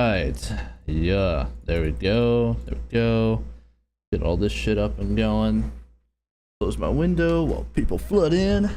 right. Yeah, there we go. There we go. Get all this shit up and going. Close my window while people flood in.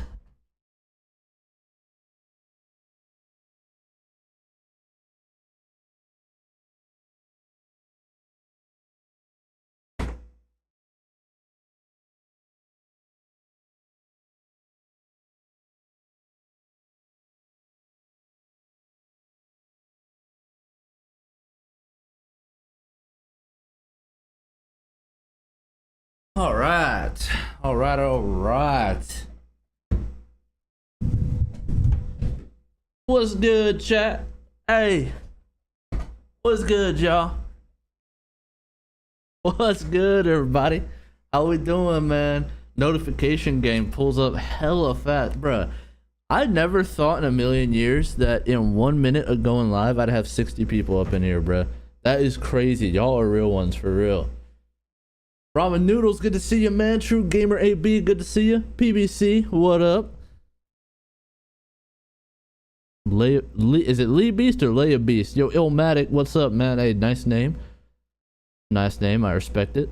All right. All right. All right. What's good, chat? Hey. What's good, y'all? What's good, everybody? How we doing, man? Notification game pulls up hella fast, bruh. I never thought in a million years that in 1 minute of going live, I'd have 60 people up in here, bruh. That is crazy. Y'all are real ones, for real. Ramen Noodles, good to see you, man. True Gamer AB, good to see you. PBC, what up? Is it Lee Beast or Leia Beast? Yo, Illmatic, what's up, man? Hey, nice name. Nice name, I respect it.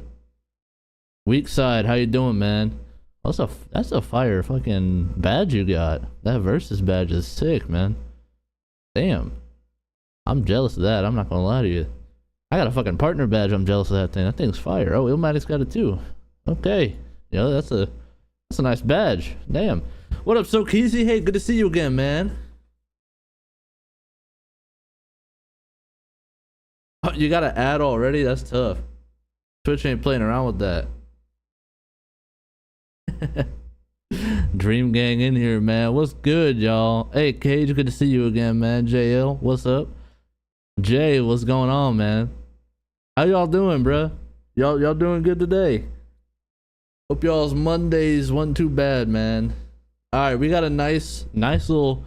Weak Side, how you doing, man? That's a fire fucking badge you got. That versus badge is sick, man. Damn. I'm jealous of that, I'm not gonna lie to you. I got a fucking partner badge. I'm jealous of that thing. That thing's fire. Oh, Illmatic's got it too. Okay. Yeah, that's a nice badge. Damn. What up, Sokeezy? Hey, good to see you again, man. Oh, you got an ad already? That's tough. Twitch ain't playing around with that. Dream Gang in here, man. What's good, y'all? Hey, Cage, good to see you again, man. JL, what's up? Jay, what's going on, man? How y'all doing, bruh? Y'all doing good today? Hope y'all's Mondays wasn't too bad, man. All right, we got a nice little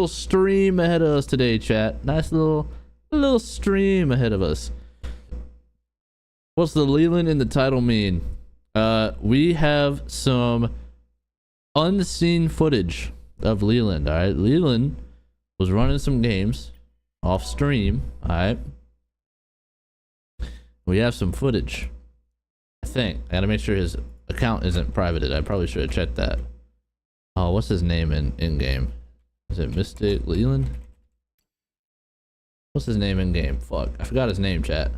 stream ahead of us today, chat. Nice little stream ahead of us. What's the Leland in the title mean? We have some unseen footage of Leland. All right, Leland was running some games off stream. All right, we have some footage. I think I gotta make sure his account isn't privated. I probably should have checked that. Oh, what's his name in game? Is it Mystic Leland? What's his name in game? Fuck, I forgot his name, chat.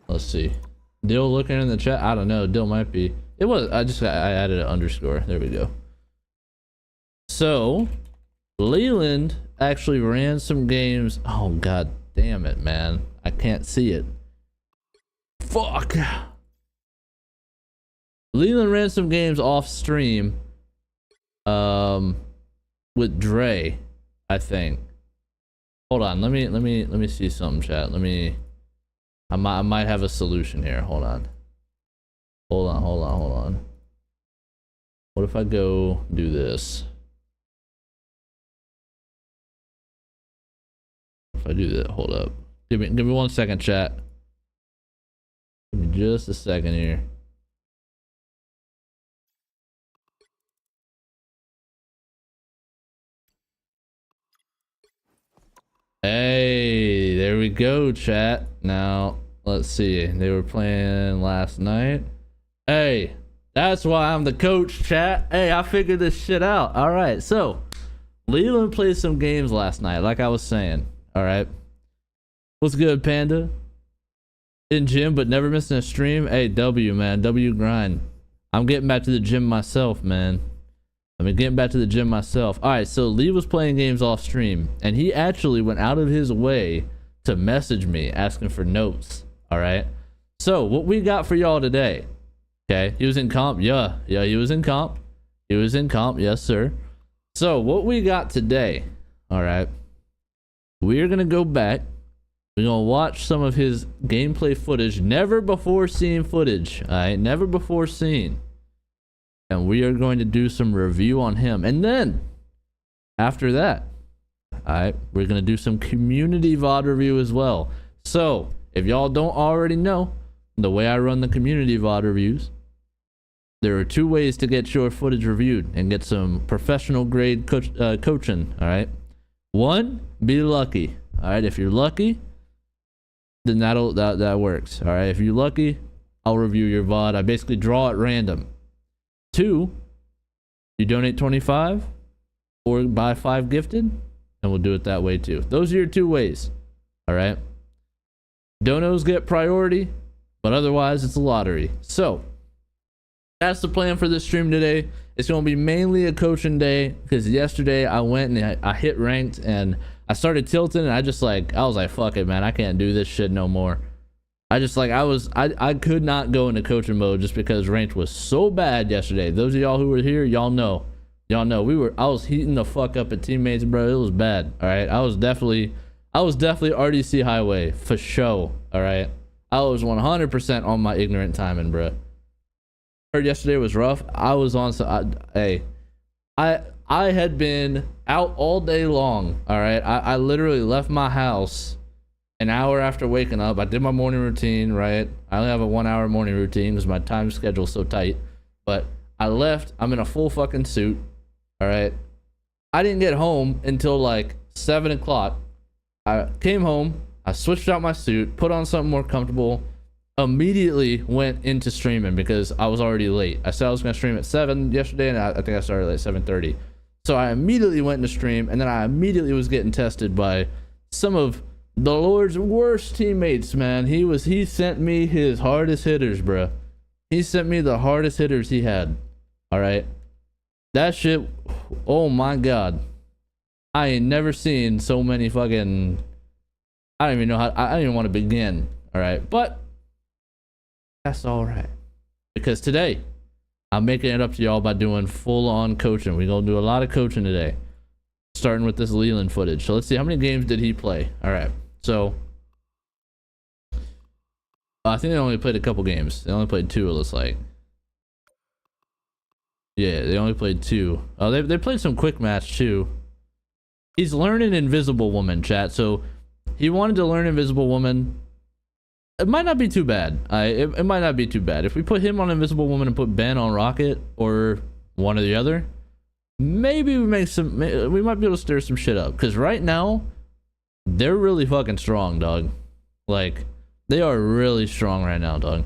Let's see. Dill looking in the chat. I don't know. Dill might be. It was. I added an underscore. There we go. So, Leland actually ran some games. Oh god damn it, man! I can't see it. Fuck. Leland ran some games off stream. With Dre, I think. Hold on. Let me see something, chat. I might have a solution here. Hold on. Hold on. What if I go do this? If I do that, hold up. Give me 1 second, chat. Give me just a second here. Hey, there we go, chat. Now, let's see. They were playing last night. Hey, that's why I'm the coach, chat. Hey, I figured this shit out. All right, so Leland played some games last night, like I was saying. All right. What's good, Panda? In gym, but never missing a stream. Hey, W, man. W grind. I'm getting back to the gym myself, man. Getting back to the gym myself. All right, so Lee was playing games off stream, and he actually went out of his way to message me asking for notes. All right. So what we got for y'all today? Okay, he was in comp. Yeah, he was in comp. Yes, sir. So what we got today? All right, we're gonna go back. We're gonna watch some of his gameplay footage, never before seen footage. All right, never before seen. And we are going to do some review on him. And then, after that, alright, we're going to do some community VOD review as well. So, if y'all don't already know, the way I run the community VOD reviews There are 2 ways to get your footage reviewed and get some professional grade coaching. All right. 1, be lucky. All right. If you're lucky, then that works. All right. If you're lucky, I'll review your VOD. I basically draw at random. 2, you donate 25 or buy 5 gifted, and we'll do it that way too. Those are your 2 ways. All right. Donos get priority, but otherwise it's a lottery. So that's the plan for this stream today. It's going to be mainly a coaching day because yesterday I went and I hit ranked and I started tilting and I was like, fuck it, man. I can't do this shit no more. I could not go into coaching mode just because ranked was so bad yesterday. Those of y'all who were here, y'all know. I was heating the fuck up at teammates, bro. It was bad. All right. I was definitely RDC highway for sure. All right. I was 100% on my ignorant timing, bro. Heard yesterday was rough. I was on I had been out all day long. All right. I literally left my house an hour after waking up. I did my morning routine, right? I only have a 1 hour morning routine because my time schedule is so tight. But I left. I'm in a full fucking suit. All right. I didn't get home until like 7 o'clock. I came home. I switched out my suit, put on something more comfortable, immediately went into streaming because I was already late. I said I was going to stream at 7 yesterday, and I think I started at 7:30. So I immediately went into stream, and then I immediately was getting tested by some of the Lord's worst teammates, man. He sent me his hardest hitters, bro. He sent me the hardest hitters he had. All right. That shit, oh my God. I ain't never seen so many fucking, I don't even want to begin. All right. But that's all right. Because today, I'm making it up to y'all by doing full on coaching. We're going to do a lot of coaching today. Starting with this Leland footage. So let's see, how many games did he play? All right. So I think they only played a couple games. They only played 2, it looks like. Yeah, they only played 2. Oh, they played some quick match too. He's learning Invisible Woman, chat. So he wanted to learn Invisible Woman. It might not be too bad. It might not be too bad. If we put him on Invisible Woman and put Ben on Rocket or one or the other, maybe we might be able to stir some shit up. Because right now, they're really fucking strong, dog. Like, they are really strong right now, dog.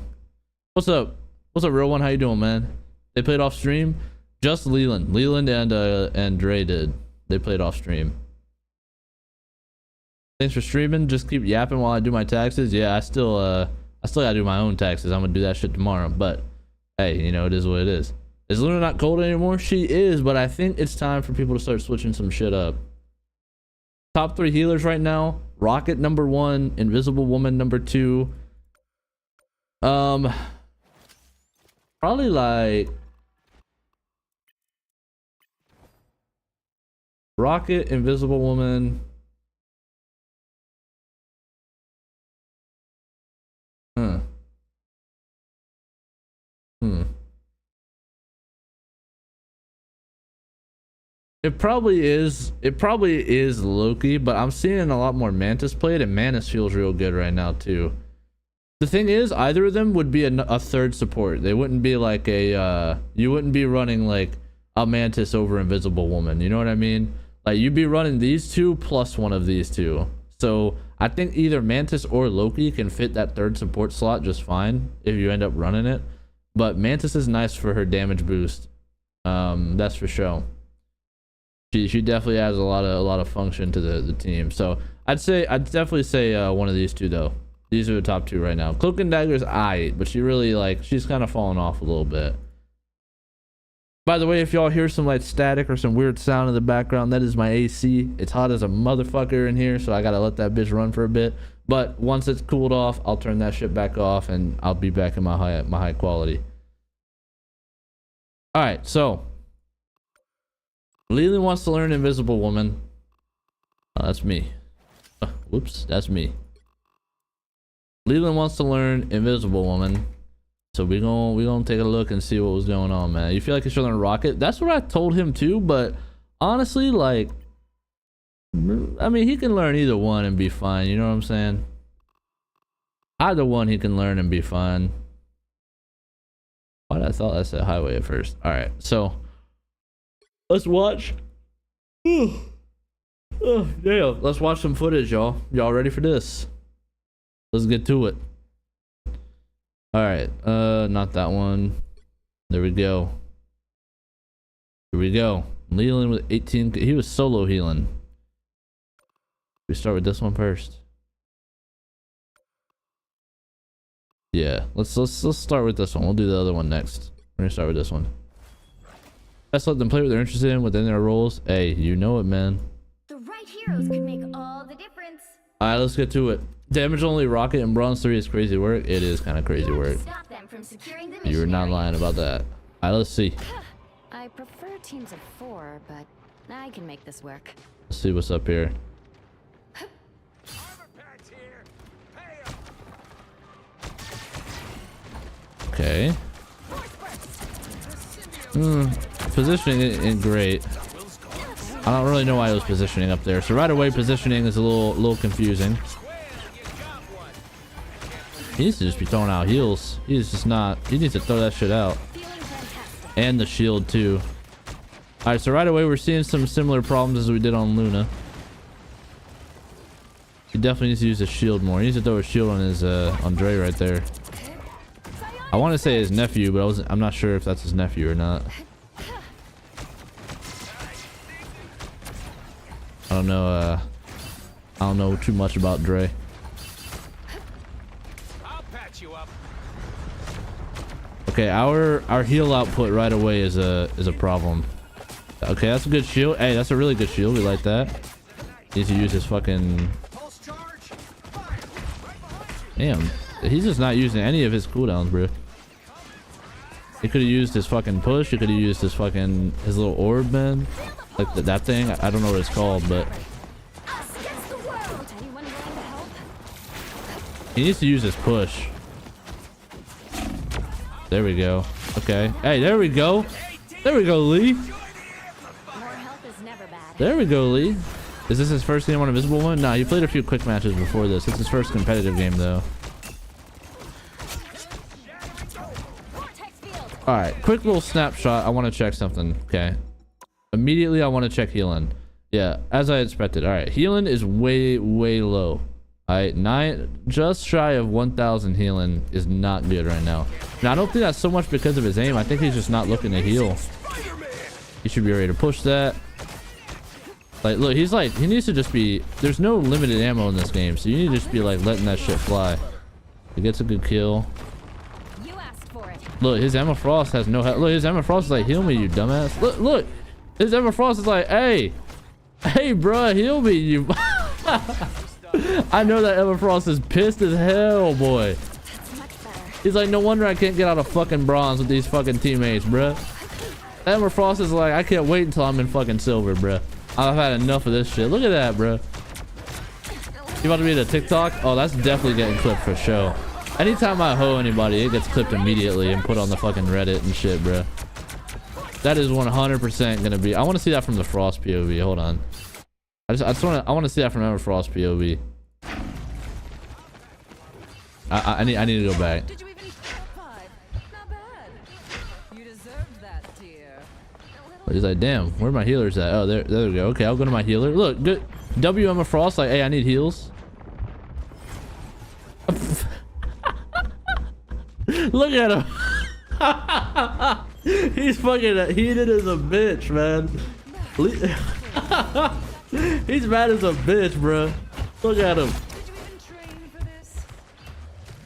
What's up? What's up, real one? How you doing, man? They played off stream? Just Leland. Leland and Dre did. They played off stream. Thanks for streaming. Just keep yapping while I do my taxes. Yeah, I still gotta do my own taxes. I'm gonna do that shit tomorrow. But hey, you know, it is what it is. Is Luna not cold anymore? She is, but I think it's time for people to start switching some shit up. Top 3 healers right now. Rocket number 1, Invisible Woman number 2. Probably like Rocket, Invisible Woman. It probably is Loki, but I'm seeing a lot more Mantis played, and Mantis feels real good right now too. The thing is, either of them would be a third support. They wouldn't be like you wouldn't be running like a Mantis over Invisible Woman. You know what I mean? Like, you'd be running these 2 plus one of these 2. So I think either Mantis or Loki can fit that third support slot just fine if you end up running it. But Mantis is nice for her damage boost. That's for sure. She definitely adds a lot of function to the team. So I'd definitely say one of these 2 though. These are the top 2 right now. Cloak and Dagger's aight, but she's kind of fallen off a little bit. By the way, if y'all hear some like static or some weird sound in the background, that is my AC. It's hot as a motherfucker in here, so I gotta let that bitch run for a bit. But once it's cooled off, I'll turn that shit back off and I'll be back in my high quality. All right, so Leland wants to learn Invisible Woman. Oh, that's me. Whoops, that's me. Leland wants to learn Invisible Woman. So we gonna take a look and see what was going on, man. You feel like you should learn Rocket? That's what I told him too, but honestly, like, I mean, he can learn either one and be fine. You know what I'm saying? Either one he can learn and be fine. Why I thought I said highway at first. All right, so let's watch. Oh damn! Let's watch some footage, y'all. Y'all ready for this? Let's get to it. All right, not that one. There we go. Here we go. Leland with 18. He was solo healing. We start with this one first. Yeah, let's start with this one. We'll do the other one next. We're gonna start with this one. Let's let them play what they're interested in within their roles. Hey, you know it, man. The right heroes could make all the difference. All right, let's get to it. Damage only rocket in bronze 3 is crazy work. It is kind of crazy work. Stop them from securing the You're not lying about that. All right, let's see. I prefer teams of 4, but I can make this work. Let's see what's up here. Okay. Positioning ain't great. I don't really know why it was positioning up there. So right away, positioning is a little confusing. He needs to just be throwing out heals. He's just not. He needs to throw that shit out. And the shield too. All right, so right away we're seeing some similar problems as we did on Luna. He definitely needs to use his shield more. He needs to throw a shield on his on Dre right there. I want to say his nephew, but I'm not sure if that's his nephew or not. I don't know. I don't know too much about Dre. I'll patch you up. Okay, our heal output right away is a problem. Okay, that's a good shield. Hey, that's a really good shield. We like that. Needs to use his fucking. Damn, he's just not using any of his cooldowns, bro. He could have used his fucking push. He could have used his little orb, man. Like that thing. I don't know what it's called, but he needs to use his push. There we go. Okay. Hey, there we go. There we go, Lee. There we go, Lee. Is this his first game on Invisible One? Nah, he played a few quick matches before this. It's his first competitive game, though. All right, quick little snapshot. I want to check something. Okay. Immediately, I want to check healing. Yeah, as I expected. All right, healing is way low. All right, just shy of 1,000 healing is not good right now. Now, I don't think that's so much because of his aim. I think he's just not looking to heal. He should be ready to push that. Like, look, he needs to just be. There's no limited ammo in this game, so you need to just be like letting that shit fly. He gets a good kill. Look, his Emma Frost has no help. Look, his Emma Frost is like, heal me, you dumbass. Look, his Emma Frost is like, hey, bruh, heal me, you. I know that Emma Frost is pissed as hell, boy. He's like, no wonder I can't get out of fucking bronze with these fucking teammates, bruh. Emma Frost is like, I can't wait until I'm in fucking silver, bruh. I've had enough of this shit. Look at that, bruh. You about to be the TikTok? Oh, that's definitely getting clipped for sure. Anytime I hoe anybody, it gets clipped immediately and put on the fucking Reddit and shit, bro. That is 100% gonna be. I want to see that from the Frost POV. Hold on. I want to see that from Emma Frost POV. I need to go back. Did you even top 5? Not bad. You deserved that, dear. He's like, damn, where my healers at? Oh, there we go. Okay, I'll go to my healer. Look, good. W Emma Frost, like, hey, I need heals. Look at him. He's fucking heated as a bitch, man. He's mad as a bitch, bro. Look at him.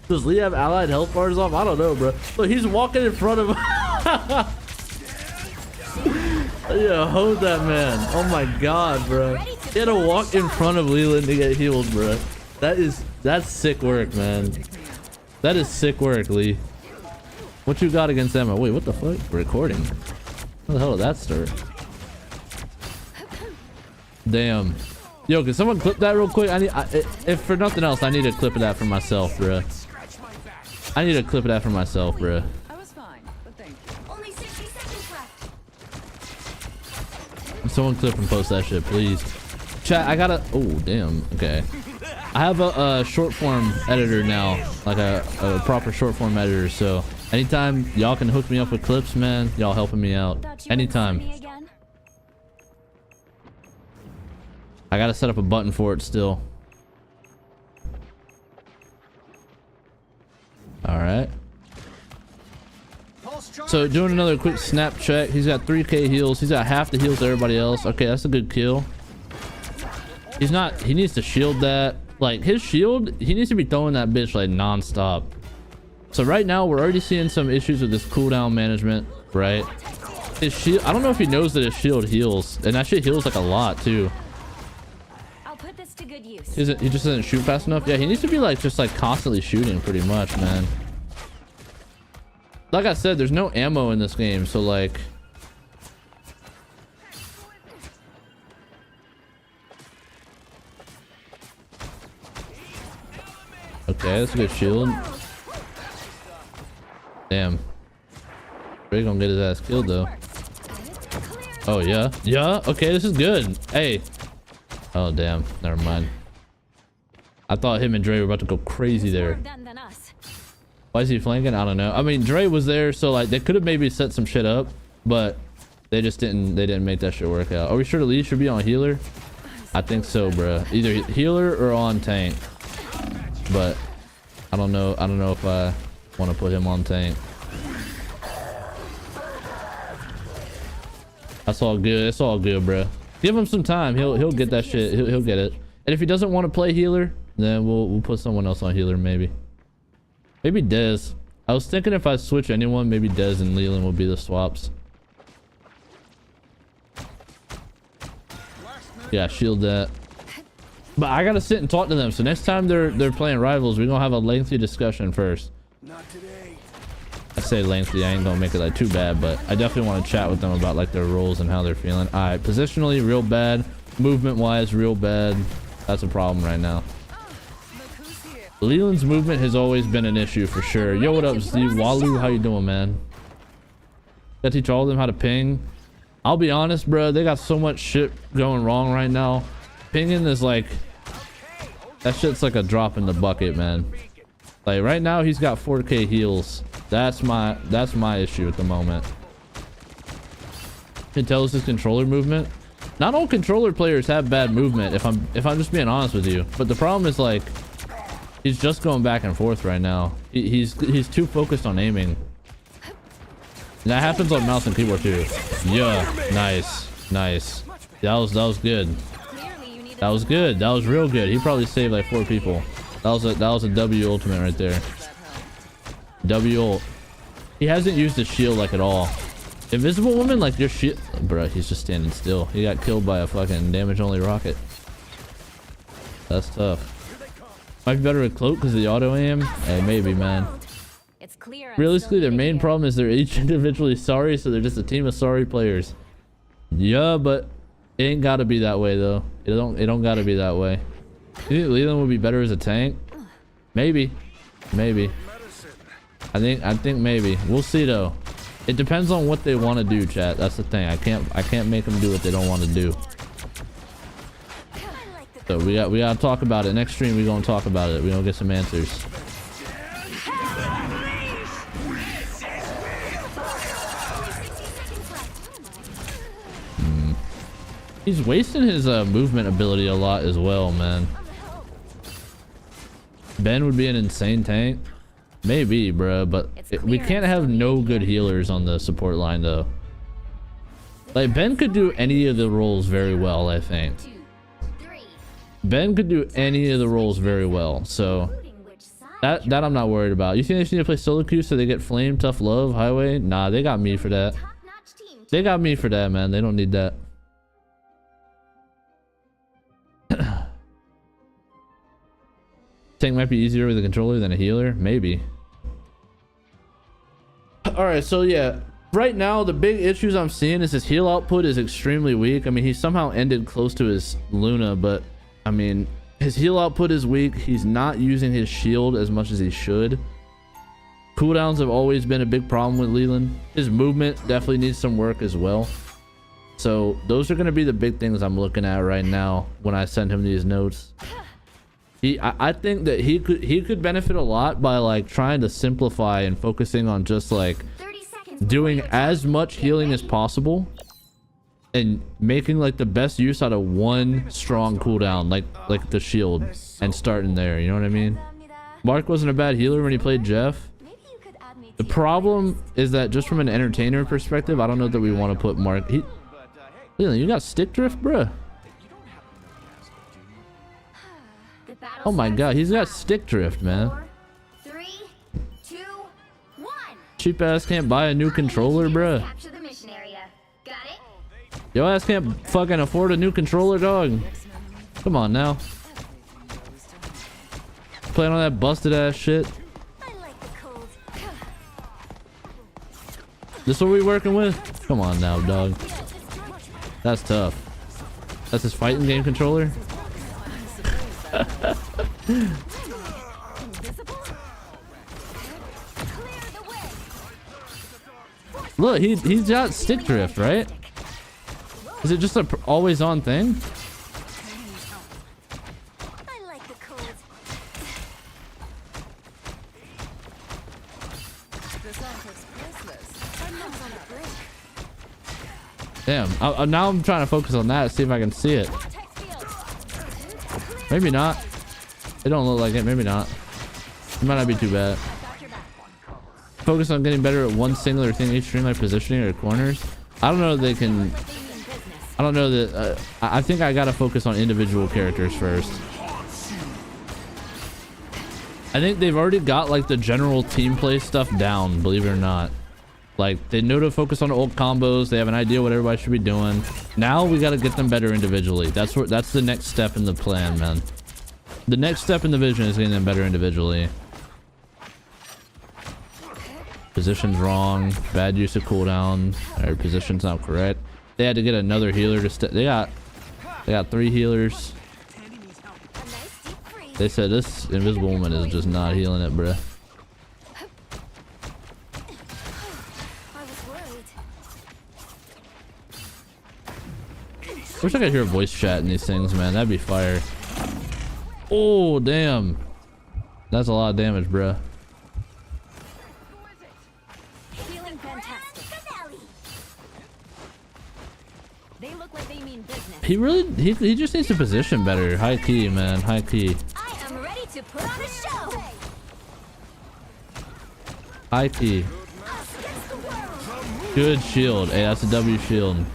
Does Lee have allied health bars off? I don't know, bro. Look, he's walking in front of him. Yeah, hold that man. Oh my god, bro. He had to walk in front of Leland to get healed, bro. That's sick work, man. That is sick work, Lee. What you got against Emma? Wait, what the fuck? Recording. How the hell did that start? Damn. Yo, can someone clip that real quick? If for nothing else, I need a clip of that for myself, bruh. I need a clip of that for myself, bruh. I was fine, but thank you. Only 60 seconds left. Someone clip and post that shit, please. Chat, I gotta. Oh, damn. Okay. I have a short form editor now, like a proper short form editor, so Anytime y'all can hook me up with clips, man, y'all helping me out. Thought you would Anytime. see me again? I gotta set up a button for it still. All right. So doing another quick snap check. He's got 3k heals. He's got half the heals to everybody else. Okay, that's a good kill. He's not, he needs to shield that. Like his shield, he needs to be throwing that bitch like non-stop. So right now we're already seeing some issues with this cooldown management, right? His shield, I don't know if he knows that his shield heals, and that shit heals like a lot too. I'll put this to good use. He just doesn't shoot fast enough. Yeah, he needs to be like just like constantly shooting pretty much, man. Like I said, there's no ammo in this game, so like okay, that's a good shield. Damn. Ray gonna get his ass killed though. Oh yeah? Yeah? Okay, this is good. Hey. Oh damn. Never mind. I thought him and Dre were about to go crazy there. Why is he flanking? I don't know. I mean, Dre was there, so like they could have maybe set some shit up, but they just didn't make that shit work out. Are we sure Lee should be on healer? I think so, bro. Either healer or on tank. But I don't know if I want to put him on tank. That's all good. It's all good, bro. Give him some time. He'll get that shit. He'll get it. And if he doesn't want to play healer, then we'll put someone else on healer maybe. Maybe Dez. I was thinking if I switch anyone, maybe Dez and Leland will be the swaps. Yeah, shield that. But I gotta sit and talk to them. So next time they're playing rivals, we're gonna have a lengthy discussion first. Not today. I say lengthy, I ain't gonna make it like too bad, but I definitely want to chat with them about like their roles and how they're feeling. All right, positionally real bad, movement wise real bad. That's a problem right now. Leland's movement has always been an issue for sure. Yo, what up, Steve? Walu, how you doing, man? Gotta teach all of them how to ping. I'll be honest, bro, they got so much shit going wrong right now. Pinging is like, that shit's like a drop in the bucket, man. Like right now he's got 4k heals. That's my issue at the moment. It tells his controller movement. Not all controller players have bad movement, if I'm just being honest with you. But the problem is like he's just going back and forth right now. He's too focused on aiming. And that happens on mouse and keyboard too. Yeah, nice. That was good. That was good. That was real good. He probably saved like 4 people. That was a W ultimate right there. W ult. He hasn't used his shield like at all. Invisible woman, like your shit, bruh. He's just standing still. He got killed by a fucking damage only rocket. That's tough. Might be better with cloak because of the auto aim. Hey, maybe, man. It's clear. Realistically, their main problem is they're each individually sorry, so they're just a team of sorry players. Yeah, but it ain't gotta be that way though. It don't gotta be that way. You think Leland would be better as a tank? Maybe. I think maybe. We'll see though. It depends on what they want to do, chat. That's the thing. I can't make them do what they don't want to do. So we gotta talk about it. Next stream we gonna talk about it. We gonna get some answers. He's wasting his movement ability a lot as well, man. Ben would be an insane tank. Maybe, bro, but we can't have no good healers on the support line though. Like Ben could do any of the roles very well, I think. Ben could do any of the roles very well, so that I'm not worried about. You think they just need to play solo queue so they get flame, tough love, highway? Nah, they got me for that. They got me for that, man. They don't need that. Tank might be easier with a controller than a healer, maybe. All right, so yeah, right now the big issues I'm seeing is his heal output is extremely weak. I mean, he somehow ended close to his Luna, but I mean, his heal output is weak. He's not using his shield as much as he should. Cooldowns have always been a big problem with Leland. His movement definitely needs some work as well. So those are going to be the big things I'm looking at right now when I send him these notes. I think that he could benefit a lot by like trying to simplify and focusing on just like doing as much healing as possible and making like the best use out of one strong cooldown, like the shield, and starting there. You know what I mean? Mark wasn't a bad healer when he played Jeff. The problem is that just from an entertainer perspective, I don't know that we want to put Mark. Leland, you got stick drift, bruh. Oh my god, he's got stick drift, man. 4, 3, 2, 1. Cheap ass can't buy a new controller, bruh. Capture the mission area. Got it? Yo ass can't fucking afford a new controller, dog. Come on now. Playing on that busted ass shit. This what we working with? Come on now, dog. That's tough. That's his fighting game controller. Look, he's got stick drift, right? Is it just a always on thing? Damn, now I'm trying to focus on that, see if I can see it. Maybe not. It don't look like it, maybe not. It might not be too bad. Focus on getting better at one singular thing each stream, like positioning or corners. I don't know if they can. I don't know that. I think I gotta focus on individual characters first. I think they've already got like the general team play stuff down, believe it or not. Like they know to focus on old combos. They have an idea what everybody should be doing. Now we got to get them better individually. That's the next step in the plan, man. The next step in the vision is getting them better individually. Position's wrong. Bad use of cooldown. Our position's not correct. They had to get another healer to step. They got 3 healers. They said this invisible woman is just not healing it, bruh. Wish I could hear voice chat in these things, man. That'd be fire. Oh, damn. That's a lot of damage, bruh. Feeling fantastic. They look like they mean business. He really, he just needs to position better. High key, man. High key. I am ready to put on a show. High key. Good shield. Hey, that's a W shield.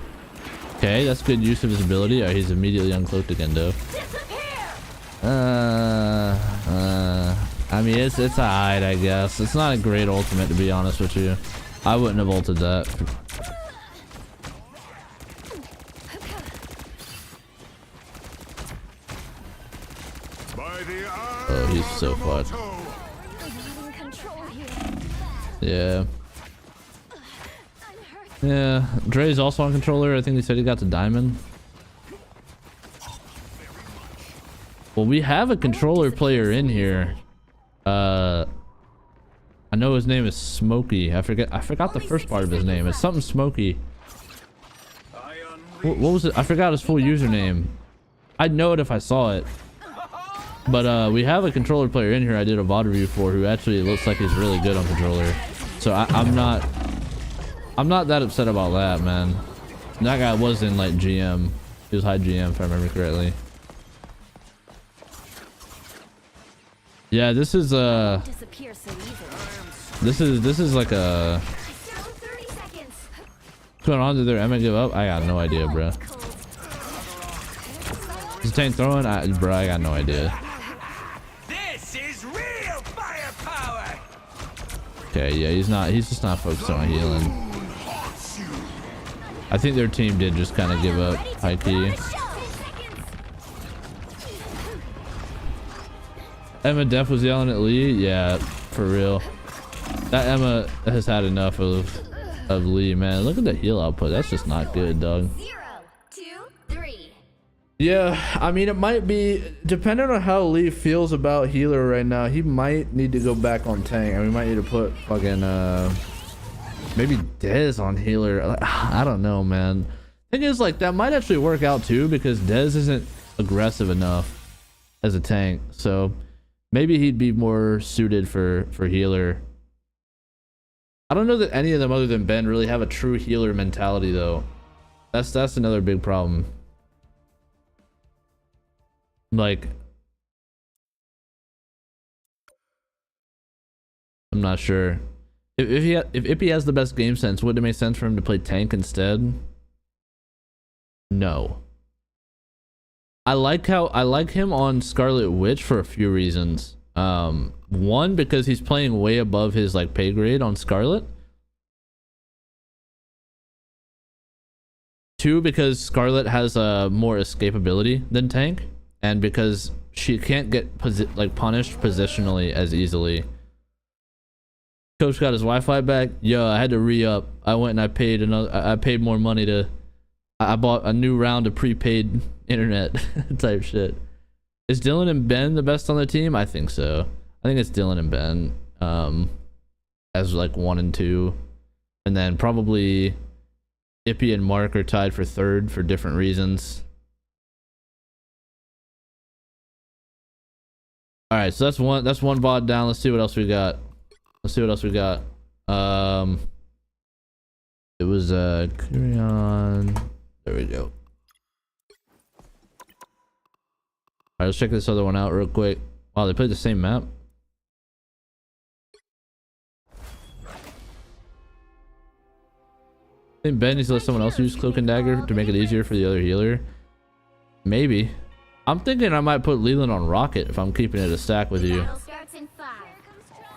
Okay, that's good use of his ability. Oh, he's immediately uncloaked again, though. I mean, it's a hide, I guess. It's not a great ultimate, to be honest with you. I wouldn't have ulted that. Oh, he's so fucked. Yeah. Yeah, Dre's also on controller. I think he said he got to diamond. Well, we have a controller player in here. I know his name is Smokey. I forgot the first part of his name. It's something Smokey. What was it? I forgot his full username. I'd know it if I saw it. But we have a controller player in here I did a VOD review for who actually looks like he's really good on controller. So I'm not that upset about that, man. That guy was in like GM. He was high GM if I remember correctly. Yeah, this is like a. What's going on? Did their Emma give up? I got no idea, bro. Is tank throwing? Bro, I got no idea. This is real firepower. Okay, yeah, he's just not focused on healing. I think their team did just kind of give up high key. Emma Def was yelling at Lee. Yeah, for real. That Emma has had enough of Lee, man. Look at the heal output. That's just not good, dog. 0, 2, 3. Yeah, I mean, it might be depending on how Lee feels about healer right now. He might need to go back on tank, and we might need to put fucking maybe Dez on healer. I don't know, man. Thing is, like, that might actually work out too because Dez isn't aggressive enough. as a tank, so maybe he'd be more suited for healer. I don't know that any of them other than Ben really have a true healer mentality though. That's another big problem. Like, I'm not sure. If he has the best game sense, would it make sense for him to play tank instead? No. I like him on Scarlet Witch for a few reasons. One, because he's playing way above his like pay grade on Scarlet. Two, because Scarlet has more escapability than tank, and because she can't get punished positionally as easily. Coach got his Wi-Fi back. Yo, I had to re-up. I went and I paid more money to. I bought a new round of prepaid internet type shit. Is Dylan and Ben the best on the team? I think so. I think it's Dylan and Ben as like 1 and 2, and then probably Ippy and Mark are tied for 3rd for different reasons. All right, so that's one VOD down. Let's see what else we got. It was Kurion. There we go. Alright, let's check this other one out real quick. Wow, they played the same map. I think Ben needs to let someone else use Cloak and Dagger to make it easier for the other healer. Maybe. I'm thinking I might put Leland on Rocket if I'm keeping it a stack with you.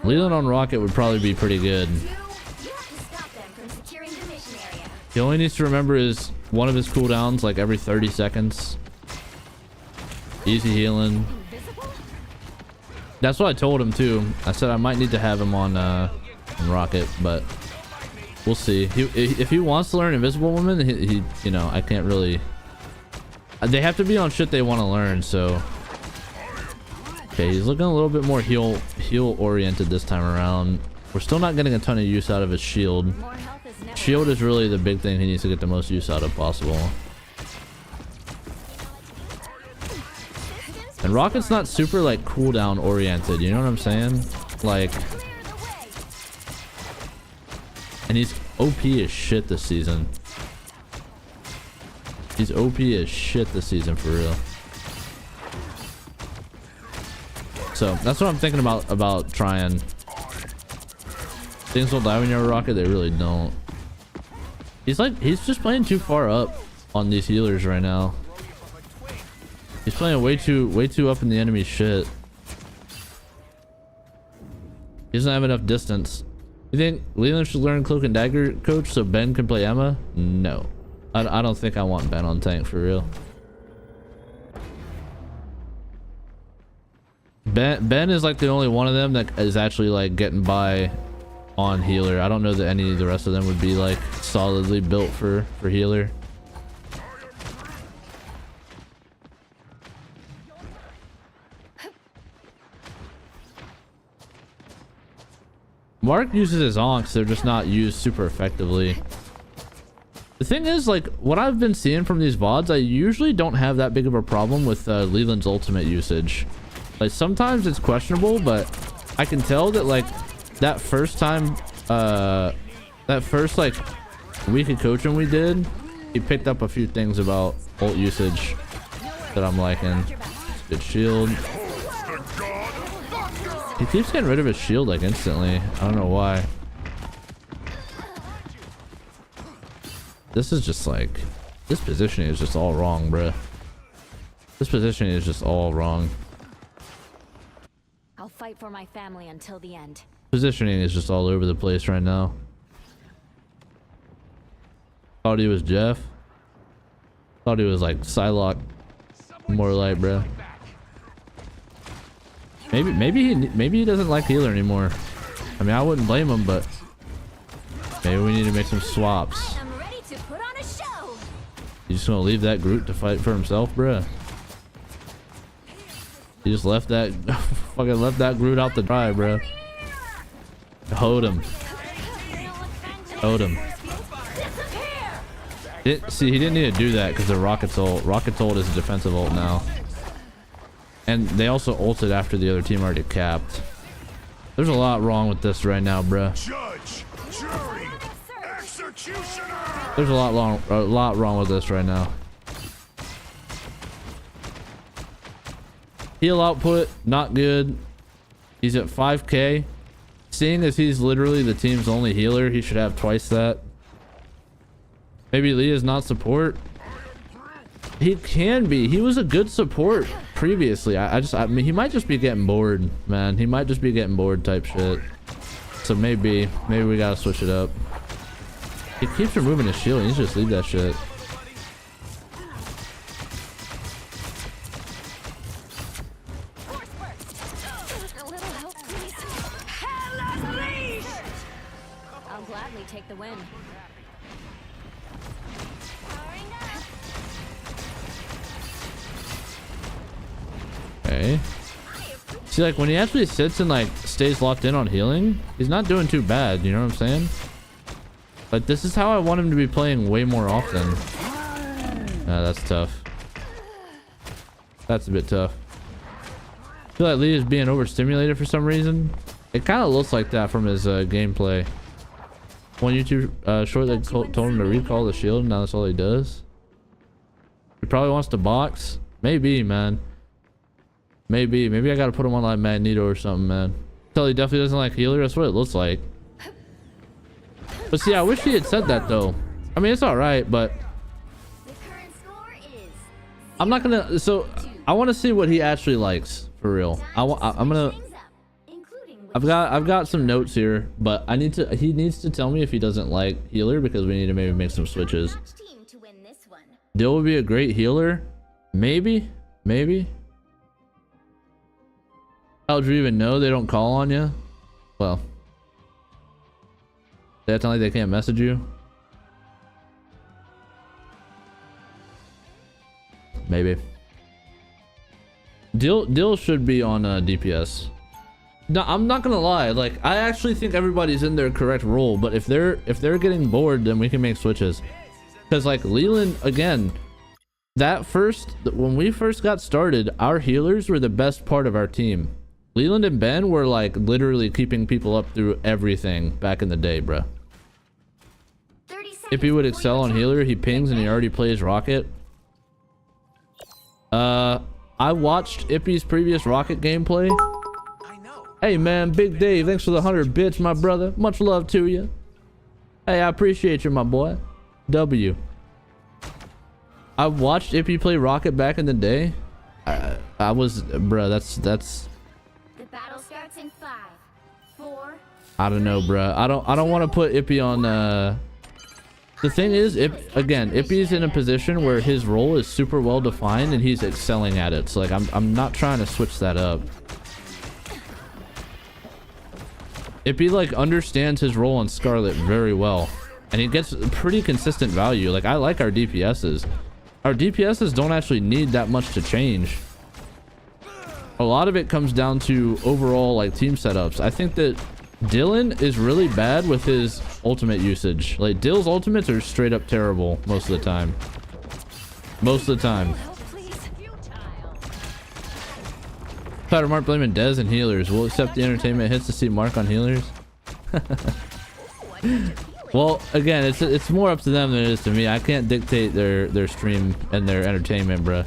Leland on Rocket would probably be pretty good. He only needs to remember is one of his cooldowns like every 30 seconds. Easy healing. That's what I told him too. I said I might need to have him on Rocket, but we'll see. If he wants to learn Invisible Woman, he you know, I can't really. They have to be on shit they want to learn, so. Okay, he's looking a little bit more heal oriented this time around. We're still not getting a ton of use out of his shield. Shield is really the big thing he needs to get the most use out of possible. And Rocket's not super like cooldown oriented, you know what I'm saying? Like, and he's OP as shit this season. He's OP as shit this season for real. So that's what I'm thinking about trying. Things don't die when you're a Rocket, they really don't. He's just playing too far up on these healers right now. He's playing way too up in the enemy shit. He doesn't have enough distance. You think Leland should learn Cloak and Dagger, coach, so Ben can play Emma? No. I don't think I want Ben on tank for real. Ben is like the only one of them that is actually like getting by on healer. I don't know that any of the rest of them would be like solidly built for healer. Mark uses his onks, they're just not used super effectively. The thing is, like, what I've been seeing from these VODs, I usually don't have that big of a problem with Leland's ultimate usage. Like, sometimes it's questionable, but I can tell that, like, that first time, that first, like, week of coaching we did, he picked up a few things about ult usage that I'm liking. Good shield. He keeps getting rid of his shield, like, instantly. I don't know why. This is just, like, this positioning is just all wrong, bruh. This positioning is just all wrong. I'll fight for my family until the end. Positioning is just all over the place right now. Thought he was Jeff. Thought he was like Psylocke. More light, bro. Maybe he doesn't like healer anymore. I mean, I wouldn't blame him, but maybe we need to make some swaps. I'm ready to put on a show. You just gonna leave that Groot to fight for himself, bruh? You just left that fucking left that Groot out to dry, bruh. Hold him. Hold him. See, he didn't need to do that because the Rocket's ult is a defensive ult now. And they also ulted after the other team already capped. There's a lot wrong with this right now, bruh. Judge, jury, executioner. There's a lot wrong with this right now. Heal output, not good. He's at 5k. Seeing as he's literally the team's only healer, he should have twice that. Maybe Lee is not support. He can be. He was a good support previously. I mean, he might just be getting bored, man. He might just be getting bored type shit. So maybe we gotta switch it up. He keeps removing his shield. He needs to just leave that shit. A little help, please. I'll gladly take the win. Okay. See, like when he actually sits and like stays locked in on healing, he's not doing too bad. You know what I'm saying? Like this is how I want him to be playing way more often. That's tough. That's a bit tough. I feel like Lee is being overstimulated for some reason. It kind of looks like that from his gameplay. One YouTube short that told him to recall the shield, and now that's all he does. He probably wants to box. Maybe, man. Maybe I gotta put him on like Magneto or something, man. Tell he definitely doesn't like healer. That's what it looks like. But see, I wish he had said that though. I mean, it's all right, but I'm not gonna. So I want to see what he actually likes for real. I'm gonna. I've got some notes here, but I need to. He needs to tell me if he doesn't like healer because we need to maybe make some switches. Dill would be a great healer. Maybe. How would you even know they don't call on you? Well, they act like they can't message you. Maybe. Dill should be on DPS. No, I'm not gonna lie. Like, I actually think everybody's in their correct role, but if they're getting bored, then we can make switches. Because like Leland, again, when we first got started, our healers were the best part of our team. Leland and Ben were like literally keeping people up through everything back in the day, bruh. If he would excel on healer, he pings and he already plays rocket. I watched Ippy's previous rocket gameplay. Hey man, Big Dave, thanks for the 100 bits, my brother. Much love to you. Hey, I appreciate you, my boy. W. I watched Ippy play rocket back in the day. I was, bruh, that's. The battle starts in 5, 4. I don't know, bruh. I don't want to put Ippy on. The thing is, Ippy's in a position where his role is super well defined and he's excelling at it. So like, I'm not trying to switch that up. Ippy like understands his role on Scarlet very well, and he gets pretty consistent value. Like, I like our DPSs. Our DPSs don't actually need that much to change. A lot of it comes down to overall like team setups. I think that Dylan is really bad with his ultimate usage. Like, Dill's ultimates are straight up terrible most of the time. Powder Mark blaming Dez and healers. We'll accept the entertainment hits to see Mark on healers. Well, again, it's more up to them than it is to me. I can't dictate their stream and their entertainment, bruh.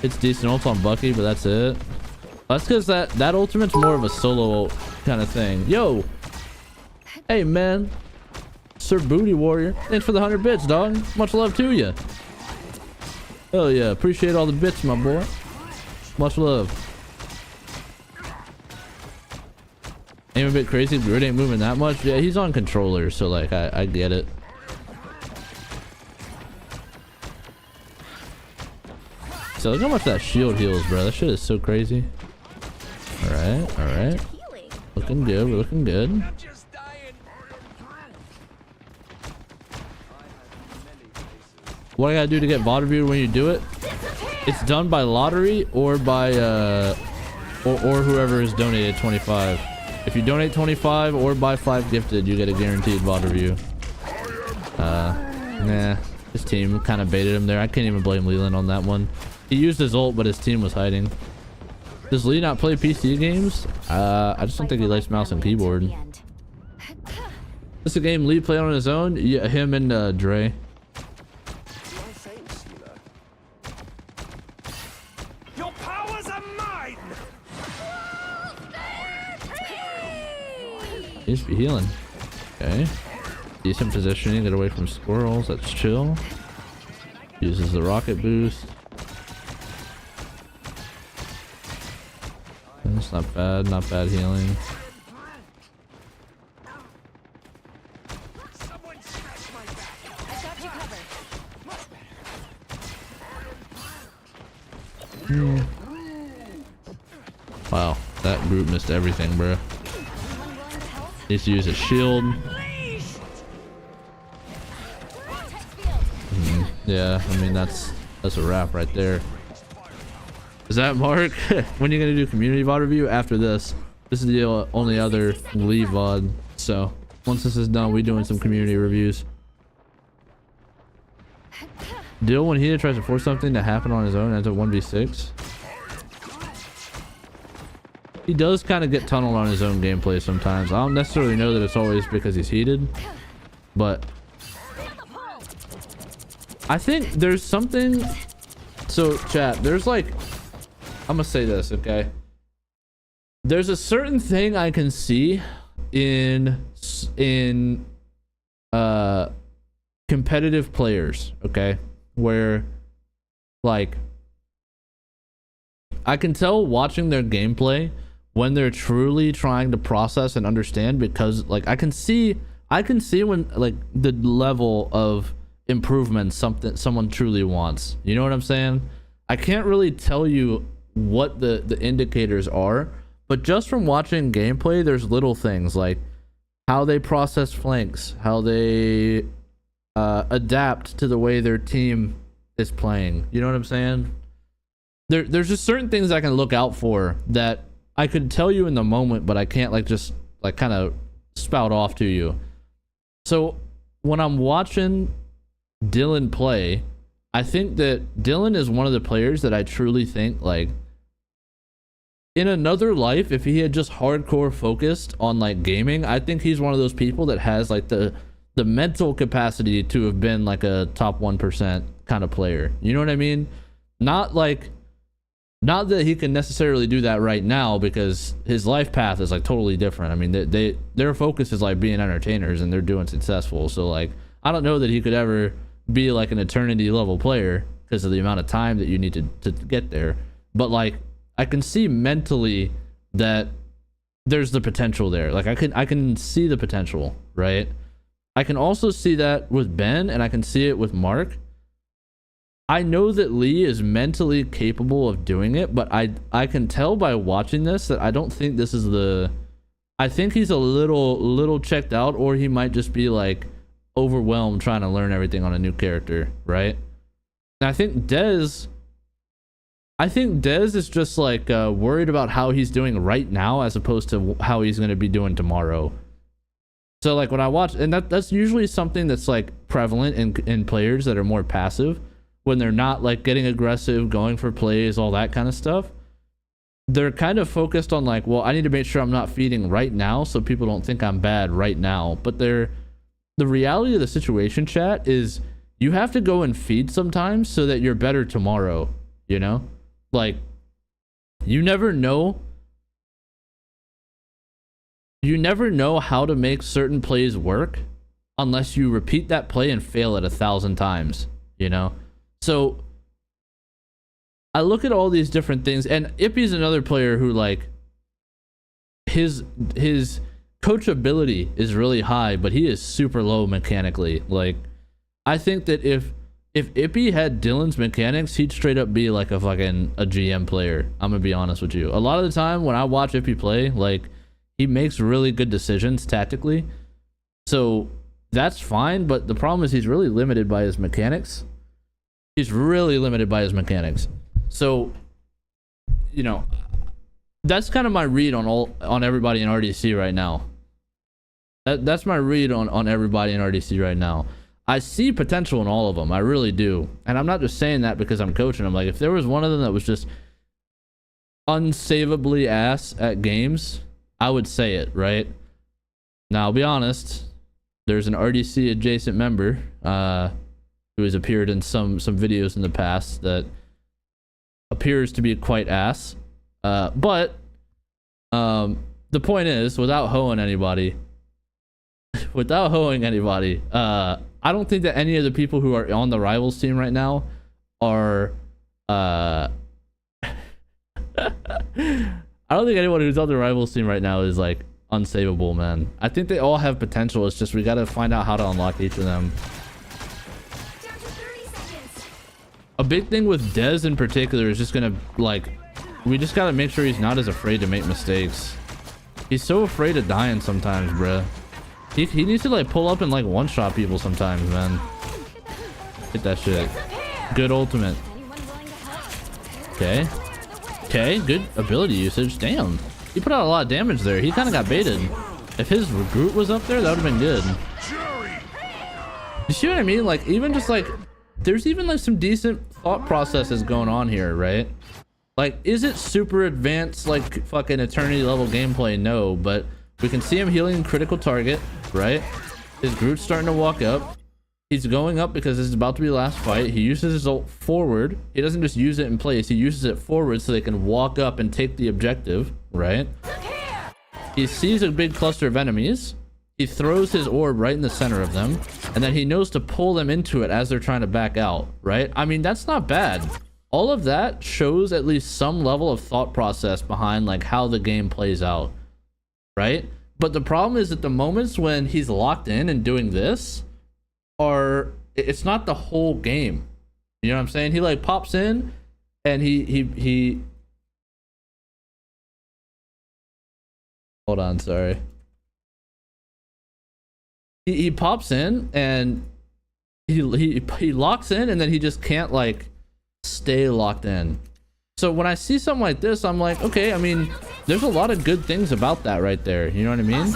It's decent ult on Bucky, but that's it. That's because that ultimate's more of a solo kind of thing. Yo, hey man, Sir Booty Warrior, thanks for the 100 bits, dog. Much love to you. Hell yeah, appreciate all the bits, my boy. Much love. Aim a bit crazy, Grid ain't moving that much. Yeah, he's on controller, so like I get it. So look how much that shield heals, bro. That shit is so crazy. Alright. Looking good, we're looking good. What I gotta do to get VOD review when you do it? It's done by lottery or by or whoever has donated 25. If you donate 25 or buy 5 gifted, you get a guaranteed VOD review. Nah. His team kind of baited him there. I can't even blame Leland on that one. He used his ult, but his team was hiding. Does Lee not play PC games? I just don't think he likes mouse and keyboard. This is a game Lee played on his own? Yeah, him and Dre. Your powers are mine. He should be healing. Okay. Decent positioning, get away from squirrels. That's chill. Uses the rocket boost. That's not bad, not bad healing. Wow, that group missed everything, bro. Needs to use a shield. Yeah, I mean that's a wrap right there. Is that Mark? When are you gonna do community VOD review? After this. This is the only other Lee VOD. So once this is done, we doing some community reviews. Deal when he tries to force something to happen on his own, ends up 1v6. He does kind of get tunneled on his own gameplay sometimes. I don't necessarily know that it's always because he's heated, but I think there's something. So chat, there's like, I'm gonna say this, okay? There's a certain thing I can see in competitive players, okay? Where like I can tell watching their gameplay when they're truly trying to process and understand, because like I can see when like the level of improvement someone truly wants. You know what I'm saying? I can't really tell you what the indicators are, but just from watching gameplay, there's little things like how they process flanks, how they adapt to the way their team is playing. You know what I'm saying? There's just certain things I can look out for that I could tell you in the moment, but I can't like just like kind of spout off to you. So when I'm watching Dylan play, I think that Dylan is one of the players that I truly think like in another life, if he had just hardcore focused on like gaming, I think he's one of those people that has like the mental capacity to have been like a top 1% kind of player. You know what I mean? Not that he can necessarily do that right now, because his life path is like totally different. I mean, their focus is like being entertainers and they're doing successful. So like, I don't know that he could ever be like an eternity level player because of the amount of time that you need to get there. But like, I can see mentally that there's the potential there. Like I can see the potential, right? I can also see that with Ben, and I can see it with Mark. I know that Lee is mentally capable of doing it, but I can tell by watching this that I don't think this is I think he's a little checked out, or he might just be like overwhelmed trying to learn everything on a new character, right? And I think Dez is just like worried about how he's doing right now as opposed to how he's going to be doing tomorrow. So like when I watch, and that's usually something that's like prevalent in players that are more passive, when they're not like getting aggressive, going for plays, all that kind of stuff. They're kind of focused on like, well, I need to make sure I'm not feeding right now so people don't think I'm bad right now. But the reality of the situation, chat, is you have to go and feed sometimes so that you're better tomorrow, you know? Like, you never know how to make certain plays work unless you repeat that play and fail it 1,000 times, you know? So I look at all these different things, and Ippy's another player who like his coachability is really high, but he is super low mechanically. Like, I think that if Ippy had Dylan's mechanics, he'd straight up be like a GM player. I'm gonna be honest with you. A lot of the time when I watch Ippy play, like, he makes really good decisions tactically. So that's fine, but the problem is he's really limited by his mechanics. He's really limited by his mechanics. So, you know, that's kind of my read on everybody in RDC right now. That's my read on everybody in RDC right now. I see potential in all of them. I really do. And I'm not just saying that because I'm coaching. I'm like, if there was one of them that was just unsavably ass at games, I would say it, right? Now, I'll be honest. There's an RDC adjacent member who has appeared in some videos in the past that appears to be quite ass. But the point is, without hoeing anybody, I don't think that any of the people who are on the rivals team right now are I don't think anyone who's on the rivals team right now is like unsavable, man. I think they all have potential. It's just we gotta find out how to unlock each of them. A big thing with Dez in particular is just gonna, like, we just gotta make sure he's not as afraid to make mistakes. He's so afraid of dying sometimes, bruh. He needs to like pull up and like one-shot people sometimes, man. Hit that shit. Good ultimate. Okay. Okay, good ability usage. Damn. He put out a lot of damage there. He kind of got baited. If his Groot was up there, that would have been good. You see what I mean? Like, even just like, there's even like some decent thought processes going on here, right? Like, is it super advanced, like fucking eternity level gameplay? No, but we can see him healing critical target, right? His Groot's starting to walk up. He's going up because this is about to be the last fight. He uses his ult forward. He doesn't just use it in place. He uses it forward so they can walk up and take the objective, right? He sees a big cluster of enemies. He throws his orb right in the center of them. And then he knows to pull them into it as they're trying to back out, right? I mean, that's not bad. All of that shows at least some level of thought process behind like how the game plays out, right? But the problem is that the moments when he's locked in and doing this are, it's not the whole game. You know what I'm saying? He like pops in and he hold on, sorry. He pops in and he locks in and then he just can't like stay locked in. So when I see something like this, I'm like, okay, I mean, there's a lot of good things about that right there. You know what I mean?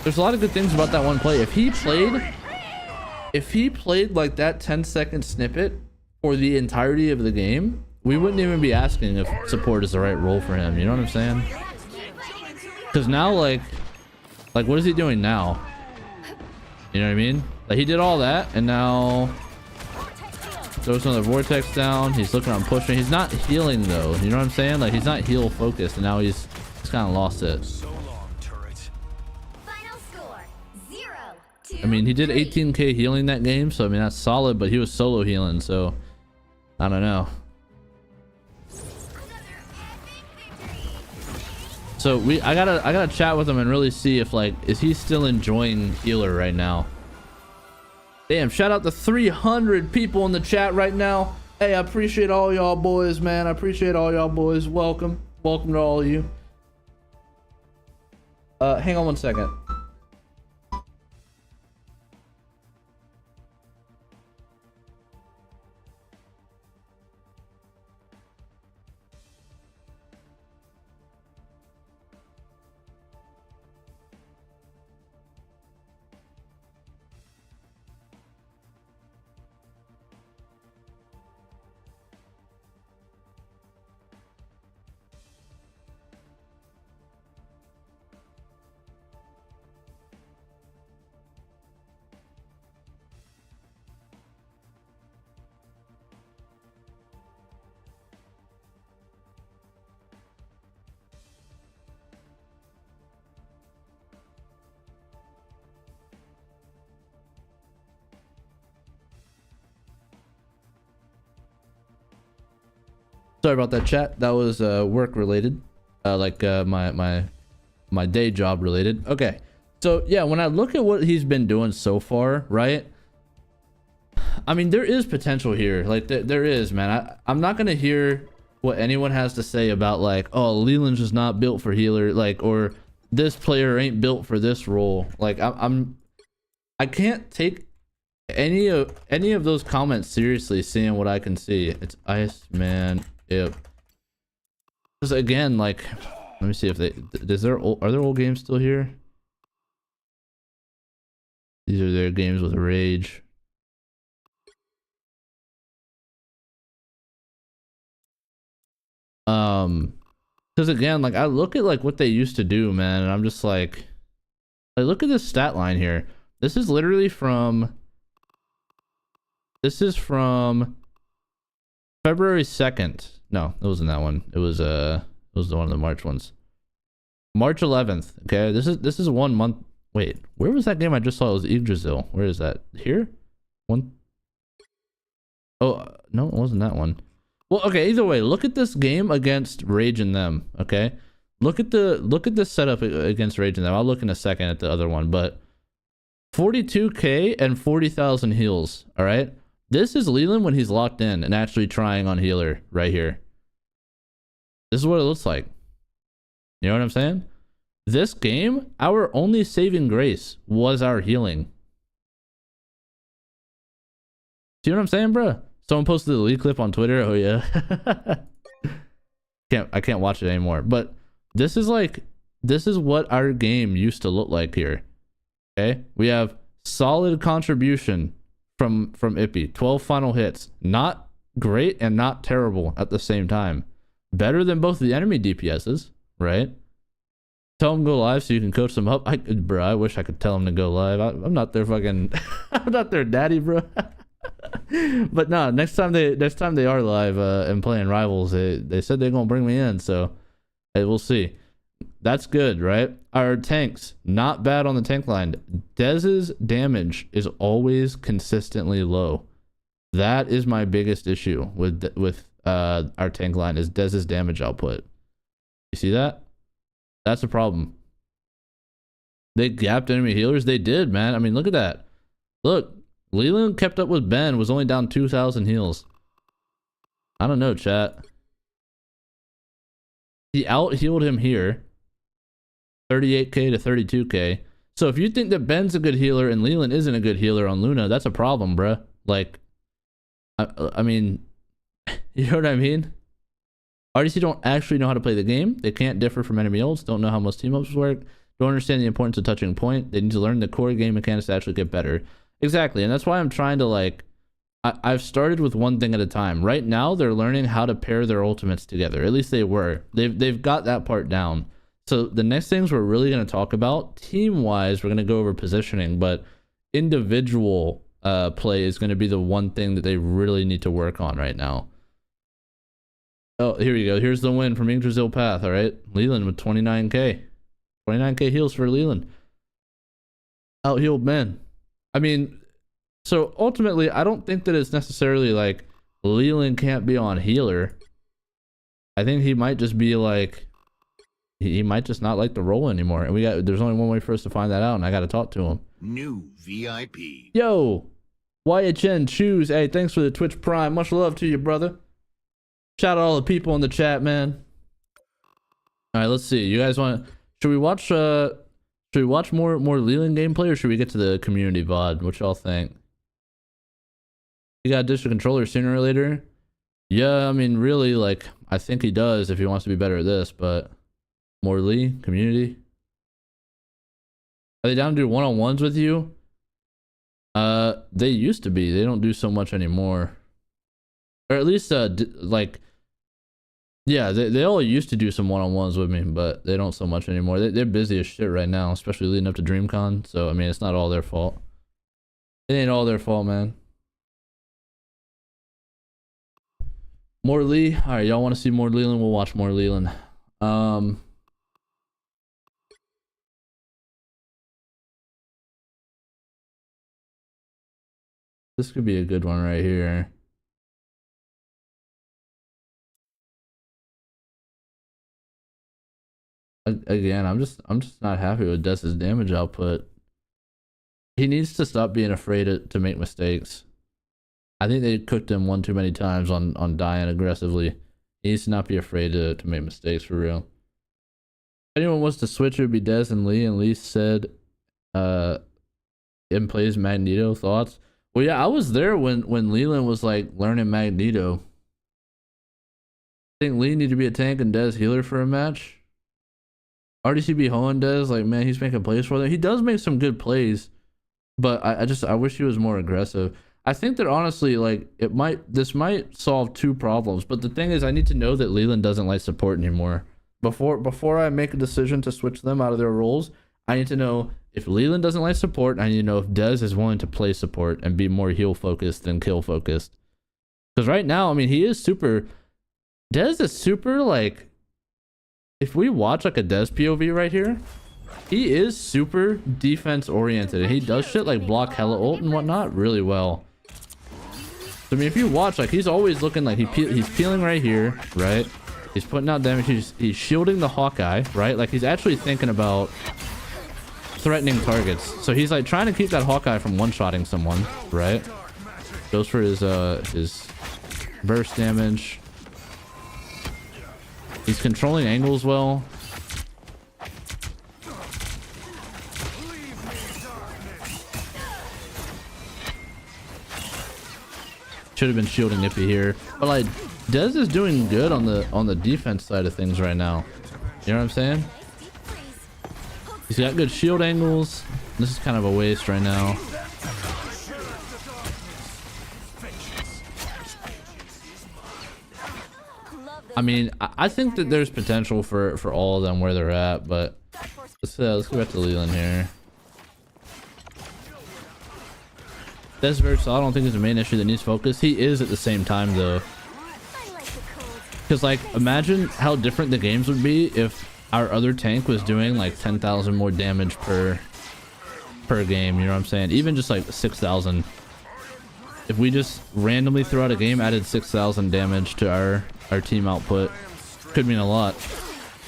There's a lot of good things about that one play. If he played like that 10-second snippet for the entirety of the game, we wouldn't even be asking if support is the right role for him. You know what I'm saying? Because now, like what is he doing now? You know what I mean? Like, he did all that and now throws another vortex down. He's looking on pushing. He's not healing though. You know what I'm saying? Like, he's not heal focused and now he's kind of lost it. So long, turret. Final score 0-2. I mean, he did 18k healing that game, so I mean that's solid, but he was solo healing, so I don't know. So I gotta chat with him and really see if like, is he still enjoying healer right now? Damn, shout out to 300 people in the chat right now. Hey, I appreciate all y'all boys, man. I appreciate all y'all boys. Welcome to all of you. Hang on one second. Sorry about that, chat. That was work related, my day job related. Okay, so yeah, when I look at what he's been doing so far, right? I mean, there is potential here. Like there is, man. I'm not gonna hear what anyone has to say about like, oh, Leland's just not built for healer, like, or this player ain't built for this role. Like I can't take any of those comments seriously, seeing what I can see. It's ice, man. Yep. Because again, like, let me see if they, are there old games still here? These are their games with rage. Because again, like I look at like what they used to do, man, and I'm just like look at this stat line here. This is literally from February 2nd. No, it wasn't that one. It was the one of the March ones. March 11th. Okay, this is 1 month. Wait, where was that game I just saw? It was Yggdrasil. Where is that? Here? One. Oh no, it wasn't that one. Well, okay, either way, look at this game against Rage and them, okay? Look at this setup against Rage and them. I'll look in a second at the other one, but 42k and 40,000 heals, all right? This is Leland when he's locked in and actually trying on healer right here. This is what it looks like. You know what I'm saying? This game, our only saving grace was our healing. See what I'm saying, bro? Someone posted the lead clip on Twitter. Oh yeah. I can't watch it anymore. But this is what our game used to look like here. Okay? We have solid contribution from Ippy. 12 final hits. Not great and not terrible at the same time. Better than both the enemy DPSs, right? Tell them go live so you can coach them up. Bro, I wish I could tell them to go live. I'm not their fucking I'm not their daddy, bro. But no, next time they are live and playing rivals, they said they're gonna bring me in, so hey, we'll see. That's good, right? Our tanks, not bad on the tank line. Dez's damage is always consistently low. That is my biggest issue with our tank line, is Dez's damage output. You see that? That's a problem. They gapped enemy healers. They did, man. I mean, look at that. Look, Leland kept up with Ben, was only down 2,000 heals. I don't know, chat. He out-healed him here. 38k to 32k. So if you think that Ben's a good healer and Leland isn't a good healer on Luna, that's a problem, bruh. Like, I mean, you know what I mean? RDC don't actually know how to play the game. They can't differ from enemy ults, don't know how most team-ups work, don't understand the importance of touching point. They need to learn the core game mechanics to actually get better. Exactly, and that's why I'm trying to, like, I've started with one thing at a time. Right now, they're learning how to pair their ultimates together. At least they were. They've got that part down. So the next things we're really going to talk about, team-wise, we're going to go over positioning, but individual play is going to be the one thing that they really need to work on right now. Oh, here you go. Here's the win from Yggdrasil Path, all right? Leland with 29k. 29k heals for Leland. Out-healed men. I mean, so ultimately, I don't think that it's necessarily like Leland can't be on healer. I think he might just be like, he might just not like the role anymore. And there's only one way for us to find that out, and I got to talk to him. New VIP. Yo, YHN Choose. Hey, thanks for the Twitch Prime. Much love to you, brother. Shout out all the people in the chat, man. All right, let's see. You guys want? Should we watch more Leland gameplay, or should we get to the community VOD? What y'all think? You got a district controller sooner or later? Yeah, I mean, really, like, I think he does if he wants to be better at this, but more Lee community. Are they down to do one-on-ones with you? They used to be. They don't do so much anymore, or at least like. Yeah, they all used to do some one-on-ones with me, but they don't so much anymore. They're busy as shit right now, especially leading up to DreamCon. So, I mean, it's not all their fault. It ain't all their fault, man. More Lee? Alright, y'all want to see more Leland? We'll watch more Leland. This could be a good one right here. Again, I'm just not happy with Dez's damage output. He needs to stop being afraid to make mistakes. I think they cooked him one too many times on dying aggressively. He needs to not be afraid to make mistakes for real. If anyone wants to switch, it would be Dez and Lee said in plays Magneto. Thoughts? Well, yeah, I was there when Leland was like learning Magneto. I think Lee need to be a tank and Dez healer for a match. RDCB Hohen does, like, man, he's making plays for them. He does make some good plays. but I wish he was more aggressive. I think that honestly, like, this might solve two problems, but the thing is, I need to know that Leland doesn't like support anymore. Before I make a decision to switch them out of their roles, I need to know if Leland doesn't like support. I need to know if Dez is willing to play support and be more heal focused than kill focused. Because right now, I mean, Dez is super, like, if we watch like a Dez POV right here, he is super defense oriented, and he does shit like block hella ult and whatnot really well. I mean, if you watch, like, he's always looking like he's peeling right here, right? He's putting out damage. He's shielding the Hawkeye, right? Like, he's actually thinking about threatening targets. So he's like trying to keep that Hawkeye from one-shotting someone, right? Goes for his burst damage. He's controlling angles well. Should have been shielding Nippy here, but like Dez is doing good on the defense side of things right now. You know what I'm saying? He's got good shield angles. This is kind of a waste right now. I mean, I think that there's potential for all of them where they're at, but let's go back to Leland here. Dez Versal, I don't think is the main issue that needs focus. He is at the same time though. Because like, imagine how different the games would be if our other tank was doing like 10,000 more damage per game, you know what I'm saying? Even just like 6,000. If we just randomly throughout a game added 6,000 damage to our team output, could mean a lot.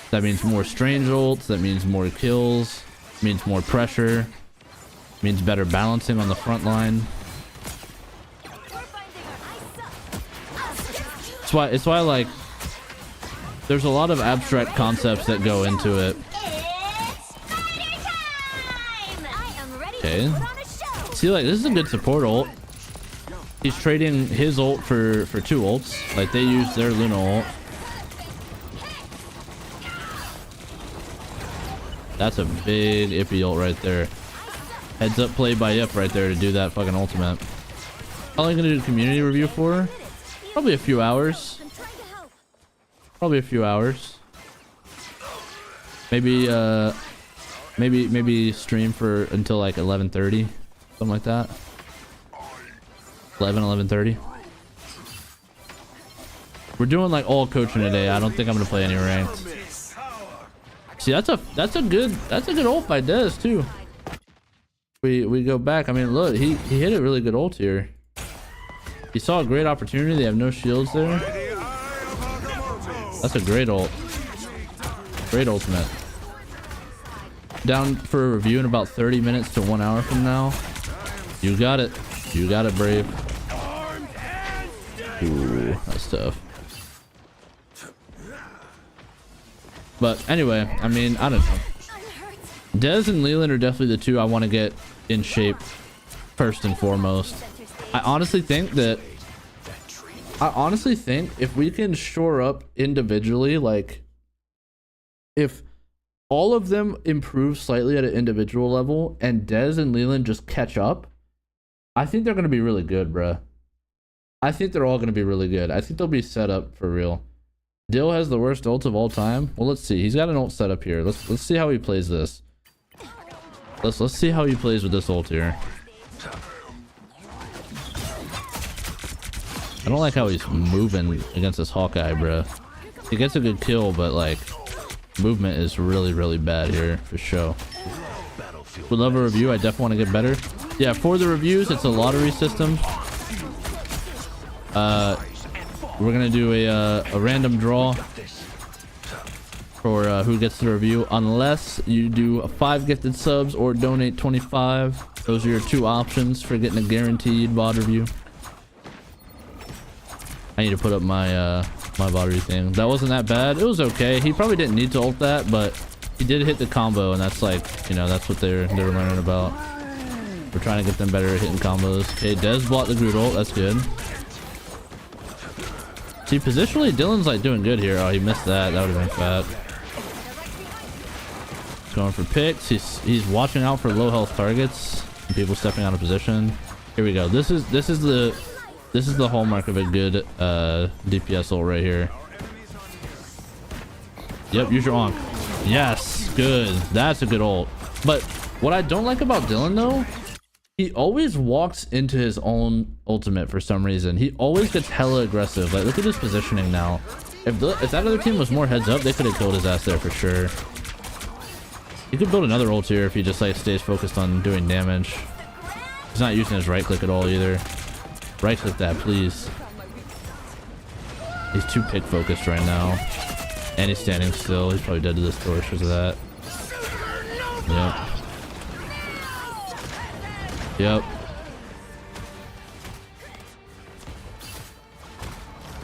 That means more strange ults, that means more kills, means more pressure, means better balancing on the front line. It's why like there's a lot of abstract concepts that go into it. Okay. See, like, this is a good support ult. He's trading his ult for two ults. Like, they used their Luna ult. That's a big Ippy ult right there. Heads up play by Yip right there to do that fucking ultimate. How long are you gonna do a community review for? Probably a few hours. Probably a few hours. Maybe maybe stream for until like 11:30, something like that. 11:30. We're doing like all coaching today. I don't think I'm gonna play any ranked. See, that's a good ult by Dez too. We go back. I mean, look, he hit a really good ult here. He saw a great opportunity. They have no shields there. That's a great ult. Great ultimate. Down for a review in about 30 minutes to 1 hour from now. You got it. You got it, Brave. Ooh, that's tough. But anyway, I mean, I don't know. Dez and Leland are definitely the two I want to get in shape first and foremost. I honestly think if we can shore up individually, like if all of them improve slightly at an individual level and Dez and Leland just catch up, I think they're going to be really good, bruh. I think they're all going to be really good. I think they'll be set up for real. Dill has the worst ult of all time. Well, let's see. He's got an ult set up here. Let's see how he plays this. Let's see how he plays with this ult here. I don't like how he's moving against this Hawkeye, bro. He gets a good kill, but like movement is really, really bad here for sure. Would love a review. I definitely want to get better. Yeah, for the reviews, it's a lottery system. We're gonna do a random draw for who gets the review, unless you do 5 gifted subs or donate 25. Those are your two options for getting a guaranteed VOD review. I need to put up my my VOD review thing. That wasn't that bad. It was okay. He probably didn't need to ult that, but he did hit the combo, and that's like, you know, that's what they're learning about. We're trying to get them better at hitting combos. Okay, Dez blocked the Groot ult. That's good. See, positionally, Dylan's like doing good here. Oh, he missed that. That would have been fat. He's going for picks. He's watching out for low health targets. people stepping out of position. Here we go. This is the hallmark of a good DPS ult right here. Yep, use your onk. Yes, good. That's a good ult. But what I don't like about Dylan though, he always walks into his own ultimate for some reason. He always gets hella aggressive. Like, look at his positioning now. If that other team was more heads up, they could have killed his ass there for sure. He could build another ult here if he just like stays focused on doing damage. He's not using his right click at all either. Right click that, please. He's too pick focused right now. And he's standing still. He's probably dead to this torch because of that. Yep.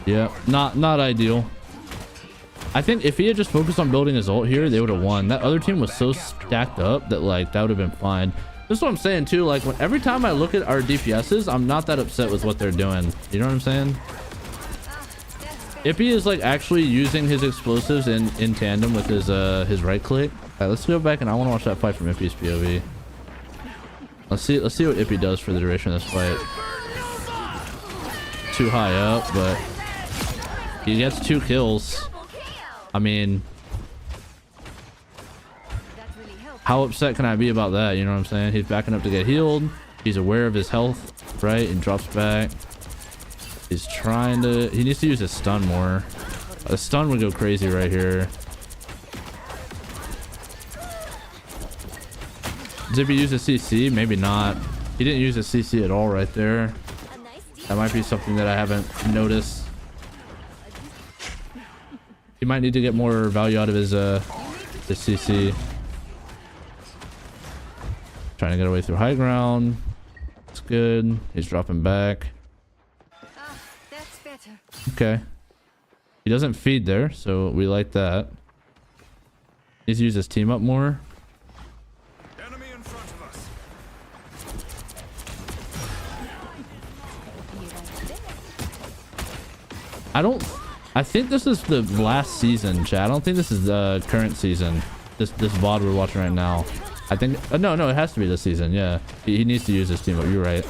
Yep. Not ideal. I think if he had just focused on building his ult here, they would have won. That other team was so stacked up that like that would have been fine. This is what I'm saying too. Like every time I look at our DPSs, I'm not that upset with what they're doing. You know what I'm saying? Ippy is like actually using his explosives in tandem with his right click. All right, let's go back and I want to watch that fight from Ippy's POV. Let's see what Ippy does for the duration of this fight. Too high up, but he gets 2 kills. I mean, how upset can I be about that? You know what I'm saying? He's backing up to get healed. He's aware of his health, right? And drops back. He's trying to... He needs to use his stun more. A stun would go crazy right here. Did he use a CC? Maybe not. He didn't use a CC at all right there. That might be something that I haven't noticed. He might need to get more value out of his CC. Trying to get away through high ground. It's good. He's dropping back. That's better. Okay. He doesn't feed there, so we like that. He's used his team up more. Enemy in front of us. I think this is the last season, chat. I don't think this is the current season. This VOD we're watching right now. I think no, it has to be this season. Yeah, he needs to use his team up. You're right.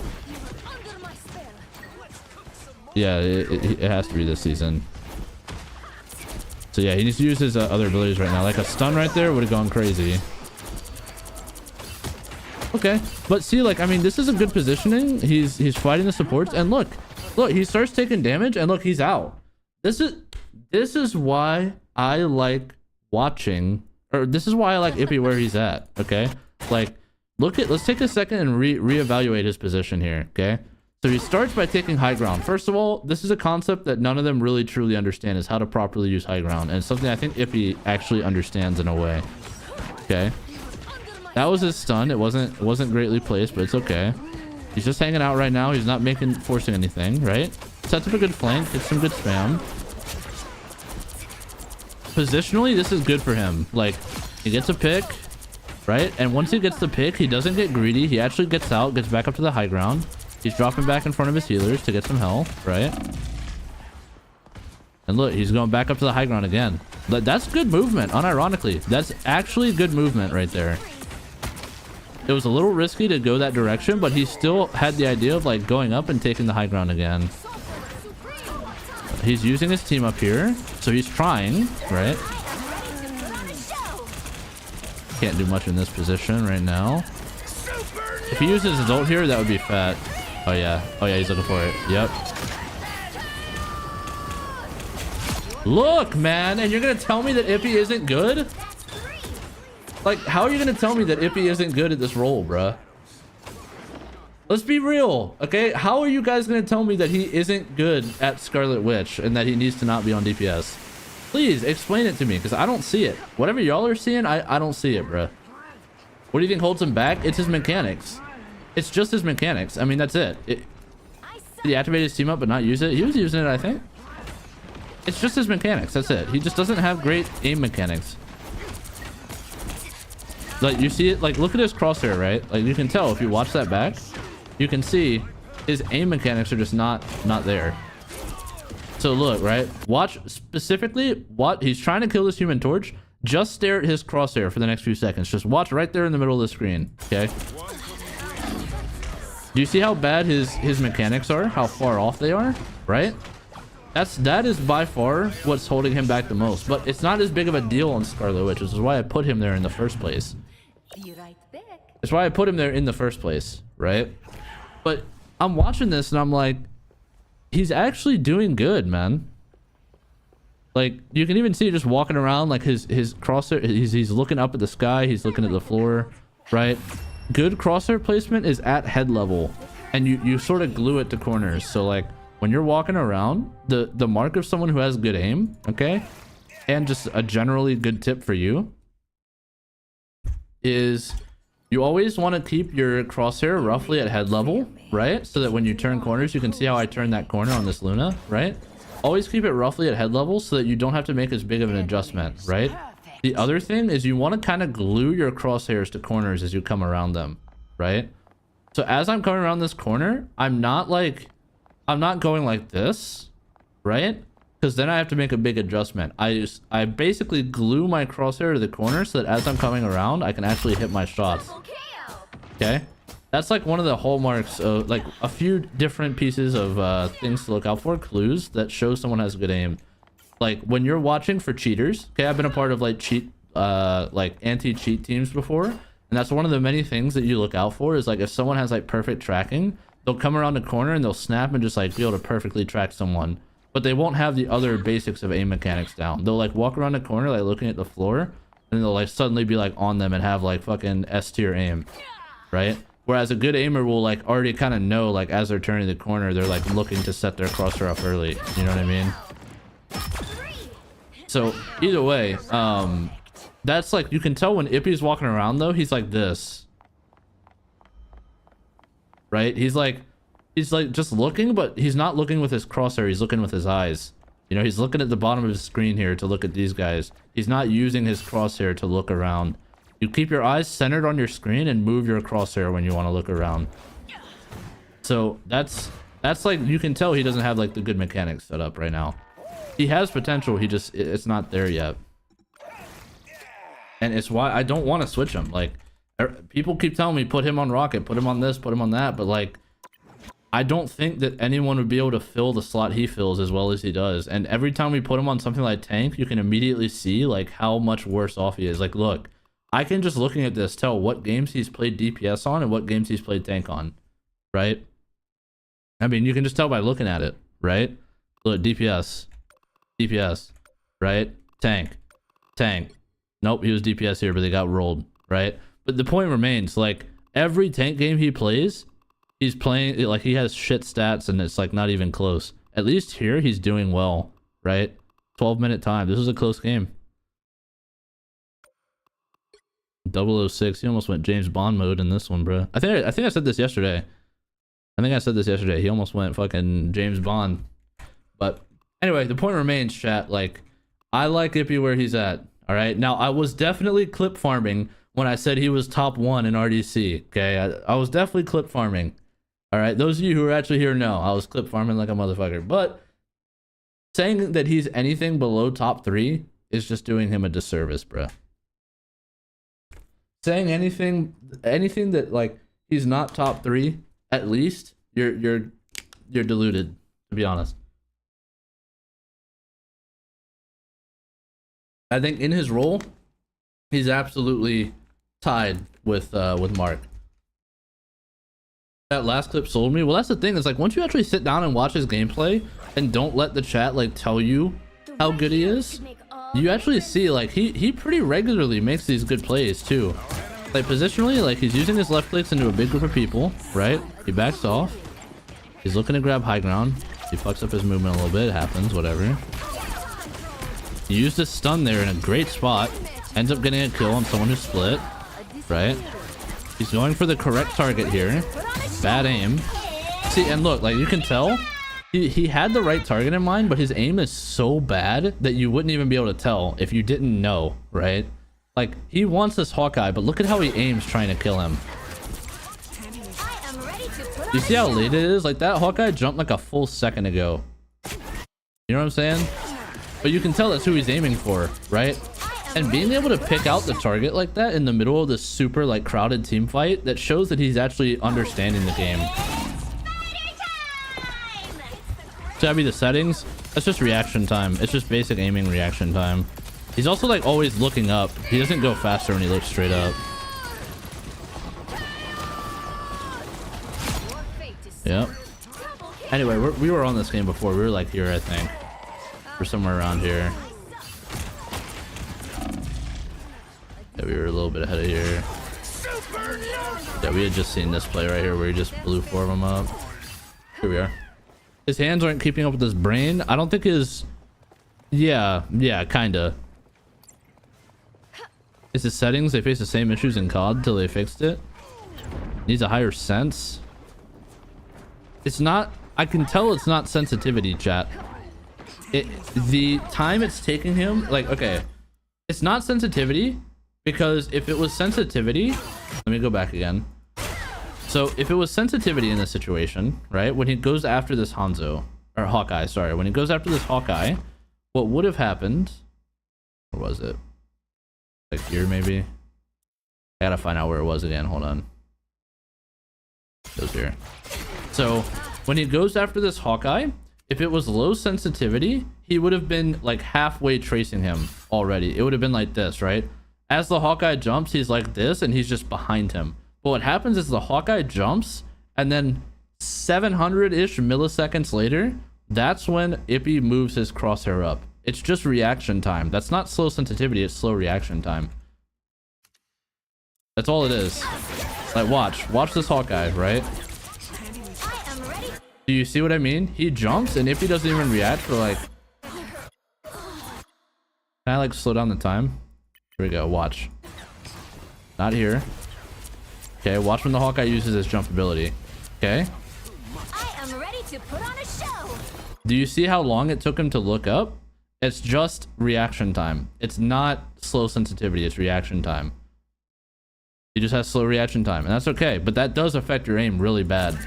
Yeah, it has to be this season. So yeah, he needs to use his other abilities right now. Like a stun right there would have gone crazy. Okay, but see, like, I mean, this is a good positioning. He's fighting the supports, and look, he starts taking damage, and look, he's out. This is why I like watching, or this is why I like Ippy where he's at. Okay, like, let's take a second and reevaluate his position here. Okay, so he starts by taking high ground. First of all, this is a concept that none of them really truly understand, is how to properly use high ground, and it's something I think Ippy actually understands in a way. Okay. That was his stun. It wasn't greatly placed, but it's okay. He's just hanging out right now. He's not forcing anything, right? Sets up a good flank. Gets some good spam. Positionally, this is good for him. Like, he gets a pick, right? And once he gets the pick, he doesn't get greedy. He actually gets out, gets back up to the high ground. He's dropping back in front of his healers to get some health, right? And look, he's going back up to the high ground again. That's good movement, unironically. That's actually good movement right there. It was a little risky to go that direction, but he still had the idea of like going up and taking the high ground again. He's using his team up here, so he's trying, right? Can't do much in this position right now. If he uses his ult here, that would be fat. Oh yeah, he's looking for it. Yep. Look, man, and you're gonna tell me that Ippy isn't good? Like, how are you gonna tell me that Ippy isn't good at this role, bruh? Let's be real, okay? How are you guys gonna tell me that he isn't good at Scarlet Witch and that he needs to not be on DPS? Please explain it to me, because I don't see it. Whatever y'all are seeing, I don't see it, bruh. What do you think holds him back? It's his mechanics. It's just his mechanics. I mean, that's it. Did he activate his team up but not use it? He was using it, I think. It's just his mechanics. That's it. He just doesn't have great aim mechanics. Like, you see it, like, look at his crosshair, right? Like, you can tell if you watch that back, you can see his aim mechanics are just not there. So look, right? Watch specifically what he's trying to kill this Human Torch. Just stare at his crosshair for the next few seconds. Just watch right there in the middle of the screen. Okay. Do you see how bad his mechanics are? How far off they are, right? That is by far what's holding him back the most. But it's not as big of a deal on Scarlet Witch, which is why I put him there in the first place. It's why I put him there in the first place, right? But I'm watching this and I'm like, he's actually doing good, man. Like, you can even see just walking around, like his crosshair, he's looking up at the sky, he's looking at the floor, right? Good crosshair placement is at head level, and you sort of glue it to corners. So like when you're walking around, the mark of someone who has good aim, okay, and just a generally good tip for you is you always want to keep your crosshair roughly at head level, right? So that when you turn corners, you can see how I turned that corner on this Luna, right? Always keep it roughly at head level so that you don't have to make as big of an adjustment, right? The other thing is you want to kind of glue your crosshairs to corners as you come around them, right? So as I'm coming around this corner, I'm not going like this, right? Because then I have to make a big adjustment. I basically glue my crosshair to the corner so that as I'm coming around, I can actually hit my shots. Okay? That's like one of the hallmarks of like a few different pieces of things to look out for, clues that show someone has good aim. Like when you're watching for cheaters, okay, I've been a part of like anti-cheat teams before, and that's one of the many things that you look out for is like if someone has like perfect tracking, they'll come around the corner and they'll snap and just like be able to perfectly track someone, but they won't have the other basics of aim mechanics down. They'll like walk around the corner like looking at the floor, and they'll like suddenly be like on them and have like fucking S tier aim, right? Whereas a good aimer will like already kind of know, like as they're turning the corner, they're like looking to set their crosshair up early. You know what I mean? So either way, that's like, you can tell when Ippy's walking around though, he's like this. Right? He's like just looking, but he's not looking with his crosshair, he's looking with his eyes. You know, he's looking at the bottom of his screen here to look at these guys. He's not using his crosshair to look around. You keep your eyes centered on your screen and move your crosshair when you want to look around. So that's like, you can tell he doesn't have like the good mechanics set up right now. He has potential, it's not there yet. And it's why I don't want to switch him. Like, people keep telling me, put him on Rocket, put him on this, put him on that, but like, I don't think that anyone would be able to fill the slot he fills as well as he does. And every time we put him on something like Tank, you can immediately see like how much worse off he is. Like, look, I can just looking at this tell what games he's played DPS on and what games he's played Tank on, right? I mean, you can just tell by looking at it, right? Look, DPS, right? Tank. Nope, he was DPS here, but they got rolled, right? But the point remains, like, every Tank game he plays, he's playing, like, he has shit stats, and it's, like, not even close. At least here, he's doing well, right? 12-minute time. This was a close game. 006, he almost went James Bond mode in this one, bro. I think I said this yesterday. He almost went fucking James Bond. But anyway, the point remains, chat, like, I like Ippy where he's at. All right. Now, I was definitely clip farming when I said he was top 1 in RDC. Okay. I was definitely clip farming. All right. Those of you who are actually here know I was clip farming like a motherfucker. But saying that he's anything below top 3 is just doing him a disservice, bro. Saying anything that like he's not top 3, at least you're deluded, to be honest. I think in his role, he's absolutely tied with Mark. That last clip sold me. Well, that's the thing. It's like once you actually sit down and watch his gameplay and don't let the chat like tell you how good he is, you actually see like he pretty regularly makes these good plays too. Like positionally, like he's using his left clicks into a big group of people, right? He backs off. He's looking to grab high ground. He fucks up his movement a little bit. It happens, whatever. He used his stun there in a great spot. Ends up getting a kill on someone who split, right? He's going for the correct target here. Bad aim. See, and look, like you can tell, he had the right target in mind, but his aim is so bad that you wouldn't even be able to tell if you didn't know, right? Like, he wants this Hawkeye, but look at how he aims trying to kill him. You see how late it is? Like, that Hawkeye jumped like a full second ago. You know what I'm saying? But you can tell that's who he's aiming for, right? And being able to pick out the target like that in the middle of this super like crowded team fight, that shows that he's actually understanding the game. So that'd be the settings. That's just reaction time. It's just basic aiming reaction time. He's also like always looking up. He doesn't go faster when he looks straight up. Yep. Anyway, we were on this game before. We were like here, I think. We're somewhere around here. Yeah, we were a little bit ahead of here. Yeah, we had just seen this play right here where he just blew 4 of them up. Here we are. His hands aren't keeping up with his brain. I don't think his... Yeah, kinda. It's his settings. They face the same issues in COD till they fixed it. Needs a higher sense. It's not... I can tell it's not sensitivity, chat. The time it's taking him... Like, okay. It's not sensitivity, because if it was sensitivity... Let me go back again. So, if it was sensitivity in this situation, right? When he goes after this Hanzo... Or Hawkeye, sorry. When he goes after this Hawkeye, what would have happened... Where was it? Like here, maybe? I gotta find out where it was again. Hold on. It goes here. So, when he goes after this Hawkeye, if it was low sensitivity, he would have been like halfway tracing him already. It would have been like this, right? As the Hawkeye jumps, he's like this, and he's just behind him. But what happens is the Hawkeye jumps, and then 700-ish milliseconds later, that's when Ippy moves his crosshair up. It's just reaction time. That's not slow sensitivity, it's slow reaction time. That's all it is. Like, watch this Hawkeye, right? Do you see what I mean? He jumps, and Ippy doesn't even react for like... Can I like slow down the time? Here we go, watch. Not here. Okay, watch when the Hawkeye uses his jump ability. Okay. I am ready to put on a show. Do you see how long it took him to look up? It's just reaction time. It's not slow sensitivity, it's reaction time. He just has slow reaction time, and that's okay, but that does affect your aim really bad.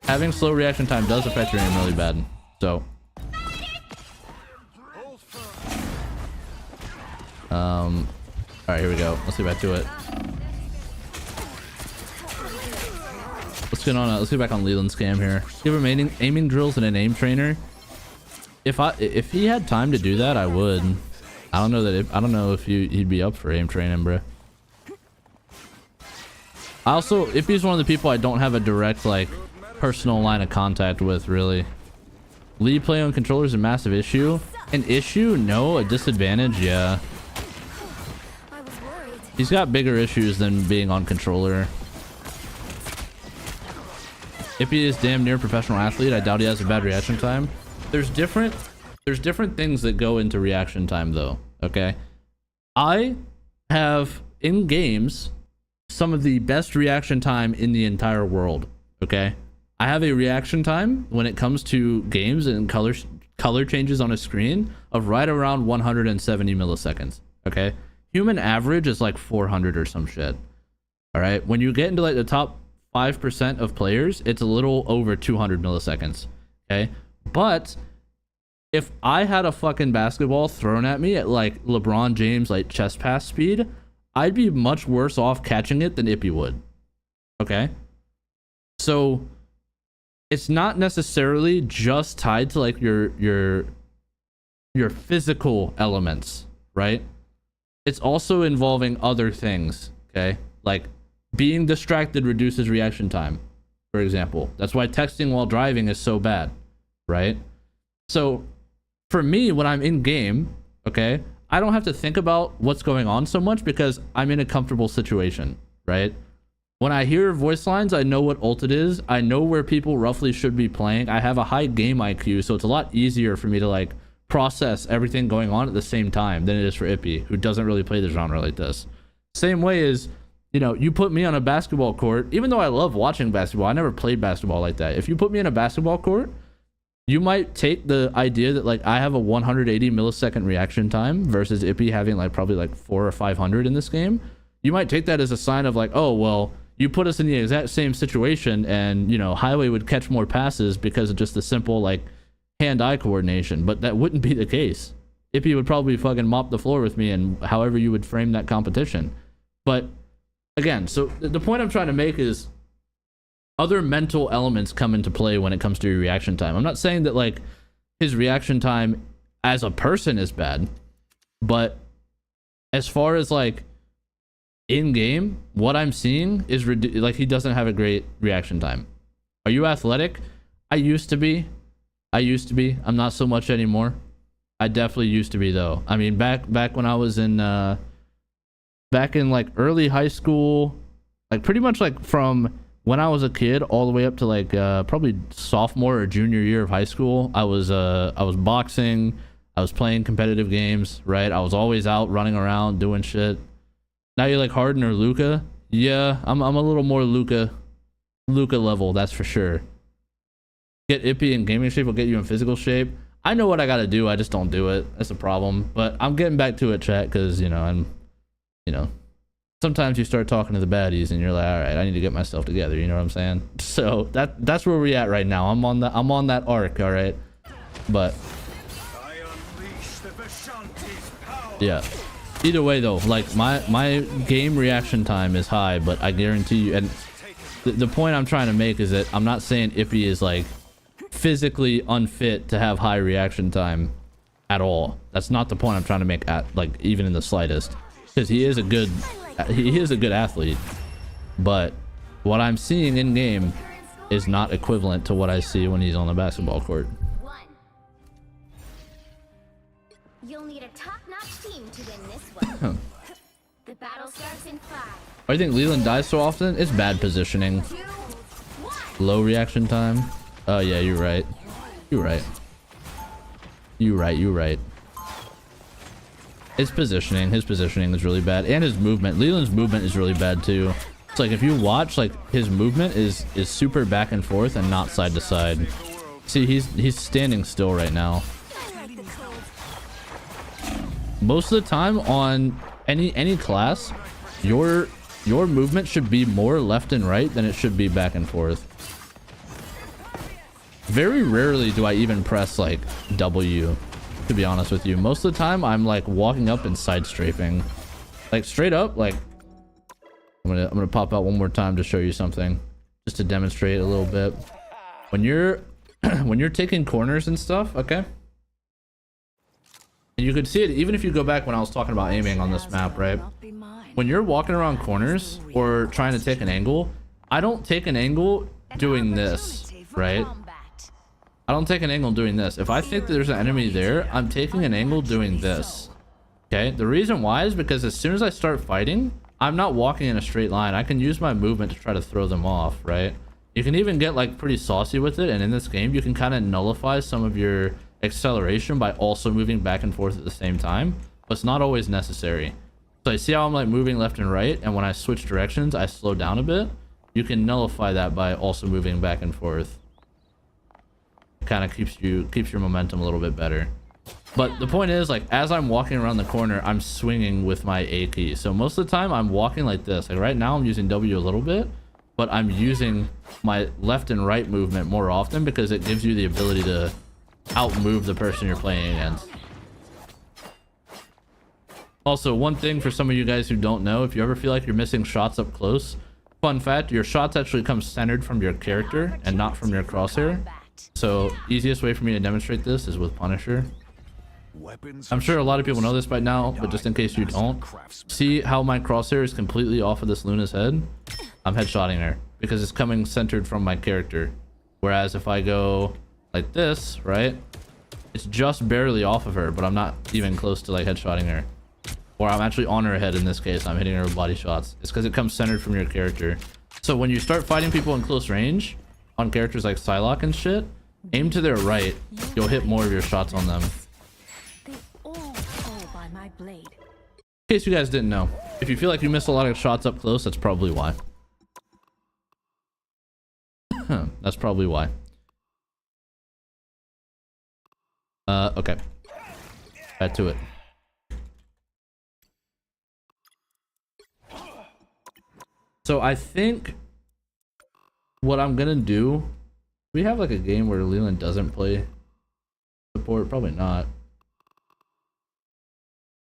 Having slow reaction time does affect your aim really bad. So alright, here we go. Let's get back to it. Let's get back on Leland's cam here. Give him aiming drills and an aim trainer. If he had time to do that, I would. I don't know if he'd be up for aim training, bro. If he's one of the people I don't have a direct like personal line of contact with, really. Lead play on controller is a massive issue. An issue? No. A disadvantage? Yeah. He's got bigger issues than being on controller. If he is damn near professional athlete, I doubt he has a bad reaction time. There's different things that go into reaction time though, okay? I have in games some of the best reaction time in the entire world, okay? I have a reaction time when it comes to games and color changes on a screen of right around 170 milliseconds, okay? Human average is like 400 or some shit. All right, when you get into like the top 5% of players, it's a little over 200 milliseconds, okay? But if I had a fucking basketball thrown at me at like LeBron James like chest pass speed, I'd be much worse off catching it than Ippy would, okay? So it's not necessarily just tied to like your physical elements, right? It's also involving other things, okay? Like being distracted reduces reaction time, for example. That's why texting while driving is so bad, right? So for me, when I'm in game, okay, I don't have to think about what's going on so much because I'm in a comfortable situation, right? When I hear voice lines, I know what ult it is. I know where people roughly should be playing. I have a high game IQ, so it's a lot easier for me to like process everything going on at the same time than it is for Ippy, who doesn't really play the genre like this. Same way as, you know, you put me on a basketball court, even though I love watching basketball, I never played basketball like that. If you put me in a basketball court, you might take the idea that like I have a 180 millisecond reaction time versus Ippy having like probably like 400 or 500 in this game. You might take that as a sign of like, oh, well, you put us in the exact same situation and, you know, Highway would catch more passes because of just the simple like hand-eye coordination, but that wouldn't be the case. Ippy would probably fucking mop the floor with me, and however you would frame that competition. But again, so the point I'm trying to make is other mental elements come into play when it comes to your reaction time. I'm not saying that like his reaction time as a person is bad, but as far as like in game, what I'm seeing is like he doesn't have a great reaction time. Are you athletic? I used to be. I'm not so much anymore. I definitely used to be though. I mean, back when I was in back in like early high school, like pretty much like from when I was a kid all the way up to like probably sophomore or junior year of high school, I was boxing, I was playing competitive games, right? I was always out running around doing shit. Now you're like Harden or Luka? Yeah, I'm a little more Luka level, that's for sure. Get Ippy in gaming shape will get you in physical shape. I know what I gotta do, I just don't do it. That's a problem. But I'm getting back to it, chat, because sometimes you start talking to the baddies and you're like, all right, I need to get myself together, you know what I'm saying? So that's where we're at right now. I'm on that arc, all right? But yeah. Either way though, like my game reaction time is high, but I guarantee you, and the point I'm trying to make is that I'm not saying Ippy is like physically unfit to have high reaction time at all. That's not the point I'm trying to make, at like even in the slightest, because he is a good athlete, but what I'm seeing in game is not equivalent to what I see when he's on the basketball court. You'll need a top-notch team to win this one. The battle starts in 5. I think Leland dies so often. It's bad positioning. 2, 1. Low reaction time. Oh yeah, you're right. You're right. His positioning is really bad, and his movement. Leland's movement is really bad too. It's like if you watch, like his movement is super back and forth and not side to side. See, he's standing still right now. Most of the time on any class, your movement should be more left and right than it should be back and forth. Very rarely do I even press like W, to be honest with you. Most of the time I'm like walking up and side strafing, like straight up. Like I'm gonna pop out one more time to show you something, just to demonstrate a little bit. When you're when you're taking corners and stuff, okay, and you could see it even if you go back when I was talking about aiming on this map, right? When you're walking around corners or trying to take an angle, I don't take an angle doing this, right? I don't take an angle doing this. If I think that there's an enemy there, I'm taking an angle doing this. Okay, the reason why is because as soon as I start fighting, I'm not walking in a straight line. I can use my movement to try to throw them off, right? You can even get like pretty saucy with it, and in this game you can kind of nullify some of your acceleration by also moving back and forth at the same time, but it's not always necessary. So I see how I'm like moving left and right, and when I switch directions I slow down a bit. You can nullify that by also moving back and forth. Kind of keeps your momentum a little bit better. But the point is, like, as I'm walking around the corner, I'm swinging with my A key. So most of the time I'm walking like this. Like right now I'm using W a little bit, but I'm using my left and right movement more often because it gives you the ability to outmove the person you're playing against. Also, one thing for some of you guys who don't know, if you ever feel like you're missing shots up close, fun fact, your shots actually come centered from your character and not from your crosshair. So easiest way for me to demonstrate this is with Punisher. I'm sure a lot of people know this by now, but just in case you don't, see how my crosshair is completely off of this Luna's head? I'm headshotting her because it's coming centered from my character. Whereas if I go like this, right, it's just barely off of her, but I'm not even close to like headshotting her. Or I'm actually on her head in this case. I'm hitting her with body shots. It's because it comes centered from your character. So when you start fighting people in close range, on characters like Psylocke and shit, aim to their right. You'll hit more of your shots on them. They all fall by my blade. In case you guys didn't know, if you feel like you missed a lot of shots up close, that's probably why. That's probably why. Okay. Back to it. So I think what I'm gonna do, we have like a game where Leland doesn't play support, probably not.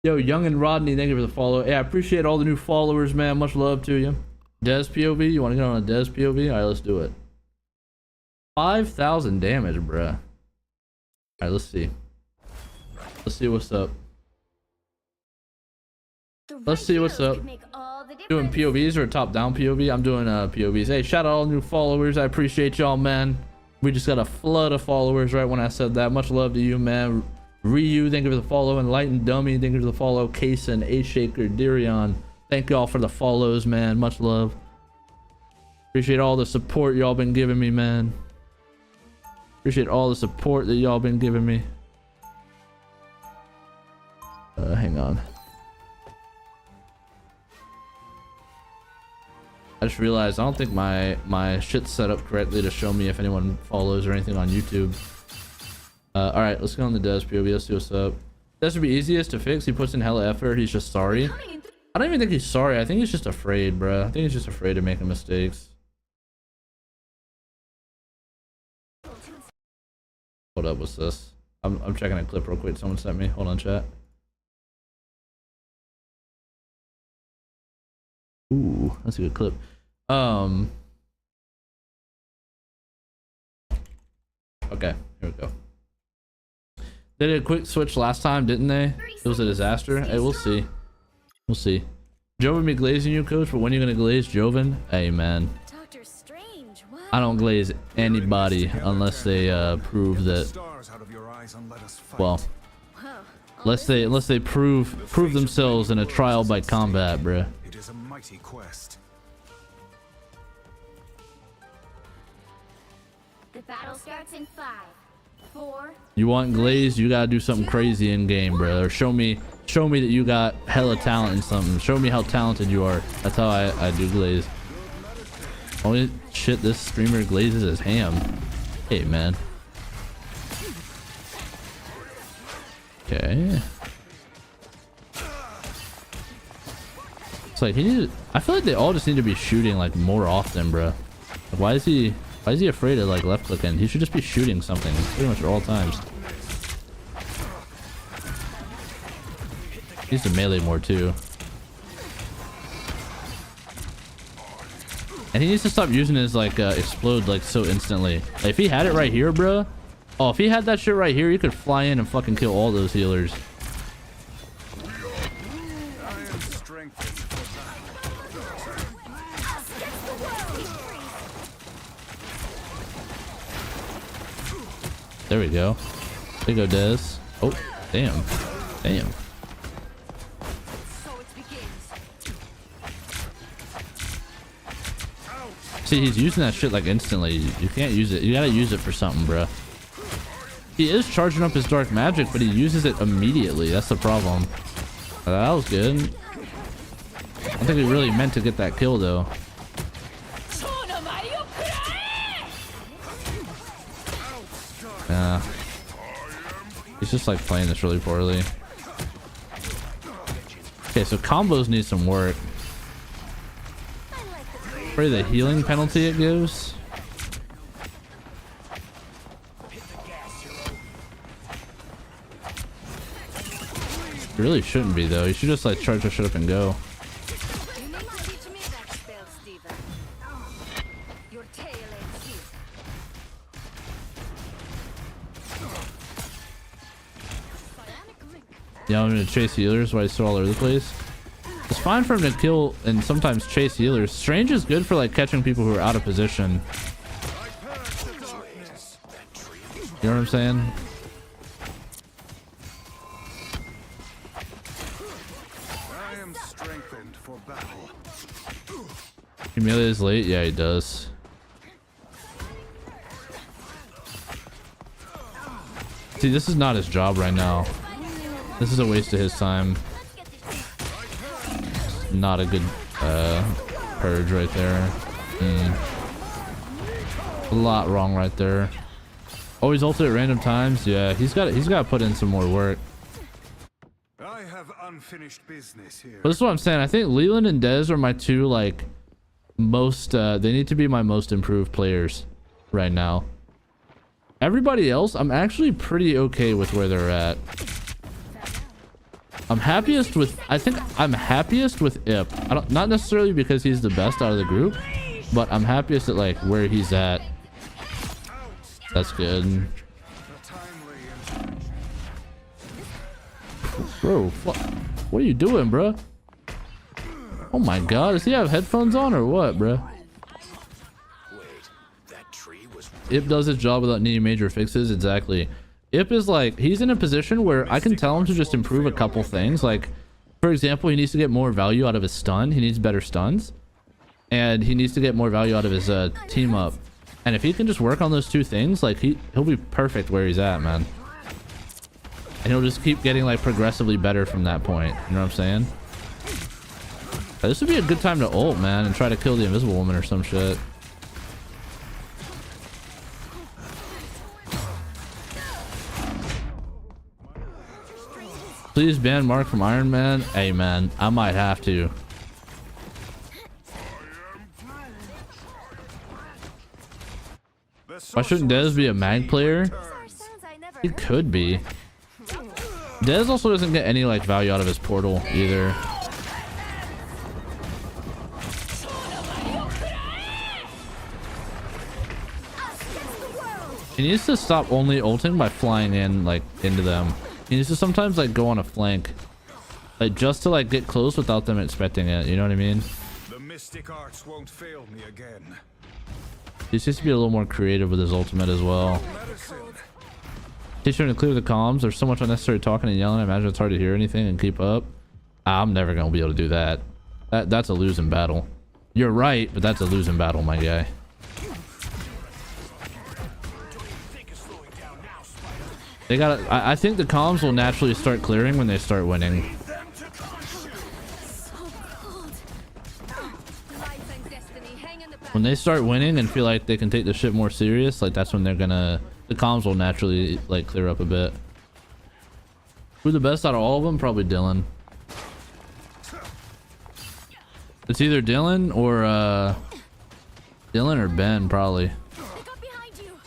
Yo, Young and Rodney, thank you for the follow. Yeah, I appreciate all the new followers, man. Much love to you. Des POV, you want to get on a Des POV? All right, let's do it. 5,000 damage, bruh. All right, let's see. Let's see what's up. Let's see what's up. Doing POVs or a top-down POV? I'm doing POVs. Hey, shout out all new followers. I appreciate y'all, man. We just got a flood of followers right when I said that. Much love to you, man. Ryu, thank you for the follow. Enlightened Dummy, thank you for the follow. Kason, A-Shaker, Dirion, thank y'all for the follows, man. Much love. Appreciate all the support y'all been giving me, man. Appreciate all the support that y'all been giving me. Hang on. I just realized I don't think my shit's set up correctly to show me if anyone follows or anything on YouTube. All right, let's go on the Des POV. Let's see what's up. Des would be easiest to fix. He puts in hella effort. He's just sorry. I don't even think he's sorry. I think he's just afraid, bro. I think he's just afraid of making mistakes. Hold up, what's this? I'm checking a clip real quick. Someone sent me. Hold on, chat. Ooh, that's a good clip. Okay, here we go. They did a quick switch last time, didn't they? It was a disaster. Hey, we'll see. We'll see. Joven be glazing you, coach, but when are you gonna glaze Joven? Hey, man. I don't glaze anybody unless they prove that. Well, unless they prove themselves in a trial by combat, bruh. It is a mighty quest. The battle starts in 5, 4. You want glaze, you gotta do something crazy in game, bro. Or show me that you got hella talent in something. Show me how talented you are. That's how I do glaze. Only shit this streamer glazes is ham. Hey, man. Okay. It's like I feel like they all just need to be shooting like more often, bro. Like, why is he afraid of like left clicking? He should just be shooting something pretty much at all times. He needs to melee more too. And he needs to stop using his like explode like so instantly. Like, if he had it right here, bro. Oh, if he had that shit right here, he could fly in and fucking kill all those healers. There we go. There you go, Des. Oh, damn. Damn. See, he's using that shit like instantly. You can't use it. You gotta use it for something, bro. He is charging up his dark magic, but he uses it immediately. That's the problem. That was good. I don't think he really meant to get that kill, though. Yeah. He's just like playing this really poorly. Okay, so combos need some work. For the healing penalty it gives. It really shouldn't be though. You should just like charge your shit up and go. Yeah, I'm gonna chase healers while he's still all over the place. It's fine for him to kill and sometimes chase healers. Strange is good for like catching people who are out of position. You know what I'm saying? I am strengthened for battle. He melees late? Yeah, he does. See, this is not his job right now. This is a waste of his time. Not a good purge right there. A lot wrong right there. Oh, he's ulted at random times. Yeah, he's got to put in some more work. I have unfinished business here. But this is what I'm saying. I think Leland and Dez are my two like most. They need to be my most improved players right now. Everybody else, I'm actually pretty okay with where they're at. I'm happiest with, I think I'm happiest with Ip. I don't, not necessarily because he's the best out of the group, but I'm happiest at like where he's at. That's good. Bro, what are you doing, bro? Oh my god, does he have headphones on or what, bro? Ip does his job without needing major fixes. Exactly. Ip is like, he's in a position where I can tell him to just improve a couple things. Like, for example, he needs to get more value out of his stun. He needs better stuns. And he needs to get more value out of his team up. And if he can just work on those two things, like he'll be perfect where he's at, man. And he'll just keep getting like progressively better from that point. You know what I'm saying? This would be a good time to ult, man, and try to kill the invisible woman or some shit. Please ban Mark from Iron Man. Hey man, I might have to. Why shouldn't Dez be a mag player? He could be. Dez also doesn't get any like value out of his portal either. He needs to stop only ulting by flying in like into them. He needs to sometimes like go on a flank, like just to like get close without them expecting it. You know what I mean? The mystic arts won't fail me again. He needs to be a little more creative with his ultimate as well. He's trying to clear the comms. There's so much unnecessary talking and yelling. I imagine it's hard to hear anything and keep up. I'm never gonna be able to do that. That's a losing battle. You're right, but that's a losing battle, my guy. They gotta, I think the comms will naturally start clearing when they start winning. When they start winning and feel like they can take the shit more serious, like that's when they're gonna, the comms will naturally like clear up a bit. Who's the best out of all of them? Probably Dylan. It's either Dylan or Ben, probably.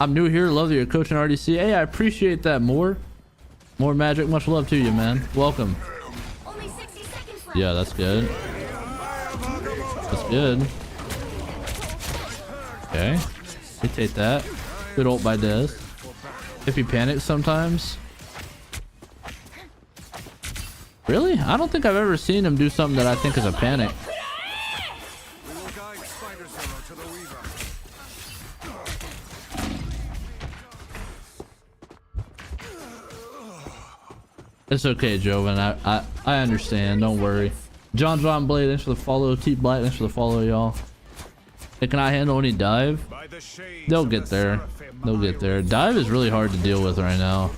I'm new here. Love that you're coaching RDC. Hey, I appreciate that more. More magic. Much love to you, man. Welcome. Yeah, that's good. That's good. Okay. We take that. Good ult by Dez. If he panics sometimes. Really? I don't think I've ever seen him do something that I think is a panic. It's okay, Joven. I understand. Don't worry. John Blade, thanks for the follow. T Blight, thanks for the follow, y'all. Hey, can I handle any dive? They'll get there. They'll get there. Dive is really hard to deal with right now.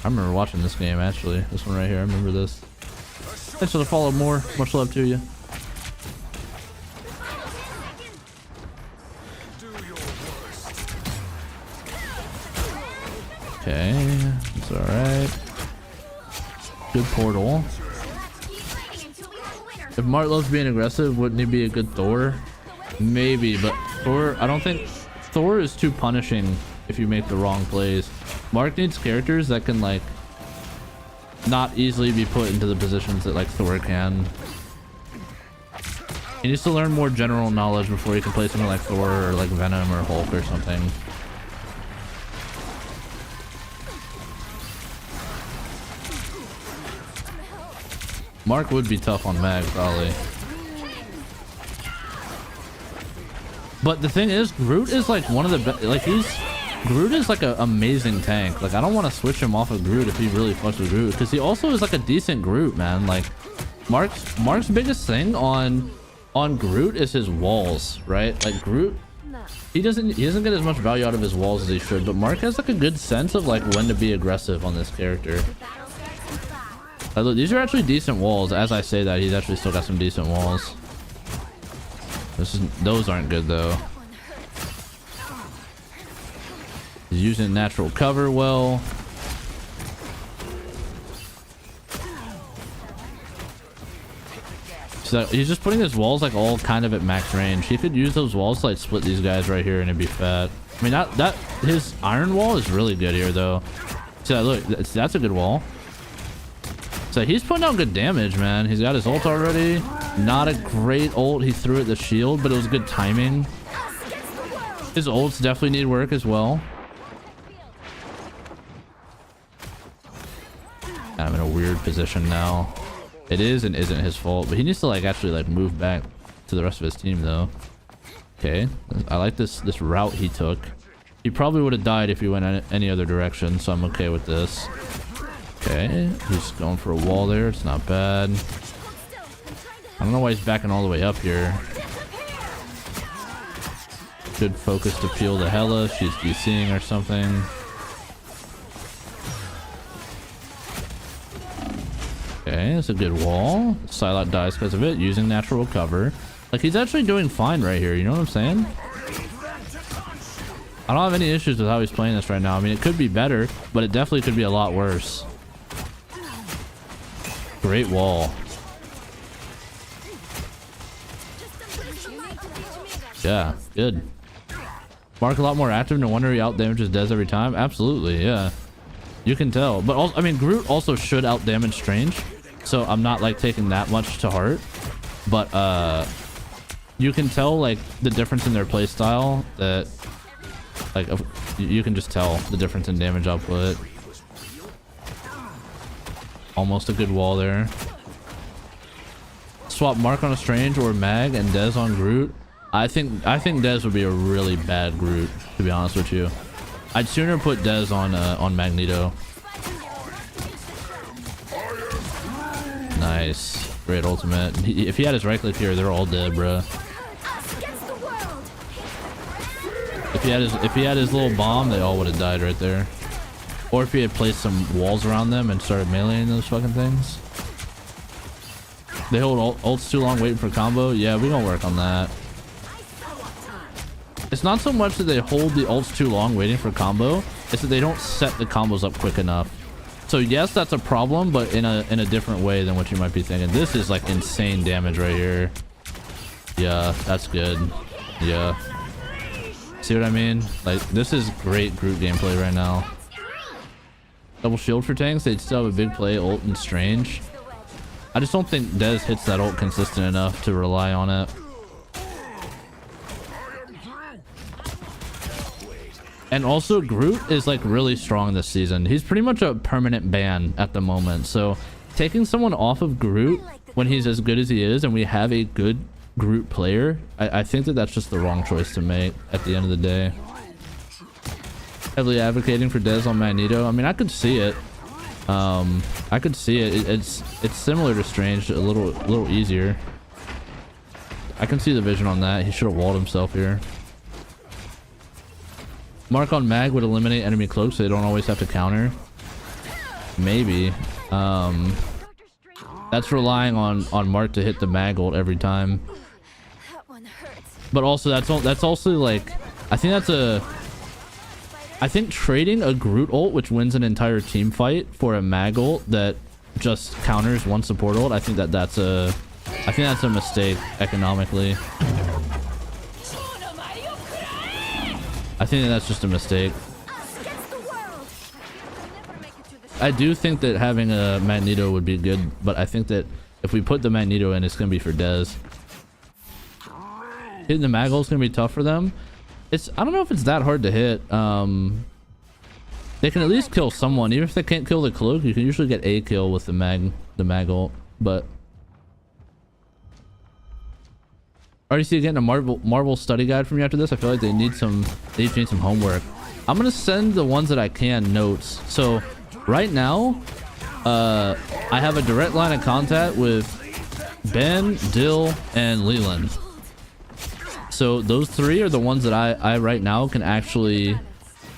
I remember watching this game, actually. This one right here. I remember this. Thanks for the follow, more. Much love to you. Okay, it's alright. Good portal. If Mart loves being aggressive, wouldn't he be a good Thor? Maybe, but Thor, I don't think Thor is too punishing if you make the wrong plays. Mark needs characters that can like not easily be put into the positions that like Thor can. He needs to learn more general knowledge before he can play something like Thor or like Venom or Hulk or something. Mark would be tough on Mag, probably. But the thing is, Groot is like one of the best. Like Groot is like an amazing tank. Like I don't want to switch him off of Groot if he really fucks with Groot, because he also is like a decent Groot, man. Like Mark's biggest thing on Groot is his walls, right? Like Groot, he doesn't get as much value out of his walls as he should, but Mark has like a good sense of like when to be aggressive on this character. Look, these are actually decent walls. As I say that, he's actually still got some decent walls. Those aren't good though. He's using natural cover well. So he's just putting his walls like all kind of at max range. He could use those walls to like split these guys right here and it'd be fat. I mean, that his iron wall is really good here though. So look, that's a good wall. So he's putting out good damage, man. He's got his ult already. Not a great ult. He threw at the shield, but it was good timing. His ults definitely need work as well. I'm in a weird position now. It is and isn't his fault, but he needs to like actually like move back to the rest of his team though. Okay, I like this route he took. He probably would have died if he went any other direction, so I'm okay with this. Okay, he's going for a wall there. It's not bad. I don't know why he's backing all the way up here. Good focus to peel the Hella. She's DCing or something. Okay, it's a good wall. Psylocke dies because of it, using natural cover. Like, he's actually doing fine right here, you know what I'm saying? I don't have any issues with how he's playing this right now. I mean, it could be better, but it definitely could be a lot worse. Great wall. Yeah, good. Mark a lot more active, no wonder he out damages Dez every time. Absolutely, yeah. You can tell. But also, I mean, Groot also should out damage Strange, so I'm not like taking that much to heart. But you can tell like the difference in their playstyle. That like you can just tell the difference in damage output. Almost a good wall there. Swap Mark on a Strange or Mag and Dez on Groot. I think Dez would be a really bad Groot, to be honest with you. I'd sooner put Dez on Magneto. Nice, great ultimate. If he had his right click here, they're all dead, bro. If he had his little bomb, they all would have died right there. Or if he had placed some walls around them and started meleeing those fucking things. They hold ults too long waiting for combo. Yeah, we gonna work on that. It's not so much that they hold the ults too long waiting for combo, it's that they don't set the combos up quick enough. So yes, that's a problem, but in a different way than what you might be thinking. This is like insane damage right here. Yeah, that's good. Yeah. See what I mean? Like, this is great Groot gameplay right now. Double shield for tanks, they'd still have a big play, ult and Strange. I just don't think Dez hits that ult consistent enough to rely on it. And also Groot is like really strong this season. He's pretty much a permanent ban at the moment. So taking someone off of Groot when he's as good as he is and we have a good Groot player, I think that that's just the wrong choice to make at the end of the day. Heavily advocating for Dez on Magneto. I mean, I could see it. I could see it. It's similar to Strange, a little easier. I can see the vision on that. He should have walled himself here. Mark on Mag would eliminate enemy cloaks so they don't always have to counter. Maybe. That's relying on Mark to hit the Mag ult every time. But also that's also like, I think trading a Groot ult which wins an entire team fight for a Mag ult that just counters one support ult, I think that's a mistake economically. I think that's just a mistake. I do think that having a Magneto would be good, but I think that if we put the Magneto in, it's gonna be for Dez. Hitting the Mag ult is gonna be tough for them. I don't know if it's that hard to hit. They can at least kill someone. Even if they can't kill the cloak, you can usually get a kill with the Mag ult. But RDC getting a Marvel study guide from you after this. I feel like they need some homework. I'm gonna send the ones that I can notes. So right now, I have a direct line of contact with Ben, Dill, and Leland. So those three are the ones that I right now can actually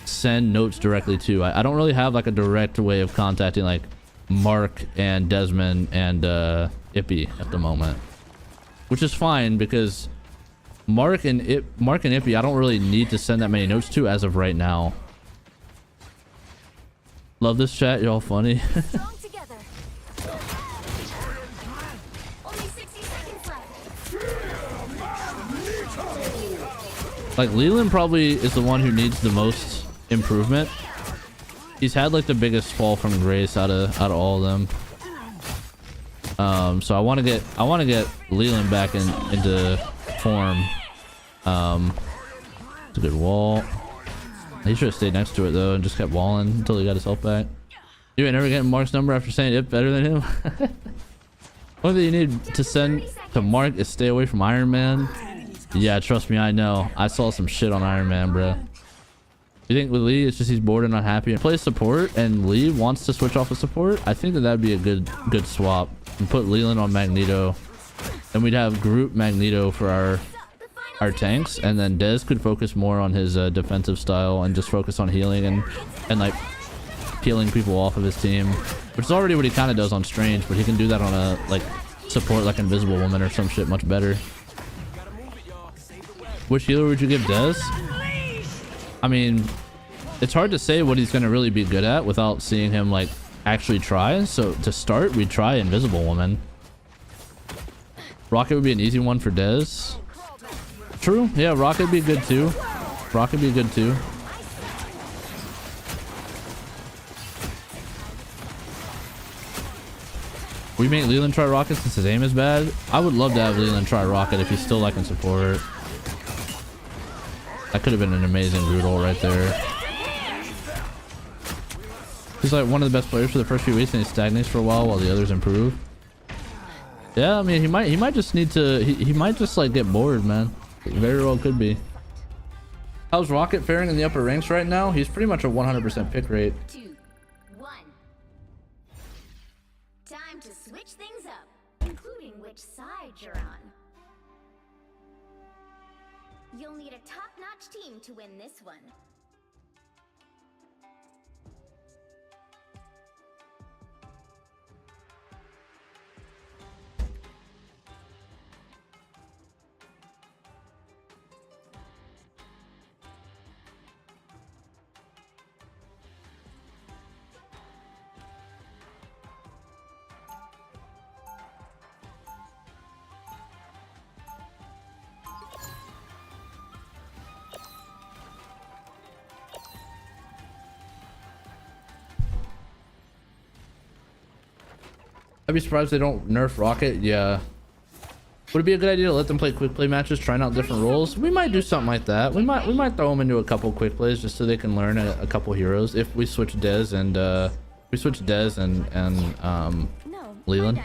send notes directly to. I don't really have like a direct way of contacting like Mark and Desmond and Ippy at the moment, which is fine because Mark and Ippy I don't really need to send that many notes to as of right now. Love this chat, you're all funny. Like Leland probably is the one who needs the most improvement. He's had like the biggest fall from grace out of all of them. So I want to get Leland back into form. It's a good wall. He should have stayed next to it though and just kept walling until he got his health back. You ain't never getting Mark's number after saying it better than him. One thing you need to send to Mark is stay away from Iron Man. Yeah, trust me, I know. I saw some shit on Iron Man, bro. You think with Lee, it's just he's bored and unhappy and plays support, and Lee wants to switch off of support? I think that'd be a good swap. And put Leland on Magneto, and we'd have group Magneto for our tanks, and then Dez could focus more on his defensive style and just focus on healing and like peeling people off of his team, which is already what he kind of does on Strange, but he can do that on a like support like Invisible Woman or some shit much better. Which healer would you give Dez? I mean, it's hard to say what he's going to really be good at without seeing him like actually try. So to start, we'd try Invisible Woman. Rocket would be an easy one for Dez. True. Yeah, Rocket would be good too. Rocket would be good too. We make Leland try Rocket since his aim is bad. I would love to have Leland try Rocket if he's still liking support. That could have been an amazing Rudol right there. He's like one of the best players for the first few weeks and he stagnates for a while the others improve. Yeah, I mean he might just need to he might just like get bored, man. It very well could be. How's Rocket faring in the upper ranks right now? He's pretty much a 100% pick rate. 2, 1. Time to switch things up, including which side you're on. You'll need a top-notch team to win this one. I'd be surprised if they don't nerf Rocket. Yeah. Would it be a good idea to let them play quick play matches, trying out different roles? We might do something like that. We might throw them into a couple quick plays just so they can learn a couple heroes. If we switch Dez and Leland.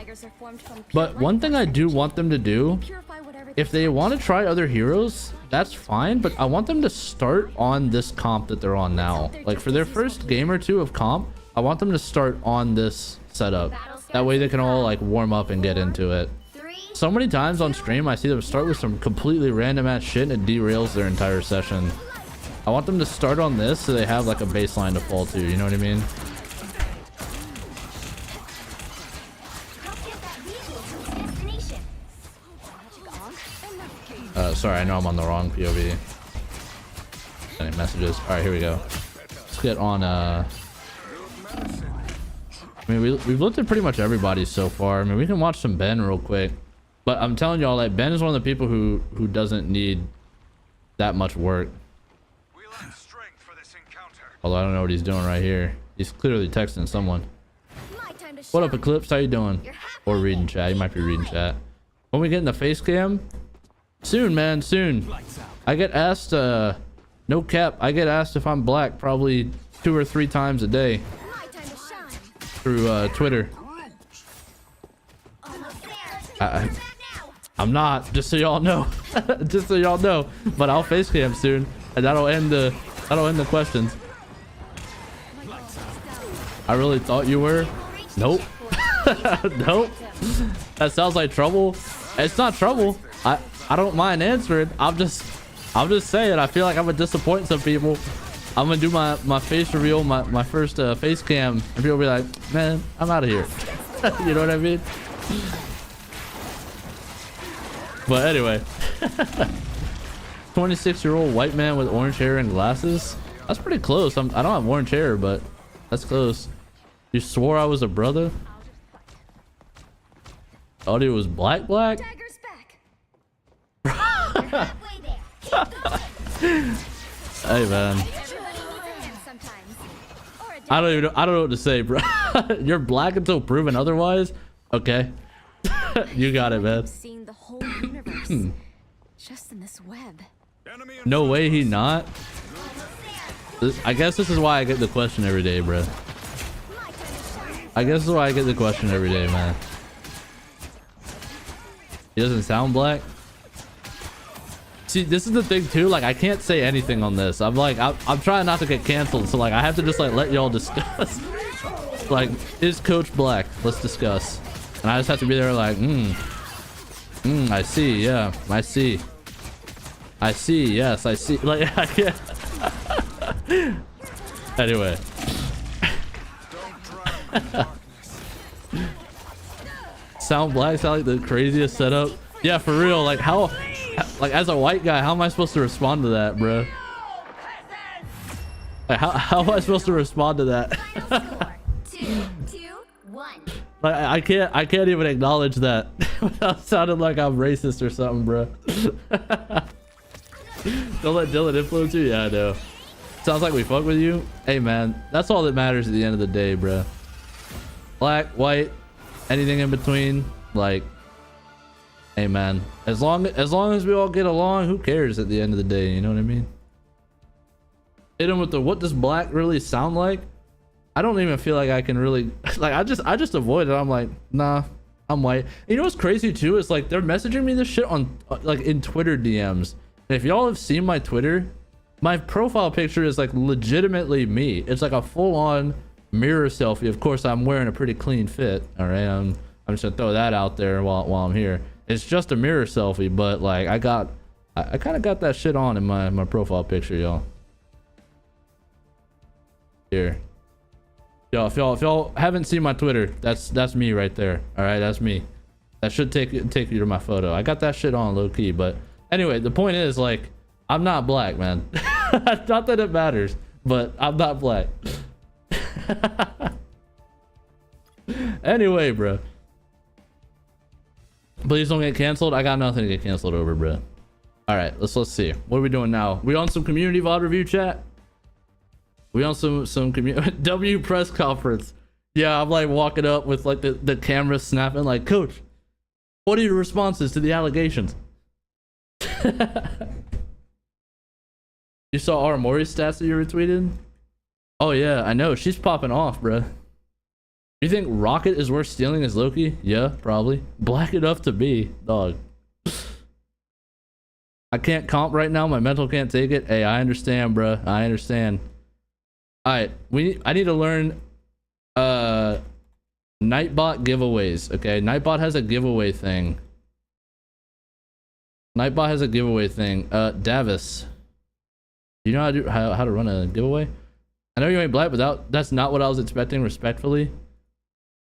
But one thing I do want them to do, if they want to try other heroes, that's fine. But I want them to start on this comp that they're on now. Like for their first game or two of comp, I want them to start on this setup. That way they can all like warm up and get into it. So many times on stream I see them start with some completely random ass shit and it derails their entire session. I want them to start on this so they have like a baseline to fall to, you know what I mean? Sorry, I know I'm on the wrong POV. Any messages? Alright, here we go. Let's get on I mean, we've looked at pretty much everybody so far. I mean, we can watch some Ben real quick. But I'm telling y'all, like, Ben is one of the people who doesn't need that much work. We lack strength for this encounter. Although I don't know what he's doing right here. He's clearly texting someone. What up, Eclipse? How you doing? Or reading chat. You might be reading chat. When we get in the face cam? Soon, man, soon. I get asked, no cap, I get asked if I'm black probably 2 or 3 times a day. Through Twitter. I'm not, just so y'all know. Just so y'all know. But I'll face cam soon, and that'll end the questions. I really thought you were. Nope. Nope. That sounds like trouble. It's not trouble. I don't mind answering. I'm just saying. I feel like I'm gonna disappoint some people. I'm gonna do my face reveal, my first face cam, and people will be like, man, I'm out of here. You know what I mean? But anyway. 26-year-old white man with orange hair and glasses. That's pretty close. I don't have orange hair, but that's close. You swore I was a brother? Audio was black? Dagger's back. Hey man. I don't know what to say, bro. You're black until proven otherwise? Okay. You got it, man. I'm seeing the whole universe just in this web. Enemy in No front way of he us. not. I guess this is why I get the question every day, bro. I guess this is why I get the question every day, man. He doesn't sound black. See, this is the thing too. Like, I can't say anything on this. I'm like, I'm trying not to get canceled, so like, I have to just like let y'all discuss. Like, is Coach black? Let's discuss. And I just have to be there like, I see, yeah, I see. I see, yes, I see. Like, I can't. Anyway. Sound black, sound like the craziest setup. Yeah, for real. Like, how, like, as a white guy, how am I supposed to respond to that, bro? Like, how am I supposed to respond to that? 4, 2, 2, 1. Like, I can't even acknowledge that without sounding like I'm racist or something, bro. Don't let Dylan influence you. Yeah, I know. Sounds like we fuck with you. Hey, man, that's all that matters at the end of the day, bro. Black, white, anything in between. Like, hey, man, as long as we all get along, who cares at the end of the day? You know what I mean? Hit him with the what does black really sound like? I don't even feel like I can really like. I just avoid it. I'm like, nah, I'm white. You know what's crazy too is like they're messaging me this shit on like in Twitter DMs. And if y'all have seen my Twitter, my profile picture is like legitimately me. It's like a full-on mirror selfie. Of course, I'm wearing a pretty clean fit. All right, I'm just gonna throw that out there while I'm here. It's just a mirror selfie, but like I kind of got that shit on in my profile picture, y'all. Here. Yo, if y'all haven't seen my Twitter, that's me right there. All right, that's me. That should take you to my photo. I got that shit on low key, but anyway, the point is like I'm not black, man. Not that it matters, but I'm not black. Anyway, bro. Please don't get canceled. I got nothing to get canceled over, bro. All right, let's see. What are we doing now? We on some community VOD review chat? We on some community W press conference. Yeah, I'm like walking up with like the camera snapping like, Coach, what are your responses to the allegations? You saw Aramori's stats that you retweeted? Oh yeah, I know. She's popping off, bruh. You think Rocket is worth stealing as Loki? Yeah, probably. Black enough to be, dog. I can't comp right now. My mental can't take it. Hey, I understand, bruh. I understand. All right, I need to learn Nightbot giveaways. Okay, Nightbot has a giveaway thing. Davis, you know how to run a giveaway? I know you ain't black, but that's not what I was expecting. Respectfully,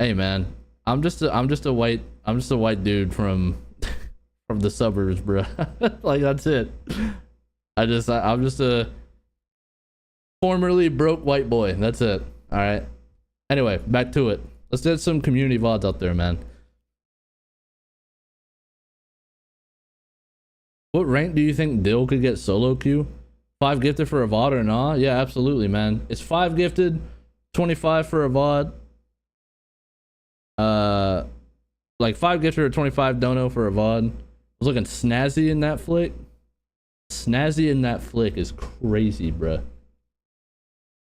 hey man, I'm just a white dude from the suburbs, bro. Like that's it. I'm just a formerly broke white boy. That's it. All right. Anyway, back to it. Let's get some community VODs out there, man. What rank do you think Dill could get solo queue? 5 gifted for a VOD or not? Yeah, absolutely, man. It's 5 gifted, 25 for a VOD. Like 5 gifted or 25 dono for a VOD. I was looking snazzy in that flick. Snazzy in that flick is crazy, bruh.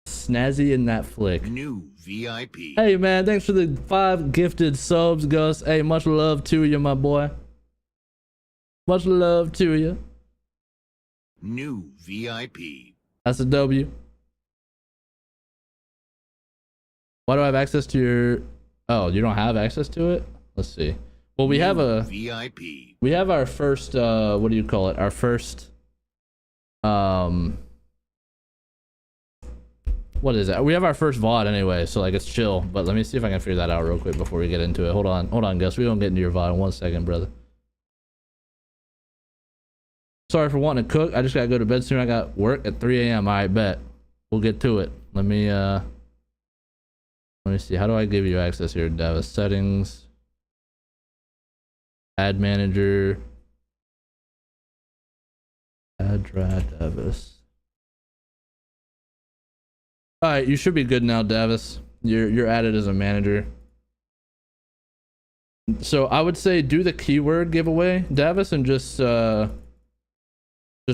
Snazzy in that flick. New VIP. Hey man, thanks for the 5 gifted subs, Gus. Hey, much love to you, my boy. Much love to you. New VIP. That's a W. Why do I have access to your... Oh, you don't have access to it? Let's see. Well, we have a... VIP. We have our first, what do you call it? Our first... What is it? We have our first VOD anyway, so like it's chill. But let me see if I can figure that out real quick before we get into it. Hold on, Gus. We don't get into your VOD in 1 second, brother. Sorry for wanting to cook. I just gotta go to bed soon. I got work at 3 a.m. I bet. We'll get to it. Let me see. How do I give you access here, Davis? Settings. Ad manager. Add Davis. Alright, you should be good now, Davis. You're added as a manager. So I would say do the keyword giveaway, Davis, and just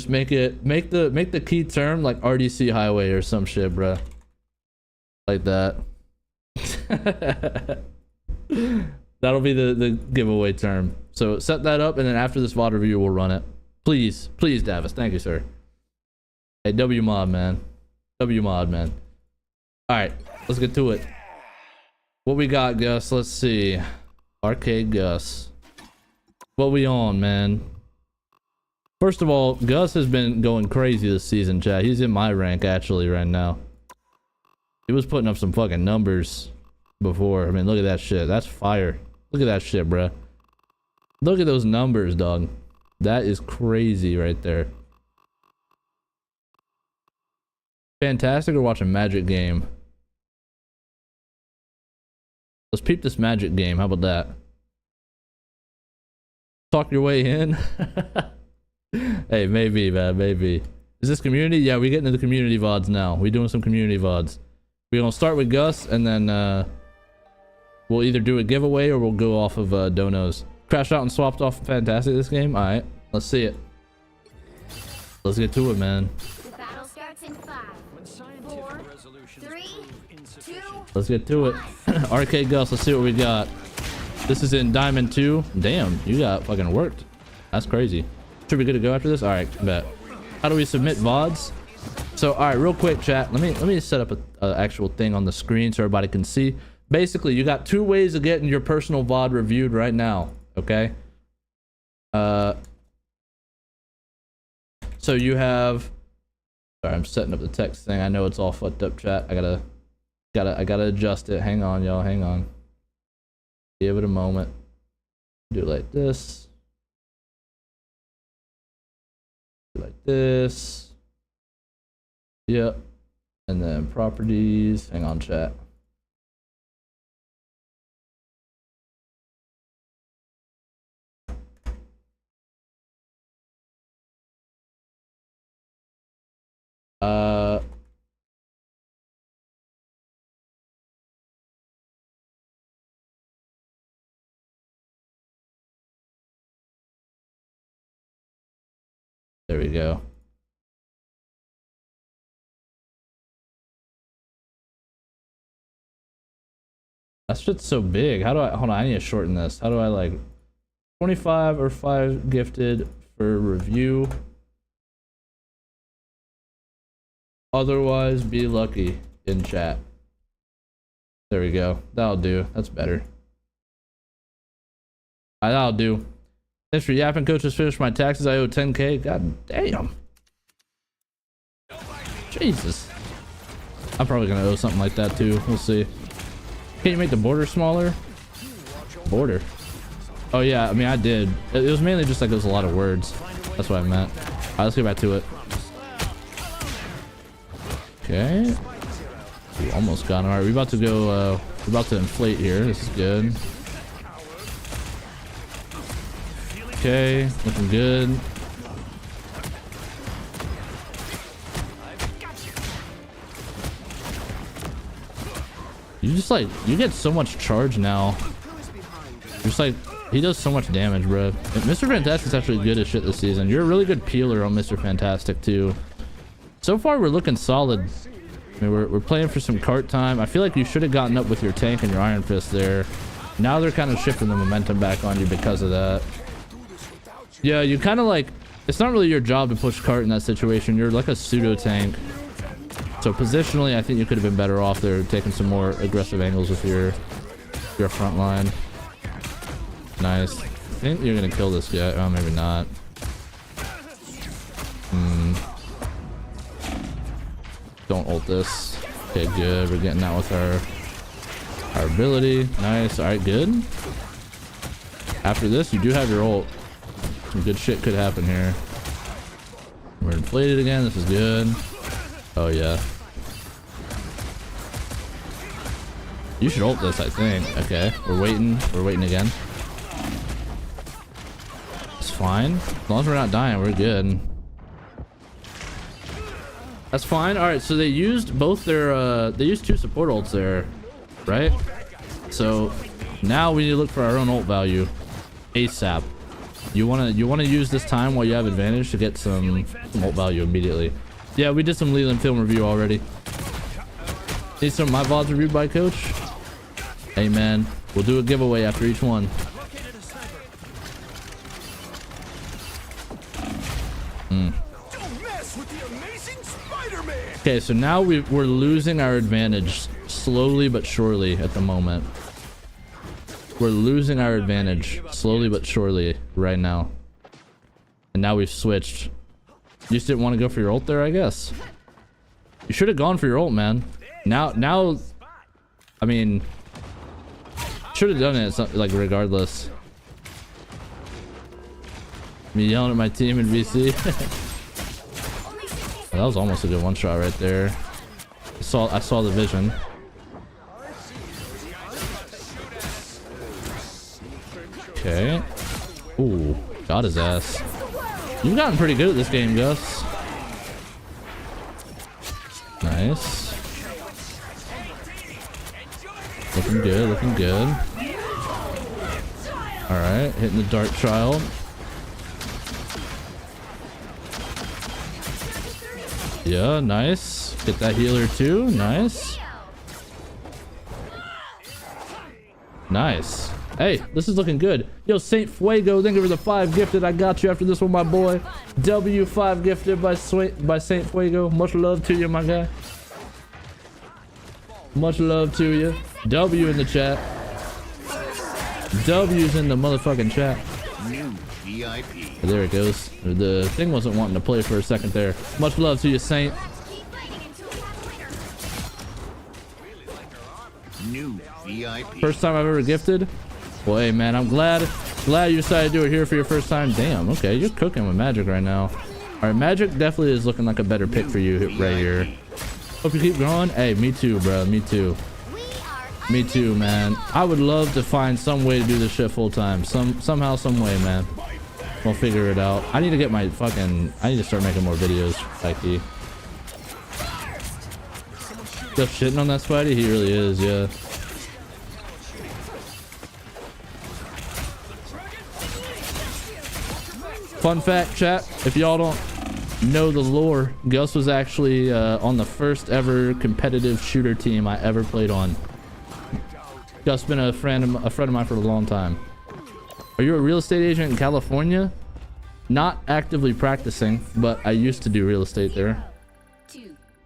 make the key term like RDC highway or some shit, bruh. Like that. That'll be the giveaway term. So set that up, and then after this VOD review, we'll run it. Please, please, Davis. Thank you, sir. Hey, W mod, man. W mod, man. All right, let's get to it. What we got, Gus? Let's see. Arcade Gus. What we on, man? First of all, Gus has been going crazy this season, chat. He's in my rank actually right now. He was putting up some fucking numbers before. I mean, look at that shit. That's fire. Look at that shit, bruh. Look at those numbers, dog. That is crazy right there. Fantastic or watching Magic Game? Let's peep this Magic Game. How about that? Talk your way in. Hey, maybe, man, maybe. Is this community? Yeah, we get into the community VODs now. We doing some community VODs. We're gonna start with Gus, and then we'll either do a giveaway or we'll go off of donos. Crashed out and swapped off Fantastic this game. All right, let's see it. Let's get to it, man. The battle starts in 5, 4, 3, 2. Let's get to it. Arcade Gus, let's see what we got. This is in Diamond 2. Damn, you got fucking worked. That's crazy. Should we good to go after this? All right, bet. How do we submit VODs? So, all right, real quick, chat. Let me set up a actual thing on the screen so everybody can see. Basically, you got 2 ways of getting your personal VOD reviewed right now. Okay. So you have. Sorry, I'm setting up the text thing. I know it's all fucked up, chat. I gotta adjust it. Hang on, y'all. Hang on. Give it a moment. Do it like this. Do it like this. Yep. And then properties. Hang on, chat. There we go. That shit's so big. How do I, hold on, I need to shorten this. How do I like 25 or 5 gifted for review? Otherwise, be lucky in chat. There we go. That'll do. That's better. That'll do. Thanks for yapping, coach. Just finished my taxes. I owe 10K. God damn. Jesus. I'm probably gonna owe something like that too. We'll see. Can't you make the border smaller? Border. Oh yeah, I mean I did. It was mainly just like it was a lot of words. That's what I meant. Alright, let's get back to it. Okay. We almost got him. Alright, we're about to go we're about to inflate here. This is good. Okay, looking good. You just like, you get so much charge now. Just like, he does so much damage, bro. And Mr. Fantastic's actually good as shit this season. You're a really good peeler on Mr. Fantastic too. So far, we're looking solid. I mean, we're playing for some cart time. I feel like you should have gotten up with your tank and your Iron Fist there. Now they're kind of shifting the momentum back on you because of that. Yeah, you kind of like, it's not really your job to push cart in that situation. You're like a pseudo tank. So positionally, I think you could have been better off there taking some more aggressive angles with your front line. Nice. I think you're gonna kill this guy. Oh, maybe not. Don't ult this. Okay, good. We're getting that with our ability. Nice. All right, good. After this, you do have your ult. Some good shit could happen here. We're inflated again. This is good. Oh yeah. You should ult this, I think. Okay, we're waiting. We're waiting again. It's fine. As long as we're not dying, we're good. That's fine. All right, so they used both their they used 2 support ults there, right? So Now we need to look for our own ult value ASAP. You wanna use this time while you have advantage to get some ult value immediately. Yeah, we did some Leland film review already. Need some of my VODs reviewed by Coach? Hey man, we'll do a giveaway after each one. Okay, so now we're losing our advantage slowly but surely at the moment. We're losing our advantage slowly but surely right now. And now we've switched. You just didn't want to go for your ult there, I guess. You should have gone for your ult, man. Now, I mean, should have done it. It's not, like, regardless. Me yelling at my team in VC. That was almost a good one shot right there. I saw the vision. Okay. Ooh, got his ass. You've gotten pretty good at this game, Gus. Nice. Looking good, looking good. Alright, hitting the Dark Child. Yeah, nice. Get that healer too. Nice. Nice. Hey, this is looking good. Yo, Saint Fuego, thank you for the 5 gifted. I got you after this one, my boy. W5 gifted by Saint Fuego. Much love to you, my guy. Much love to you. W in the chat. W's in the motherfucking chat. New VIP. There it goes. The thing wasn't wanting to play for a second there. Much love to you, Saint. New VIP. First time I've ever gifted. Well, hey man, I'm glad you decided to do it here for your first time. Damn, okay, you're cooking with Magic right now. All right, Magic definitely is looking like a better pick for you right here. Hope you keep growing. Hey, me too, bro. Me too. Me too, man. I would love to find some way to do this shit full time. Somehow, some way, man. We'll figure it out. I need to get my fucking. I need to start making more videos, Mikey. Just shitting on that Spidey. He really is, yeah. Fun fact, chat, if y'all don't know the lore, Gus was actually on the first ever competitive shooter team I ever played on. Gus been a friend of mine for a long time. Are you a real estate agent in California? Not actively practicing, but I used to do real estate there.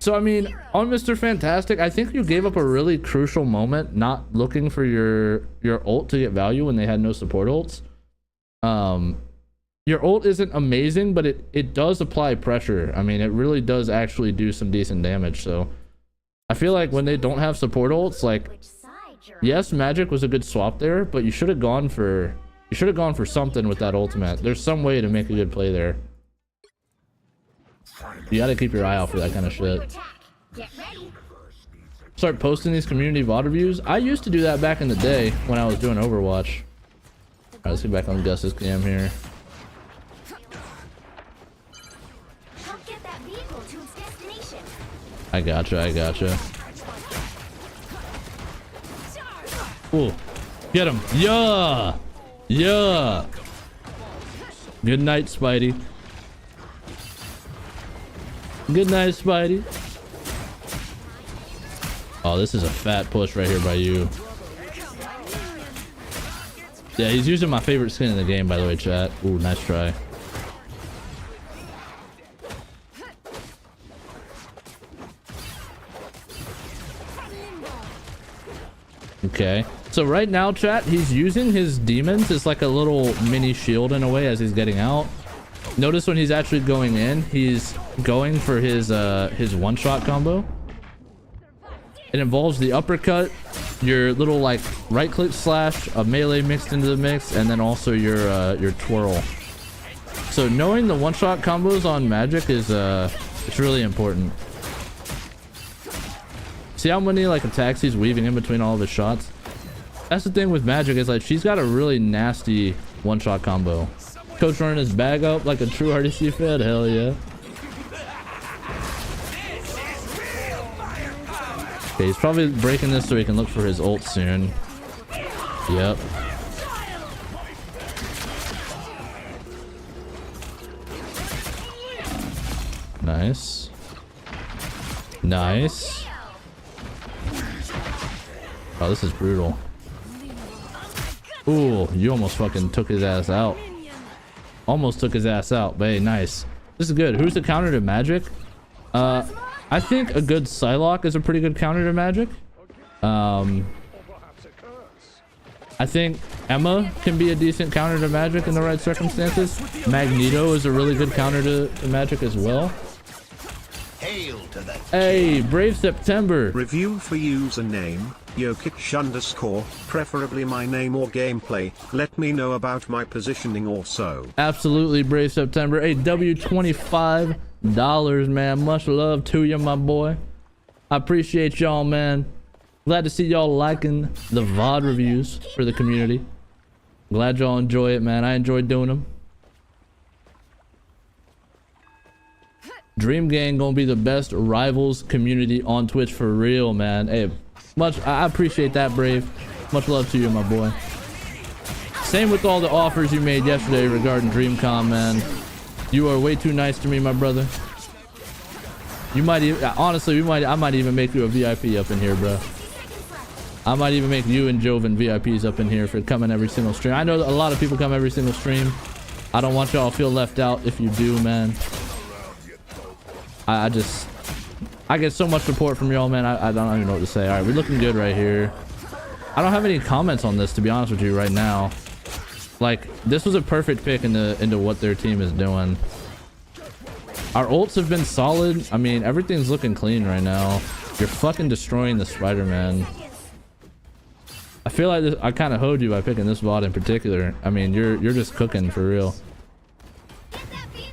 So I mean, on Mr. Fantastic, I think you gave up a really crucial moment not looking for your ult to get value when they had no support ults. Your ult isn't amazing, but it does apply pressure. I mean, it really does actually do some decent damage. So I feel like when they don't have support ults, like, yes, Magic was a good swap there, but you should have gone for something with that ultimate. There's some way to make a good play there. You gotta keep your eye out for that kind of shit. Start posting these community VOD reviews. I used to do that back in the day when I was doing Overwatch. Alright, let's get back on Gus's cam here. I gotcha. Ooh, get him. Yeah. Good night, Spidey. Good night, Spidey. Oh, this is a fat push right here by you. Yeah, he's using my favorite skin in the game, by the way, chat. Ooh, nice try. Okay, so right now, chat, he's using his demons as like a little mini shield in a way as he's getting out. Notice when he's actually going in, he's going for his one-shot combo. It involves the uppercut, your little like right-click slash, a melee mixed into the mix, and then also your twirl. So knowing the one-shot combos on Magic is it's really important. See how many like attacks he's weaving in between all of his shots? That's the thing with Magic, is like she's got a really nasty one-shot combo. Coach running his bag up like a true RDC fan, hell yeah. Okay, he's probably breaking this so he can look for his ult soon. Yep. Nice. Nice. Oh, this is brutal. Ooh, you almost fucking took his ass out. Almost took his ass out, but hey, nice. This is good. Who's the counter to magic? I think a good Psylocke is a pretty good counter to magic. I think Emma can be a decent counter to magic in the right circumstances. Magneto is a really good counter to magic as well. Hail to the Hey, Brave September. Review for username, Jokic_, preferably my name or gameplay. Let me know about my positioning also. Absolutely, Brave September. Hey, $25, man. Much love to you, my boy. I appreciate y'all, man. Glad to see y'all liking the VOD reviews for the community. Glad y'all enjoy it, man. I enjoy doing them. Dream Gang gonna be the best rivals community on Twitch for real, man. Hey, I appreciate that, Brave. Much love to you, my boy. Same with all the offers you made yesterday regarding DreamCon, man. You are way too nice to me, my brother. You might even, honestly, I might even make you a VIP up in here, bro. I might even make you and Joven VIPs up in here for coming every single stream. I know a lot of people come every single stream. I don't want y'all to feel left out if you do, man. I get so much support from y'all, man. I don't even know what to say. All right, we're looking good right here. I don't have any comments on this, to be honest with you, right now. Like, this was a perfect pick into what their team is doing. Our ults have been solid. I mean, everything's looking clean right now. You're fucking destroying the Spider-Man. I feel like I kind of hoed you by picking this VOD in particular. I mean, you're just cooking for real.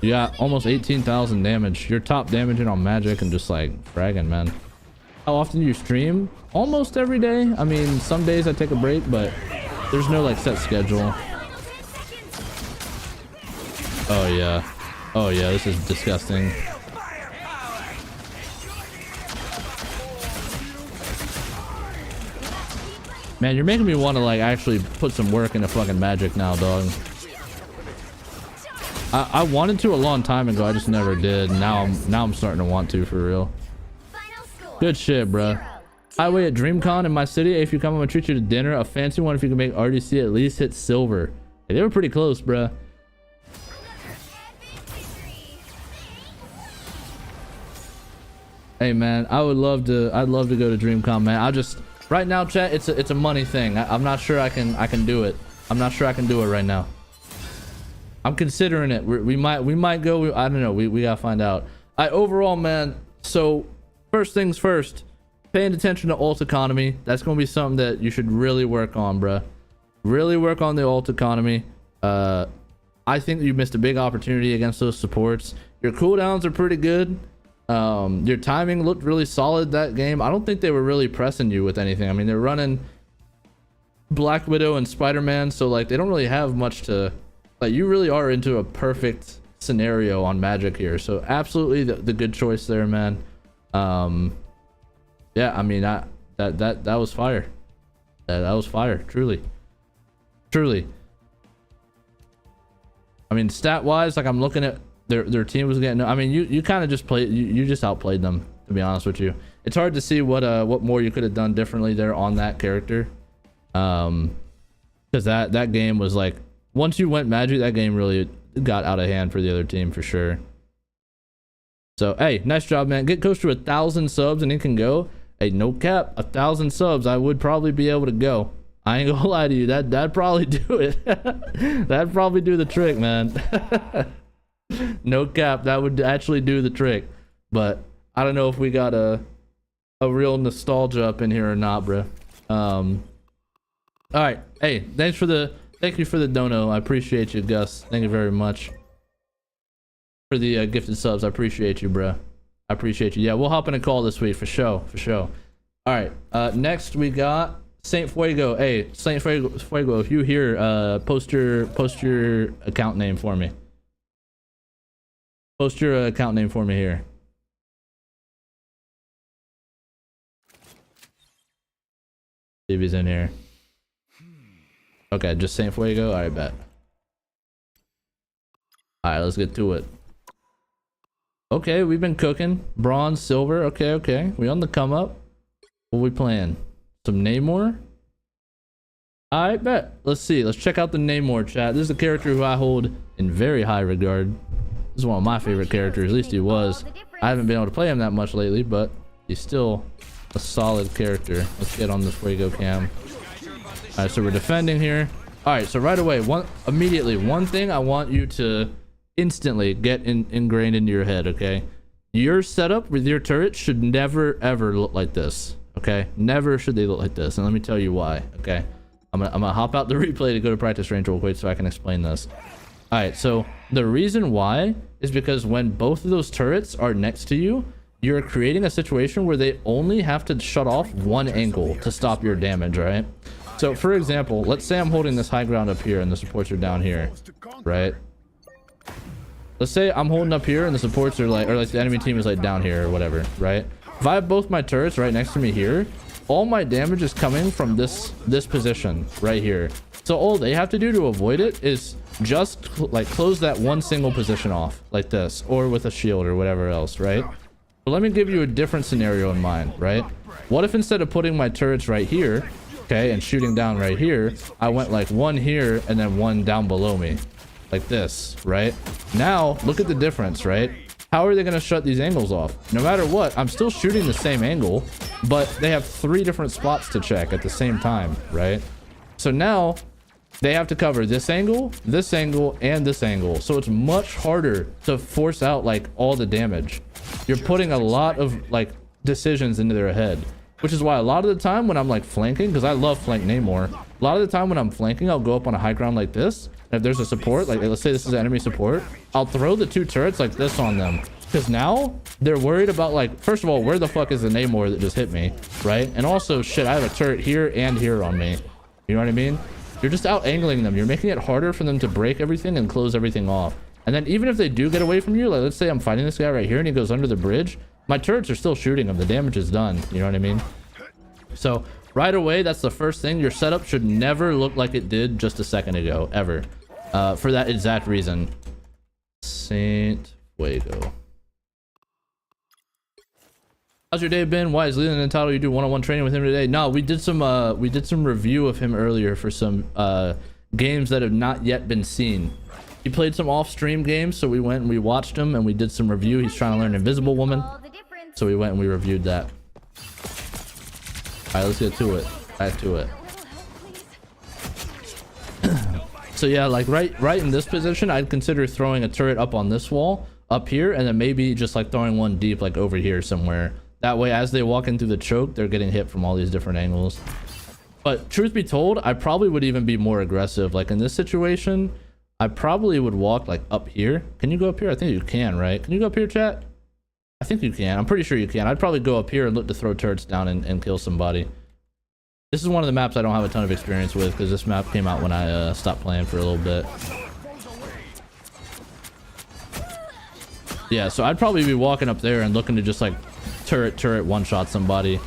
You got almost 18,000 damage. You're top damaging on magic and just like fragging, man. How often do you stream? Almost every day. I mean, some days I take a break, but there's no like set schedule. Oh yeah. Oh yeah, this is disgusting. Man, you're making me want to like actually put some work into fucking magic now, dog. I wanted to a long time ago, I just never did. Now I'm starting to want to, for real. Good shit, bruh. Highway at DreamCon in my city. If you come, I'm gonna treat you to dinner. A fancy one if you can make RDC at least hit silver. Hey, they were pretty close, bruh. Hey man, I'd love to go to DreamCon, man. Right now, chat, it's a money thing. I'm not sure I can do it. I'm not sure I can do it right now. I'm considering it. We might go. I don't know. We gotta find out. Overall, man. So first things first, paying attention to ult economy. That's gonna be something that you should really work on, bruh. Really work on the ult economy. I think you missed a big opportunity against those supports. Your cooldowns are pretty good. Your timing looked really solid that game. I don't think they were really pressing you with anything. I mean, they're running Black Widow and Spider-Man, so like they don't really have much to, like, you really are into a perfect scenario on magic here. So absolutely the good choice there, man. Yeah, I mean, that was fire. That was fire, truly. I mean, stat wise, like I'm looking at their team was getting, I mean, you kind of just played, you just outplayed them, to be honest with you. It's hard to see what more you could have done differently there on that character. Because that game was like, once you went magic, that game really got out of hand for the other team for sure. So hey, nice job, man. Get close to 1,000 subs and it can go. Hey, no cap, 1,000 subs, I would probably be able to go. I ain't gonna lie to you, that'd probably do it. That'd probably do the trick, man. No cap, that would actually do the trick. But I don't know if we got a real nostalgia up in here or not, bro. All right, hey, thank you for the dono. I appreciate you, Gus. Thank you very much for the gifted subs. I appreciate you, bro. I appreciate you. Yeah, we'll hop in a call this week for sure. All right, next we got Saint Fuego. Hey, Saint Fuego, if you here, post your account name for me. Post your account name for me here. See if he's in here. Okay, just Saint Fuego. All right, bet. All right, let's get to it. Okay, we've been cooking. Bronze, silver. Okay. We on the come up. What we playing? Some Neymar? All right, bet. Let's see. Let's check out the Neymar, chat. This is a character who I hold in very high regard. This is one of my favorite characters. At least he was. I haven't been able to play him that much lately, but he's still a solid character. Let's get on the Fuego cam. All right, so we're defending here. All right, so right away, immediately, one thing I want you to instantly get ingrained into your head, okay? Your setup with your turret should never, ever look like this, okay? Never should they look like this, and let me tell you why, okay? I'm gonna hop out the replay to go to practice range real quick so I can explain this. All right, so the reason why is because when both of those turrets are next to you, you're creating a situation where they only have to shut off one angle to stop your damage, right? So for example, let's say I'm holding this high ground up here and the supports are down here, right? Let's say I'm holding up here and the supports are like, or like the enemy team is like down here or whatever, right? If I have both my turrets right next to me here, all my damage is coming from this position right here. So all they have to do to avoid it is just like close that one single position off like this, or with a shield or whatever else, right? But let me give you a different scenario in mind, right? What if instead of putting my turrets right here, okay, and shooting down right here, I went like one here and then one down below me like this, right? Now look at the difference, right? How are they going to shut these angles off? No matter what, I'm still shooting the same angle, but they have 3 different spots to check at the same time, right? So now they have to cover this angle, and this angle. So it's much harder to force out like all the damage. You're putting a lot of like decisions into their head, which is why a lot of the time when I'm like flanking, because I love flank Neymar, a lot of the time when I'm flanking, I'll go up on a high ground like this. If there's a support, like let's say this is enemy support, I'll throw the 2 turrets like this on them, because now they're worried about like, first of all, where the fuck is the Neymar that just hit me, right? And also, shit, I have a turret here and here on me. You know what I mean? You're just out angling them. You're making it harder for them to break everything and close everything off. And then even if they do get away from you, like let's say I'm fighting this guy right here and he goes under the bridge, my turrets are still shooting him. The damage is done. You know what I mean? So right away, that's the first thing. Your setup should never look like it did just a second ago, ever. For that exact reason. Saint Fuego. How's your day been? Why is Leland entitled you do one-on-one training with him today? No, we did some review of him earlier for some games that have not yet been seen. He played some off-stream games, so we went and we watched him and we did some review. He's trying to learn Invisible Woman, so we went and we reviewed that. All right, let's get to it. Back to it. So yeah, like right in this position, I'd consider throwing a turret up on this wall up here, and then maybe just like throwing one deep like over here somewhere. That way, as they walk into the choke, they're getting hit from all these different angles. But truth be told, I probably would even be more aggressive. Like in this situation, I probably would walk like up here. Can you go up here? I think you can, right? Can you go up here, chat? I think you can. I'm pretty sure you can. I'd probably go up here and look to throw turrets down and kill somebody. This is one of the maps I don't have a ton of experience with, because this map came out when I stopped playing for a little bit. Yeah, so I'd probably be walking up there and looking to just like turret one-shot somebody.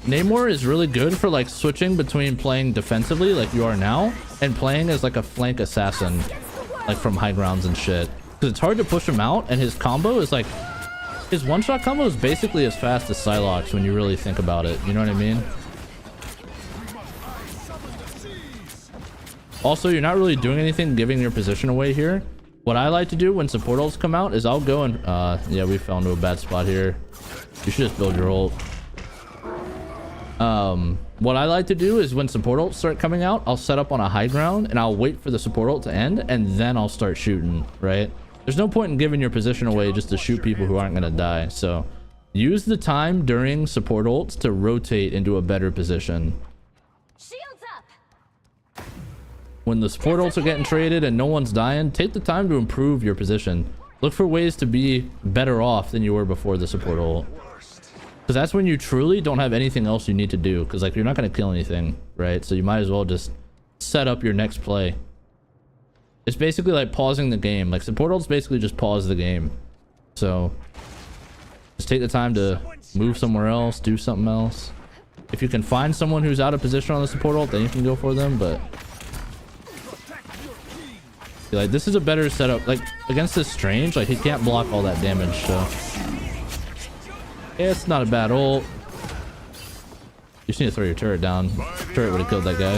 Neymar is really good for like switching between playing defensively like you are now and playing as like a flank assassin, like from high grounds and shit. Because it's hard to push him out, and his combo is like, his one-shot combo is basically as fast as Psylocke when you really think about it. You know what I mean? Also, you're not really doing anything giving your position away here. What I like to do when support ults come out is I'll go and... yeah, we fell into a bad spot here. You should just build your ult. What I like to do is when support ults start coming out, I'll set up on a high ground and I'll wait for the support ult to end, and then I'll start shooting, right? There's no point in giving your position away just to shoot people who aren't going to die. So use the time during support ults to rotate into a better position. Shields up. When the support ults are getting traded and no one's dying, take the time to improve your position. Look for ways to be better off than you were before the support ult. Because that's when you truly don't have anything else you need to do. Because like you're not going to kill anything, right? So you might as well just set up your next play. It's basically like pausing the game. Like support ults basically just pause the game. So just take the time to move somewhere else, do something else. If you can find someone who's out of position on the support ult, then you can go for them, but like this is a better setup. Like against this Strange, like he can't block all that damage, so yeah, it's not a bad ult. You just need to throw your turret down. Turret would have killed that guy.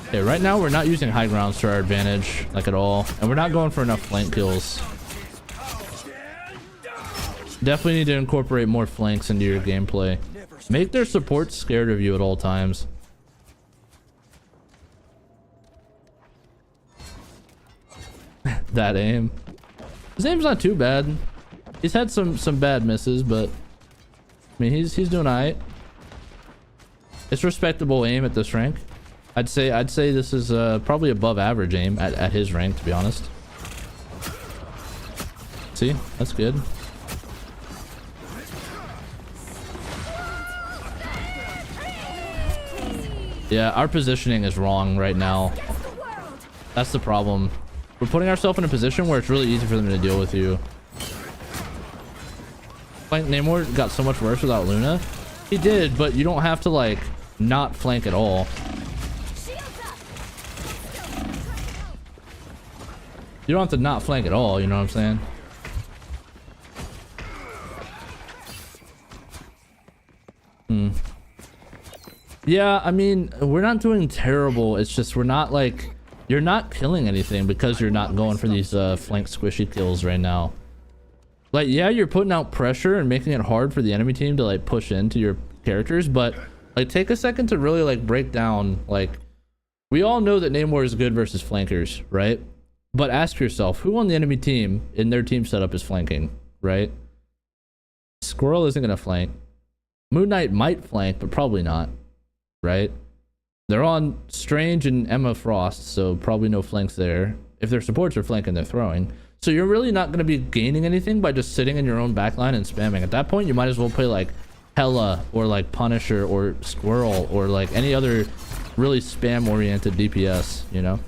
Okay, right now we're not using high grounds to our advantage, like at all, and we're not going for enough flank kills. Definitely need to incorporate more flanks into your gameplay. Make their support scared of you at all times. That aim. His aim's not too bad. He's had some bad misses, but I mean he's doing alright. It's respectable aim at this rank. I'd say this is probably above average aim at his rank, to be honest. See, that's good. Yeah, our positioning is wrong right now. That's the problem. We're putting ourselves in a position where it's really easy for them to deal with you. Like Neymar got so much worse without Luna. He did, but you don't have to like not flank at all. You don't have to not flank at all, you know what I'm saying? Yeah, I mean, we're not doing terrible. It's just we're not like... You're not killing anything because you're not going for these flank squishy kills right now. Like, yeah, you're putting out pressure and making it hard for the enemy team to like push into your characters, but like take a second to really like break down. Like, we all know that Neymar is good versus flankers, right? But ask yourself, who on the enemy team in their team setup is flanking, right? Squirrel isn't gonna flank. Moon Knight might flank, but probably not, right? They're on Strange and Emma Frost, so probably no flanks there. If their supports are flanking, they're throwing. So you're really not going to be gaining anything by just sitting in your own backline and spamming. At that point, you might as well play like Hella or like Punisher or Squirrel or like any other really spam-oriented DPS, you know?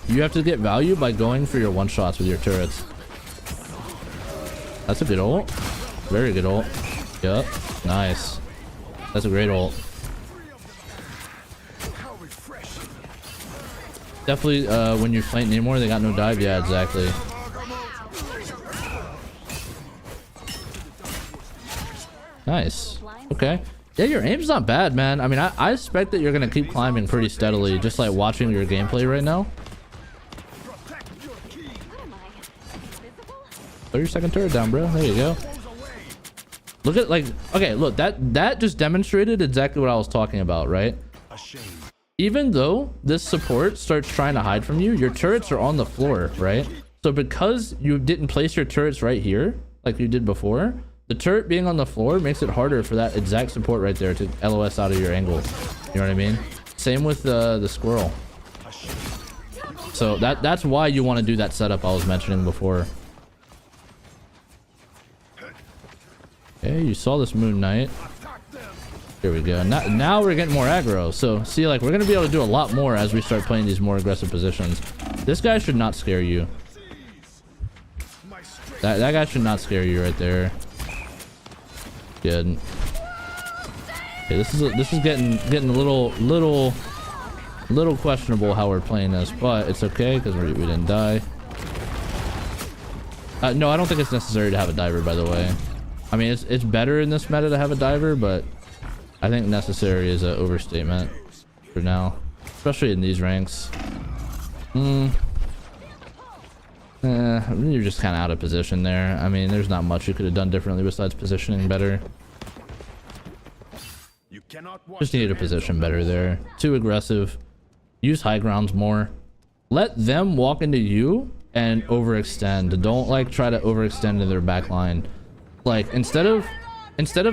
You have to get value by going for your one-shots with your turrets. That's a good ult. Very good ult. Yup. Nice. That's a great ult. Definitely, when you flank Neymar, they got no dive. Yeah, exactly. Nice. Okay. Yeah, your aim's not bad, man. I mean, I expect that you're gonna keep climbing pretty steadily, just like watching your gameplay right now. Throw your second turret down, bro. There you go. Look at like, okay, look, that just demonstrated exactly what I was talking about, right? Even though this support starts trying to hide from you, your turrets are on the floor, right? So because you didn't place your turrets right here, like you did before, the turret being on the floor makes it harder for that exact support right there to LOS out of your angle. You know what I mean? Same with the squirrel. So that's why you want to do that setup I was mentioning before. Okay, you saw this Moon Knight. Here we go. Now we're getting more aggro. So see, like, we're gonna be able to do a lot more as we start playing these more aggressive positions. This guy should not scare you. That guy should not scare you right there. Good. Okay, this is getting a little questionable how we're playing this, but it's okay because we didn't die. No, I don't think it's necessary to have a diver, by the way. I mean, it's better in this meta to have a diver, but I think necessary is an overstatement for now, especially in these ranks. You're just kind of out of position there. I mean, there's not much you could have done differently besides positioning better. Just needed to position better there. Too aggressive. Use high grounds more. Let them walk into you and overextend. Don't like try to overextend into their back line. Like, instead of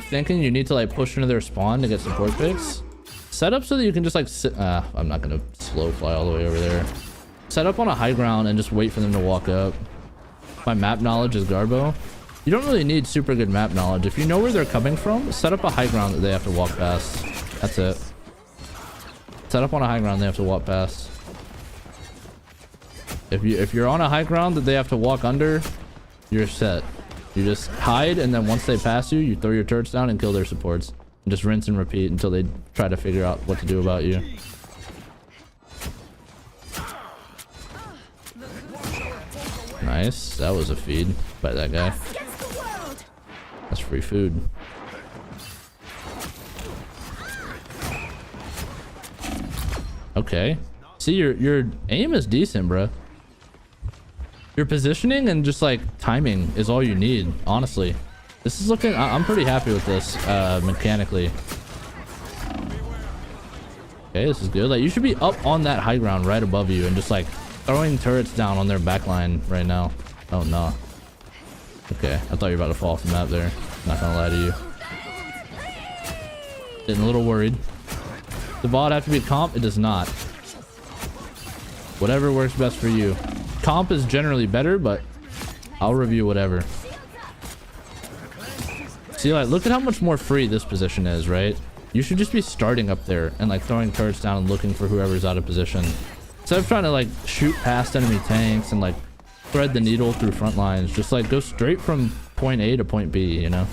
thinking you need to like push into their spawn to get support picks, set up so that you can just like sit. I'm not gonna slow fly all the way over there. Set up on a high ground and just wait for them to walk up. My map knowledge is Garbo. You don't really need super good map knowledge. If you know where they're coming from, set up a high ground that they have to walk past. That's it. Set up on a high ground they have to walk past. If you're on a high ground that they have to walk under, you're set. You just hide, and then once they pass you, you throw your turrets down and kill their supports. And just rinse and repeat until they try to figure out what to do about you. Nice. That was a feed by that guy. That's free food. Okay. See, your aim is decent, bro. Your positioning and just like timing is all you need, honestly. This is looking, I'm pretty happy with this mechanically. Okay, this is good. Like, you should be up on that high ground right above you and just like throwing turrets down on their backline right now. Oh no. Okay, I thought you were about to fall off the map there. Not gonna lie to you. Getting a little worried. Does the VOD have to be comp? It does not. Whatever works best for you. Comp is generally better, but I'll review whatever. See, like, look at how much more free this position is, right? You should just be starting up there and like throwing turrets down and looking for whoever's out of position. Instead of trying to like shoot past enemy tanks and like thread the needle through front lines, just like go straight from point A to point B, you know?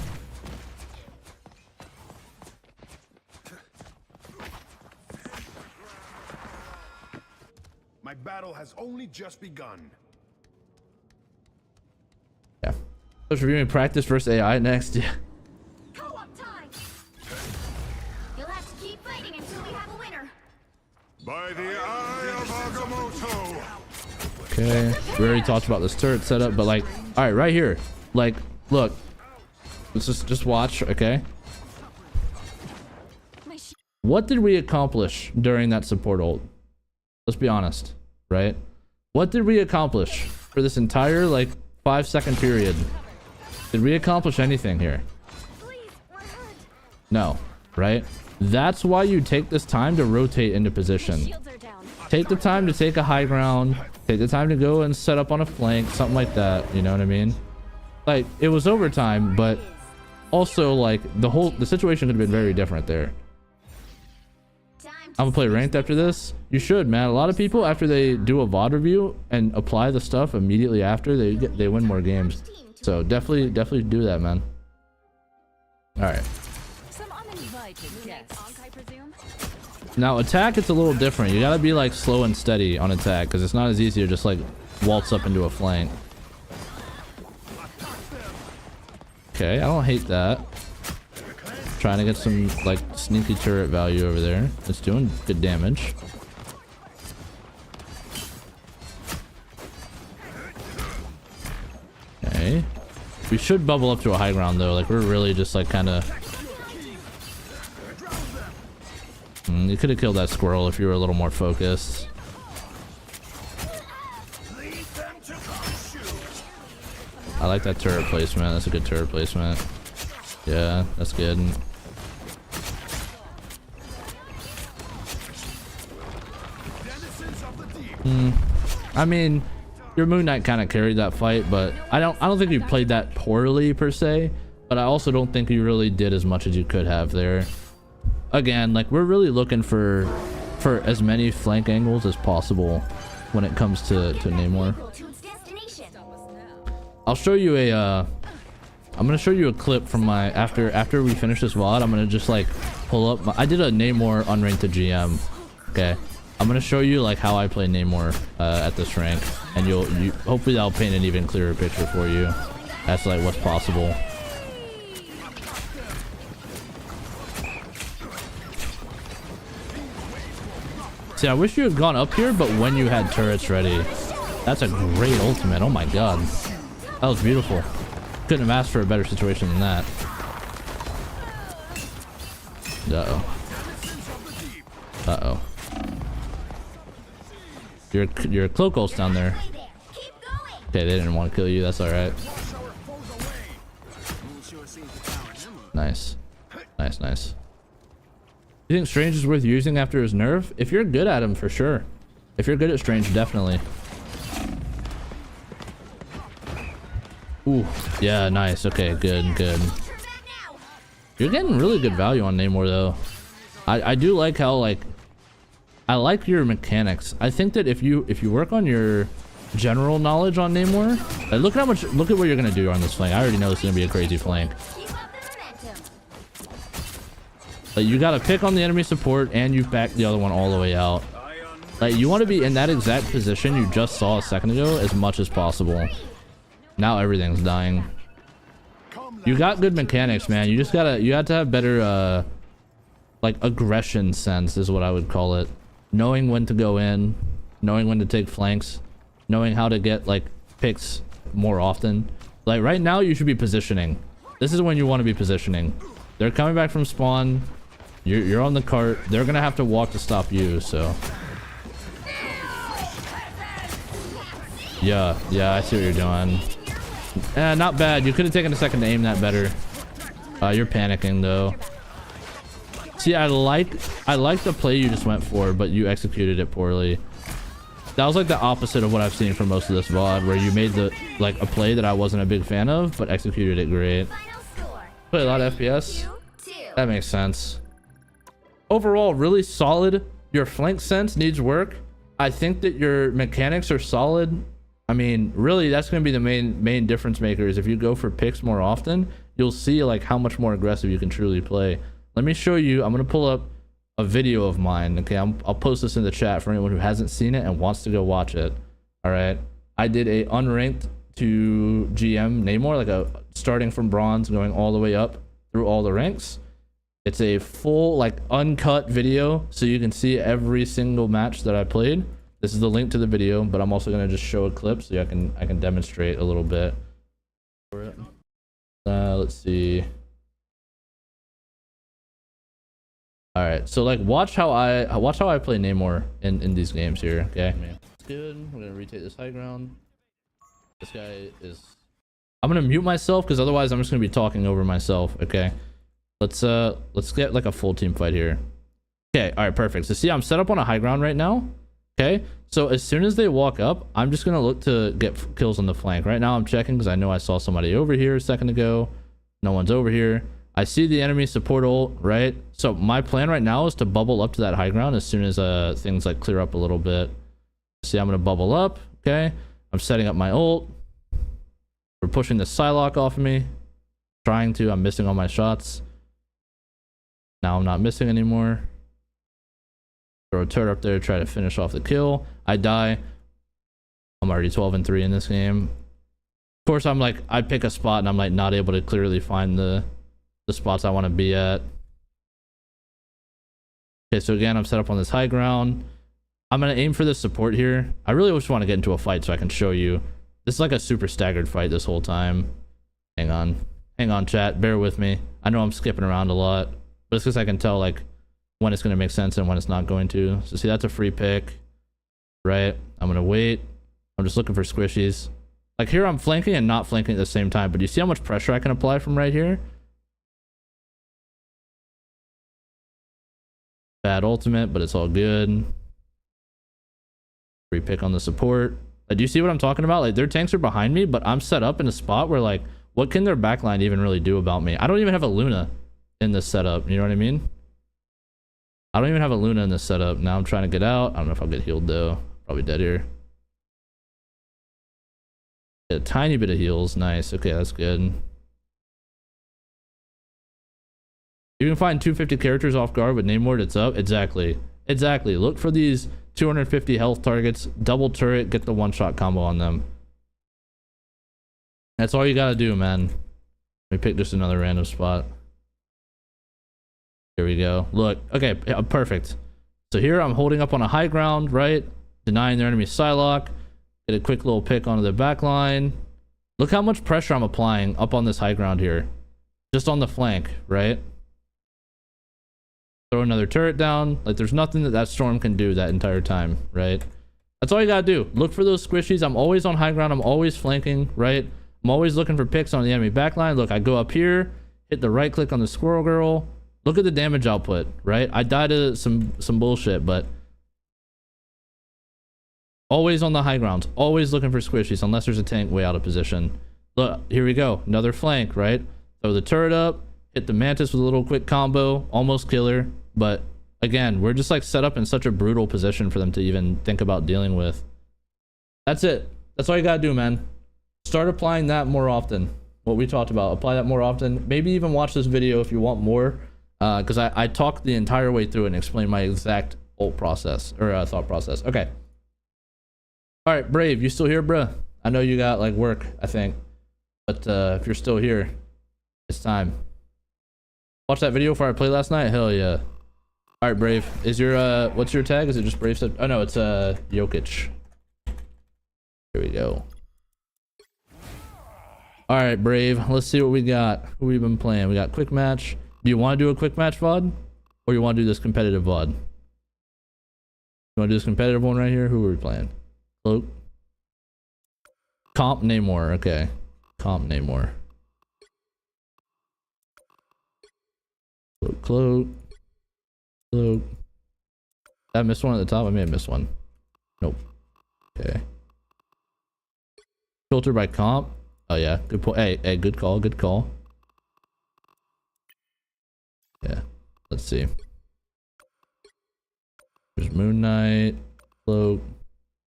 My battle has only just begun. Yeah. Let's reviewing practice versus AI next. Yeah. Co-op time. You'll have to keep fighting until we have a winner. By the eye of Agamotto. Okay. We already talked about this turret setup, but like, all right, right here. Like, look. Let's just watch, okay? What did we accomplish during that support ult? Let's be honest, right? What did we accomplish for this entire like 5-second period? Did we accomplish anything here? No, right? That's why you take this time to rotate into position. Take the time to take a high ground. Take the time to go and set up on a flank, something like that. You know what I mean? Like, it was overtime, but also like the situation could have been very different there. I'm gonna play ranked after this. You should, man. A lot of people, after they do a VOD review and apply the stuff immediately after, they win more games. So definitely do that, man. All right. Some uninvited guests. Now attack, it's a little different. You gotta be like slow and steady on attack because it's not as easy to just like waltz up into a flank. Okay, I don't hate that. Trying to get some like sneaky turret value over there. It's doing good damage. Okay. We should bubble up to a high ground though. Like, we're really just like kind of... You could have killed that squirrel if you were a little more focused. I like that turret placement. That's a good turret placement. Yeah, that's good. I mean, your Moon Knight kind of carried that fight, but I don't think you played that poorly per se, but I also don't think you really did as much as you could have there. Again, like, we're really looking for as many flank angles as possible when it comes to Neymar. I'll show you a I'm gonna show you a clip from my after we finish this VOD. I'm gonna just like pull up I did a Neymar unranked to GM. Okay, I'm gonna show you like how I play Neymar at this rank, and you hopefully I'll paint an even clearer picture for you. That's like what's possible. See, I wish you had gone up here, but when you had turrets ready. That's a great ultimate. Oh my god, that was beautiful. Couldn't have asked for a better situation than that. Uh-oh. Your cloak ult's down there. Okay, they didn't want to kill you. That's alright. Nice. Nice. You think Strange is worth using after his nerf? If you're good at him, for sure. If you're good at Strange, definitely. Ooh, yeah, nice. Okay, good. You're getting really good value on Neymar though. I do like how like I like your mechanics. I think that if you work on your general knowledge on Neymar. Like, look at what you're gonna do on this flank. I already know it's gonna be a crazy flank. Keep up the momentum. Like, you gotta pick on the enemy support and you back the other one all the way out. Like, you want to be in that exact position you just saw a second ago as much as possible. Now everything's dying. You got good mechanics, man. You have to have better like aggression sense is what I would call it. Knowing when to go in, knowing when to take flanks, knowing how to get like picks more often. Like right now you should be positioning. This is when you want to be positioning. They're coming back from spawn. You're on the cart. They're gonna have to walk to stop you, so yeah, I see what you're doing. Not bad. You could have taken a second to aim that better. You're panicking though. See, I like the play you just went for, but you executed it poorly. That was like the opposite of what I've seen for most of this VOD, where you made a play that I wasn't a big fan of, but executed it great. Final score. Play a lot of FPS. 2-2. That makes sense. Overall, really solid. Your flank sense needs work. I think that your mechanics are solid. I mean, really, that's going to be the main difference maker is if you go for picks more often, you'll see like how much more aggressive you can truly play. Let me show you. I'm going to pull up a video of mine. Okay, I'll post this in the chat for anyone who hasn't seen it and wants to go watch it. All right. I did a unranked to GM Neymar, like a starting from bronze, going all the way up through all the ranks. It's a full like uncut video, so you can see every single match that I played. This is the link to the video, but I'm also going to just show a clip so I can demonstrate a little bit. Let's see. All right, so like watch how I play Neymar in these games here. Okay, it's good. We're gonna retake this high ground. This guy is. I'm gonna mute myself because otherwise I'm just gonna be talking over myself. Okay, let's get like a full team fight here. Okay, all right, perfect. So see, I'm set up on a high ground right now. Okay, so as soon as they walk up, I'm just gonna look to get kills on the flank. Right now I'm checking because I know I saw somebody over here a second ago. No one's over here. I see the enemy support ult, right? So my plan right now is to bubble up to that high ground as soon as things like clear up a little bit. See, I'm gonna bubble up. Okay, I'm setting up my ult. We're pushing the Psylocke off of me. I'm missing all my shots. Now I'm not missing anymore. Throw a turret up there, try to finish off the kill. I die. I'm already 12-3 in this game. Of course, I pick a spot and I'm like not able to clearly find the spots I want to be at. Okay, so again, I'm set up on this high ground. I'm gonna aim for this support here. I really just want to get into a fight so I can show you. This is like a super staggered fight this whole time. Hang on, chat. Bear with me. I know I'm skipping around a lot, but it's because I can tell like when it's gonna make sense and when it's not going to. So see, that's a free pick, right? I'm gonna wait. I'm just looking for squishies. Like here, I'm flanking and not flanking at the same time. But you see how much pressure I can apply from right here? Bad ultimate, but it's all good. Free pick on the support. Do you see what I'm talking about? Like their tanks are behind me, but I'm set up in a spot where like, what can their backline even really do about me? I don't even have a Luna in this setup. You know what I mean? I don't even have a Luna in this setup. Now I'm trying to get out. I don't know if I'll get healed though. Probably dead here. Get a tiny bit of heals. Nice. Okay, that's good. You can find 250 characters off guard with Neymar that's up. Exactly. Look for these 250 health targets. Double turret. Get the one-shot combo on them. That's all you gotta do, man. Let me pick just another random spot. Here we go. Look. Okay, perfect. So here I'm holding up on a high ground, right? Denying their enemy Psylocke. Get a quick little pick onto their back line. Look how much pressure I'm applying up on this high ground here. Just on the flank, right? Throw another turret down. Like there's nothing that storm can do that entire time, right? That's all you gotta do. Look for those squishies. I'm always on high ground. I'm always flanking, right? I'm always looking for picks on the enemy backline. Look, I go up here, hit the right click on the squirrel girl. Look at the damage output, right? I died to some bullshit, but always on the high grounds, always looking for squishies unless there's a tank way out of position. Look, here we go. Another flank, right? Throw the turret up, hit the mantis with a little quick combo, almost killer. But again, we're just like set up in such a brutal position for them to even think about dealing with. That's it. That's all you gotta do, man. Start applying that more often. What we talked about, apply that more often. Maybe even watch this video if you want more, because I talked the entire way through it and explained my exact ult process or thought process. Okay. All right, Brave, you still here, bruh? I know you got like work, I think, but if you're still here, it's time. Watch that video before I played last night. Hell yeah. All right, Brave. Is your what's your tag? Is it just Brave? Oh no, it's Jokic. Here we go. All right, Brave. Let's see what we got. Who we've been playing. We got quick match. Do you want to do a quick match VOD, or you want to do this competitive VOD? You want to do this competitive one right here? Who are we playing? Cloak. Comp Neymar. Okay. Comp Neymar. Cloak. Cloak. Did I miss one at the top? I may have missed one. Nope. Okay. Filter by comp. Oh yeah, good point. Hey, good call, good call. Yeah, let's see. There's Moon Knight, Cloak.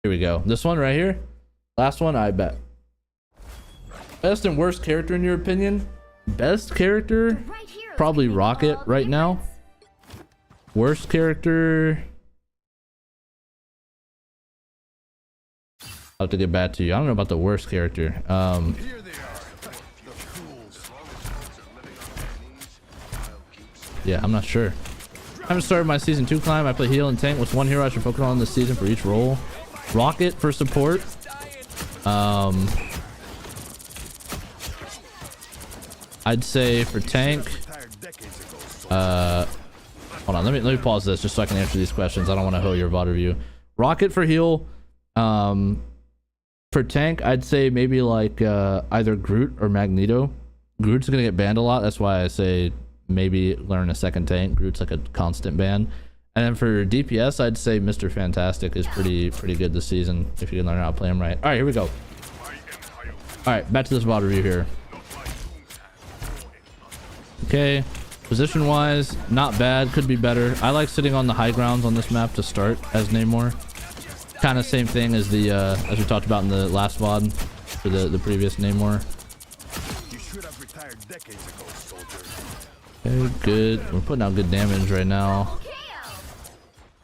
Here we go. This one right here. Last one, I bet. Best and worst character in your opinion? Best character? Probably Rocket right now. Worst character? I'll have to get back to you. I don't know about the worst character. Yeah, I'm not sure. I haven't started my season 2 climb. I play heal and tank. What's one hero I should focus on this season for each role? Rocket for support. I'd say for tank. Hold on, let me pause this just so I can answer these questions. I don't want to hoe your VOD review. Rocket for heal. For tank, I'd say maybe like either Groot or Magneto. Groot's gonna get banned a lot. That's why I say maybe learn a second tank. Groot's like a constant ban. And then for DPS, I'd say Mr. Fantastic is pretty good this season if you can learn how to play him right. All right, here we go. All right, back to this VOD review here. Okay, position wise, not bad, could be better. I like sitting on the high grounds on this map to start as Neymar. Kind of same thing as the as we talked about in the last VOD for the previous Neymar. You should have retired decades ago, soldier. Okay, good. We're putting out good damage right now.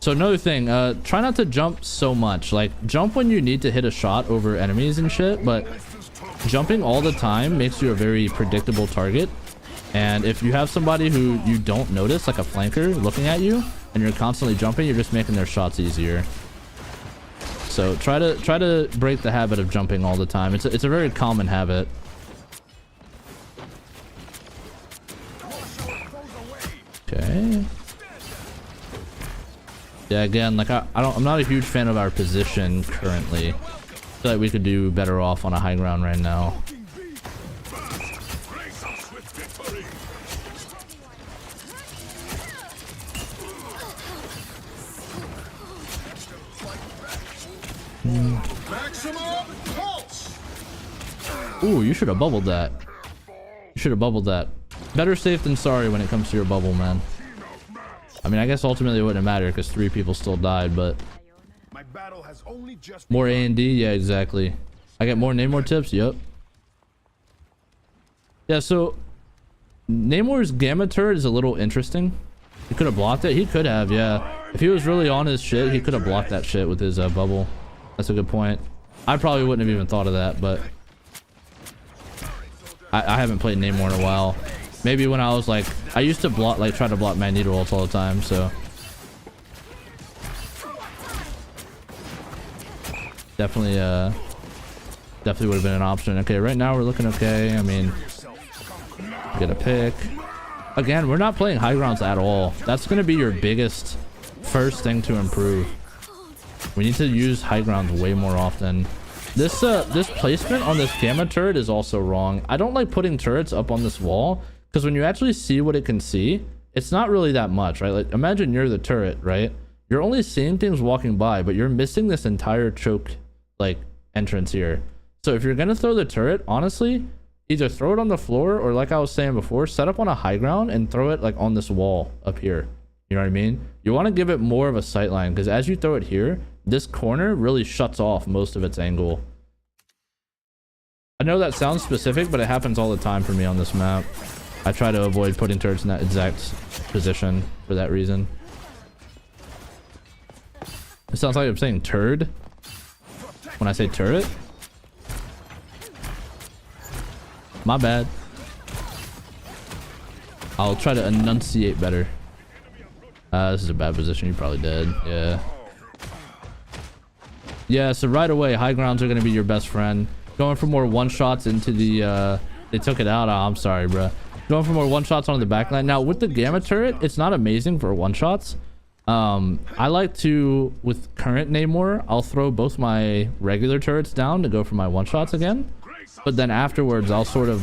So another thing, try not to jump so much. Like, jump when you need to hit a shot over enemies and shit, but jumping all the time makes you a very predictable target. And if you have somebody who you don't notice, like a flanker looking at you, and you're constantly jumping, you're just making their shots easier. So try to break the habit of jumping all the time. It's a very common habit. Okay. Yeah, again, like I'm not a huge fan of our position currently. I feel like we could do better off on a high ground right now. Ooh, you should have bubbled that. You should have bubbled that. Better safe than sorry when it comes to your bubble, man. I mean, I guess ultimately it wouldn't matter because 3 people still died, but more A&D, yeah, exactly. I get more Neymar tips, yep. Yeah, so Neymar's gamma turret is a little interesting. He could have blocked it. He could have, yeah. If he was really on his shit, he could have blocked that shit with his bubble. That's a good point. I probably wouldn't have even thought of that, but I haven't played Neymar in a while. Maybe when I was like, I used to block, like try to block Magneto ults all the time, so definitely would have been an option. Okay, right now we're looking okay. I mean, get a pick. Again, we're not playing high grounds at all. That's gonna be your biggest first thing to improve. We need to use high grounds way more often. This placement on this gamma turret is also wrong. I don't like putting turrets up on this wall because when you actually see what it can see, it's not really that much, right? Like, imagine you're the turret, right? You're only seeing things walking by, but you're missing this entire choke like entrance here. So if you're gonna throw the turret, honestly, either throw it on the floor or, like I was saying before, set up on a high ground and throw it like on this wall up here. You know what I mean? You want to give it more of a sight line because as you throw it here, this corner really shuts off most of its angle. I know that sounds specific, but it happens all the time for me on this map. I try to avoid putting turrets in that exact position for that reason. It sounds like I'm saying turd when I say turret. My bad. I'll try to enunciate better. This is a bad position. You're probably dead. Yeah. Yeah, so right away, high grounds are going to be your best friend. Going for more one-shots into the... they took it out. Oh, I'm sorry, bro. Going for more one-shots on the backline. Now, with the Gamma turret, it's not amazing for one-shots. I like to... With current Neymar, I'll throw both my regular turrets down to go for my one-shots again. But then afterwards, I'll sort of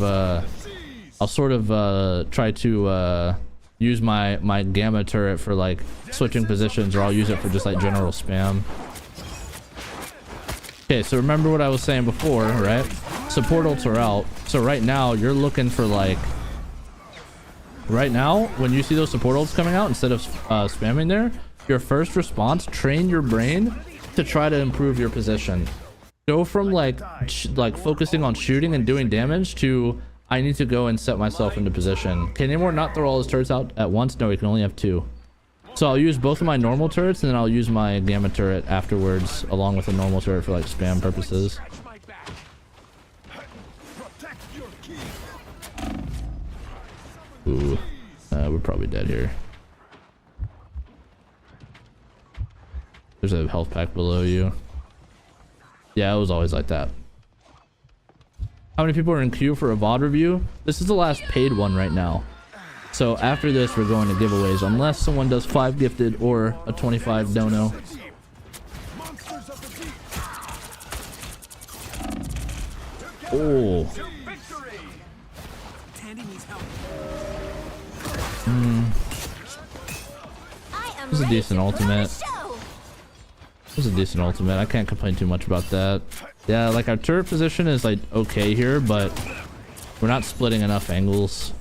try to... use my Gamma turret for like switching positions, or I'll use it for just like general spam. Okay, so remember what I was saying before, right? Support ults are out. So right now you're looking for like... Right now, when you see those support ults coming out, instead of spamming there, your first response, train your brain to try to improve your position. Go from like focusing on shooting and doing damage to... I need to go and set myself into position. Can Neymar not throw all his turrets out at once? No, he can only have 2. So I'll use both of my normal turrets, and then I'll use my Gamma turret afterwards, along with a normal turret for like spam purposes. Ooh, we're probably dead here. There's a health pack below you. Yeah, it was always like that. How many people are in queue for a VOD review? This is the last paid one right now. So after this, we're going to giveaways, unless someone does 5 gifted or a 25 dono. Oh. This is a decent ultimate. This is a decent ultimate. I can't complain too much about that. Yeah, like our turret position is like okay here, but we're not splitting enough angles.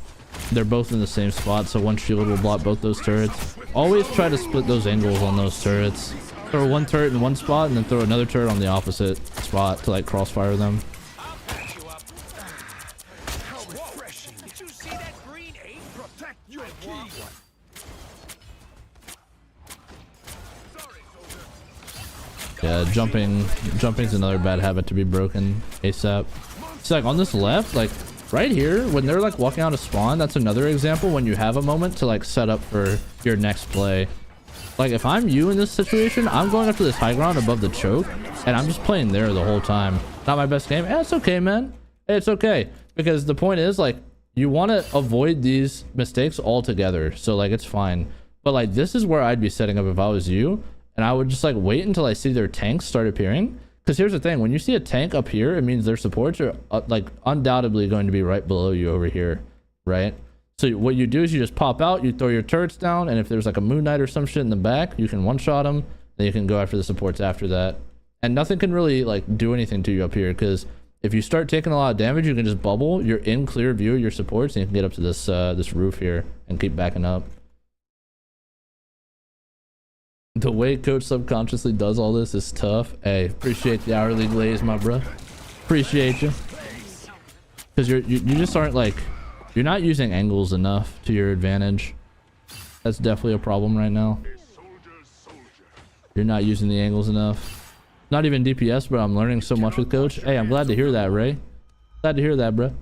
They're both in the same spot, so one shield will block both those turrets. Always try to split those angles on those turrets. Throw one turret in one spot and then throw another turret on the opposite spot to like crossfire them. Yeah, jumping's another bad habit to be broken ASAP. It's like on this left, like right here, when they're like walking out of spawn, that's another example when you have a moment to like set up for your next play. Like if I'm you in this situation, I'm going up to this high ground above the choke, and I'm just playing there the whole time. Not my best game. It's okay, man. It's okay. Because the point is, like, you want to avoid these mistakes altogether. So like it's fine. But like this is where I'd be setting up if I was you. And I would just like wait until I see their tanks start appearing. Because here's the thing, when you see a tank up here, it means their supports are like undoubtedly going to be right below you over here, right? So what you do is you just pop out, you throw your turrets down, and if there's like a Moon Knight or some shit in the back, you can one-shot them. Then you can go after the supports after that. And nothing can really like do anything to you up here, because if you start taking a lot of damage, you can just bubble. You're in clear view of your supports, and you can get up to this this roof here and keep backing up. The way coach subconsciously does all this is tough. Hey, appreciate the hourly glaze, my bro. Appreciate you. Because you just aren't like, you're not using angles enough to your advantage. That's definitely a problem right now. You're not using the angles enough. Not even DPS, but I'm learning so much with coach. Hey, I'm glad to hear that, Ray. Glad to hear that, bro.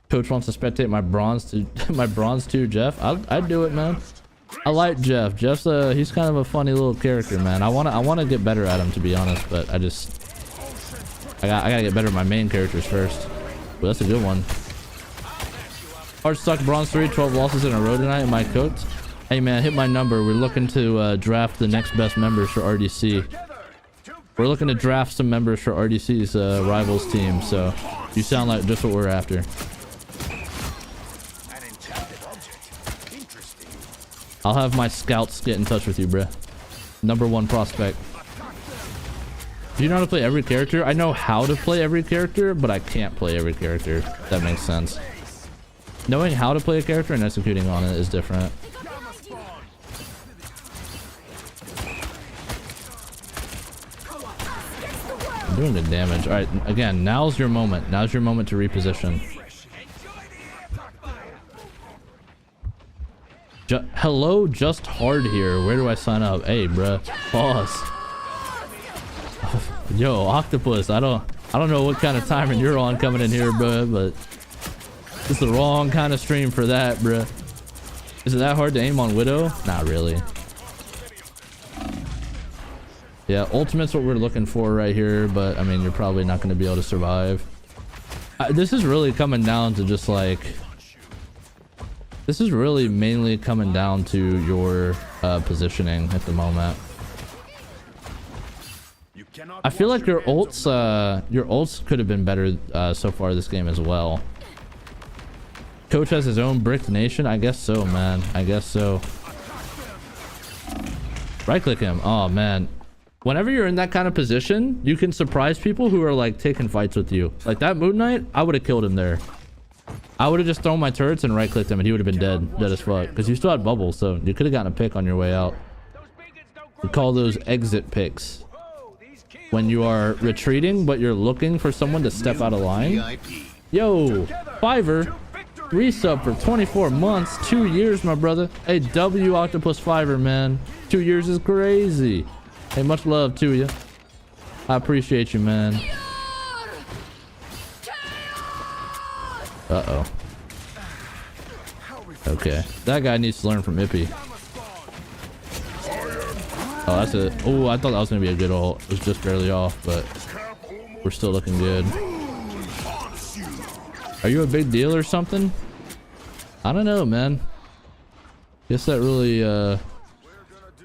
Coach wants to spectate my bronze too, Jeff. I'd do it, man. I like Jeff. Jeff's he's kind of a funny little character, man. I wanna get better at him, to be honest, but I gotta get better at my main characters first. Well, that's a good one. Hard stuck bronze 3, 12 losses in a row tonight. Am I cooked? Hey man, hit my number. We're looking to draft the next best members for RDC. We're looking to draft some members for RDC's rivals team, so you sound like just what we're after. I'll have my scouts get in touch with you, bruh. #1 prospect. Do you know how to play every character? I know how to play every character, but I can't play every character. If that makes sense. Knowing how to play a character and executing on it is different. doing good damage. All right, again, now's your moment. Now's your moment to reposition. Hello, just hard here. Where do I sign up? Hey, bruh. Pause. Yo, Octopus. I don't know what kind of timing you're on coming in here, bruh, but it's the wrong kind of stream for that, bruh. Is it that hard to aim on Widow? Not really. Yeah, ultimate's what we're looking for right here, but I mean, you're probably not going to be able to survive. This is really coming down to just like... This is really mainly coming down to your positioning at the moment. I feel like your ults could have been better so far this game as well. Coach has his own bricked nation. I guess so, man. I guess so. Right click him. Oh man. Whenever you're in that kind of position, you can surprise people who are like taking fights with you. Like that Moon Knight, I would have killed him there. I would have just thrown my turrets and right clicked him and he would have been dead as fuck. Because you still had bubbles, so you could have gotten a pick on your way out. We call those exit picks. When you are retreating, but you're looking for someone to step out of line. Yo, Fiverr, resub for 24 months, 2 years, my brother. Hey, W Octopus Fiverr, man. 2 years is crazy. Hey, much love to you. I appreciate you, man. Uh-oh. Okay. That guy needs to learn from Ippy. Oh, that's it. Oh, I thought that was going to be a good ult. It was just barely off, but we're still looking good. Are you a big deal or something? I don't know, man. Guess that really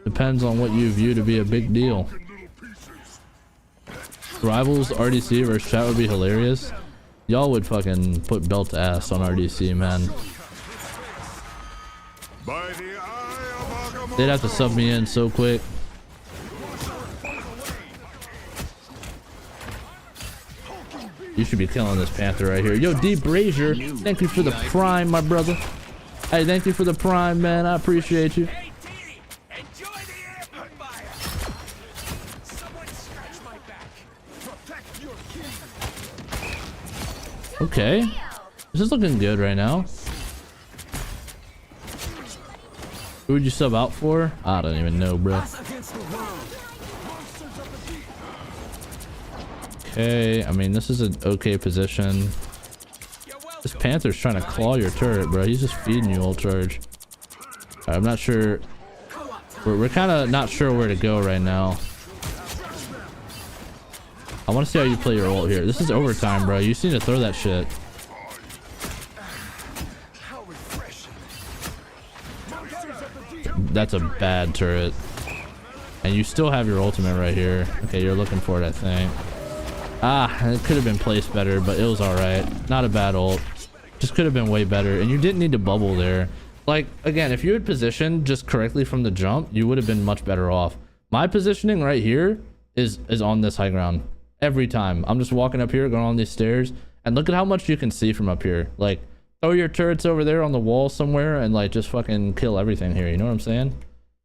depends on what you view to be a big deal. Rivals RDC versus chat would be hilarious. Y'all would fucking put belt to ass on RDC, man. They'd have to sub me in so quick. You should be killing this Panther right here. Yo, Deep Brazier, thank you for the prime, my brother. Hey, thank you for the prime, man. I appreciate you. Okay. This is looking good right now. Who would you sub out for? I don't even know, bro. Okay, I mean, this is an okay position. This Panther's trying to claw your turret, bro. He's just feeding you ult charge. I'm not sure. We're kind of not sure where to go right now. I want to see how you play your ult here. This is overtime, bro. You just need to throw that shit. That's a bad turret. And you still have your ultimate right here. Okay, you're looking for it, I think. Ah, it could have been placed better, but it was alright. Not a bad ult. Just could have been way better. And you didn't need to bubble there. Like, again, if you had positioned just correctly from the jump, you would have been much better off. My positioning right here is on this high ground. Every time. I'm just walking up here, going on these stairs. And look at how much you can see from up here. Like, throw your turrets over there on the wall somewhere and, like, just fucking kill everything here. You know what I'm saying?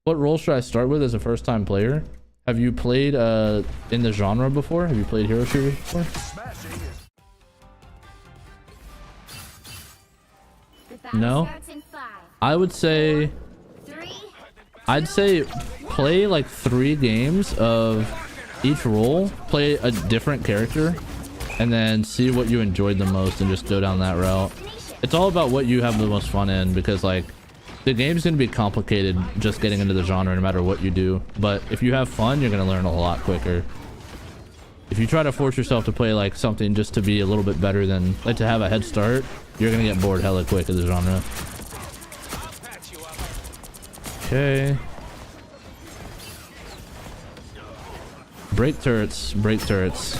What role should I start with as a first-time player? Have you played in the genre before? Have you played hero shooter before? No? I would say... I'd say play like 3 games of each role. Play a different character. And then see what you enjoyed the most and just go down that route. It's all about what you have the most fun in, because like the game's gonna be complicated just getting into the genre no matter what you do. But if you have fun, you're gonna learn a lot quicker. If you try to force yourself to play like something just to be a little bit better than, like, to have a head start, you're gonna get bored hella quick of the genre. Okay. Break turrets, break turrets.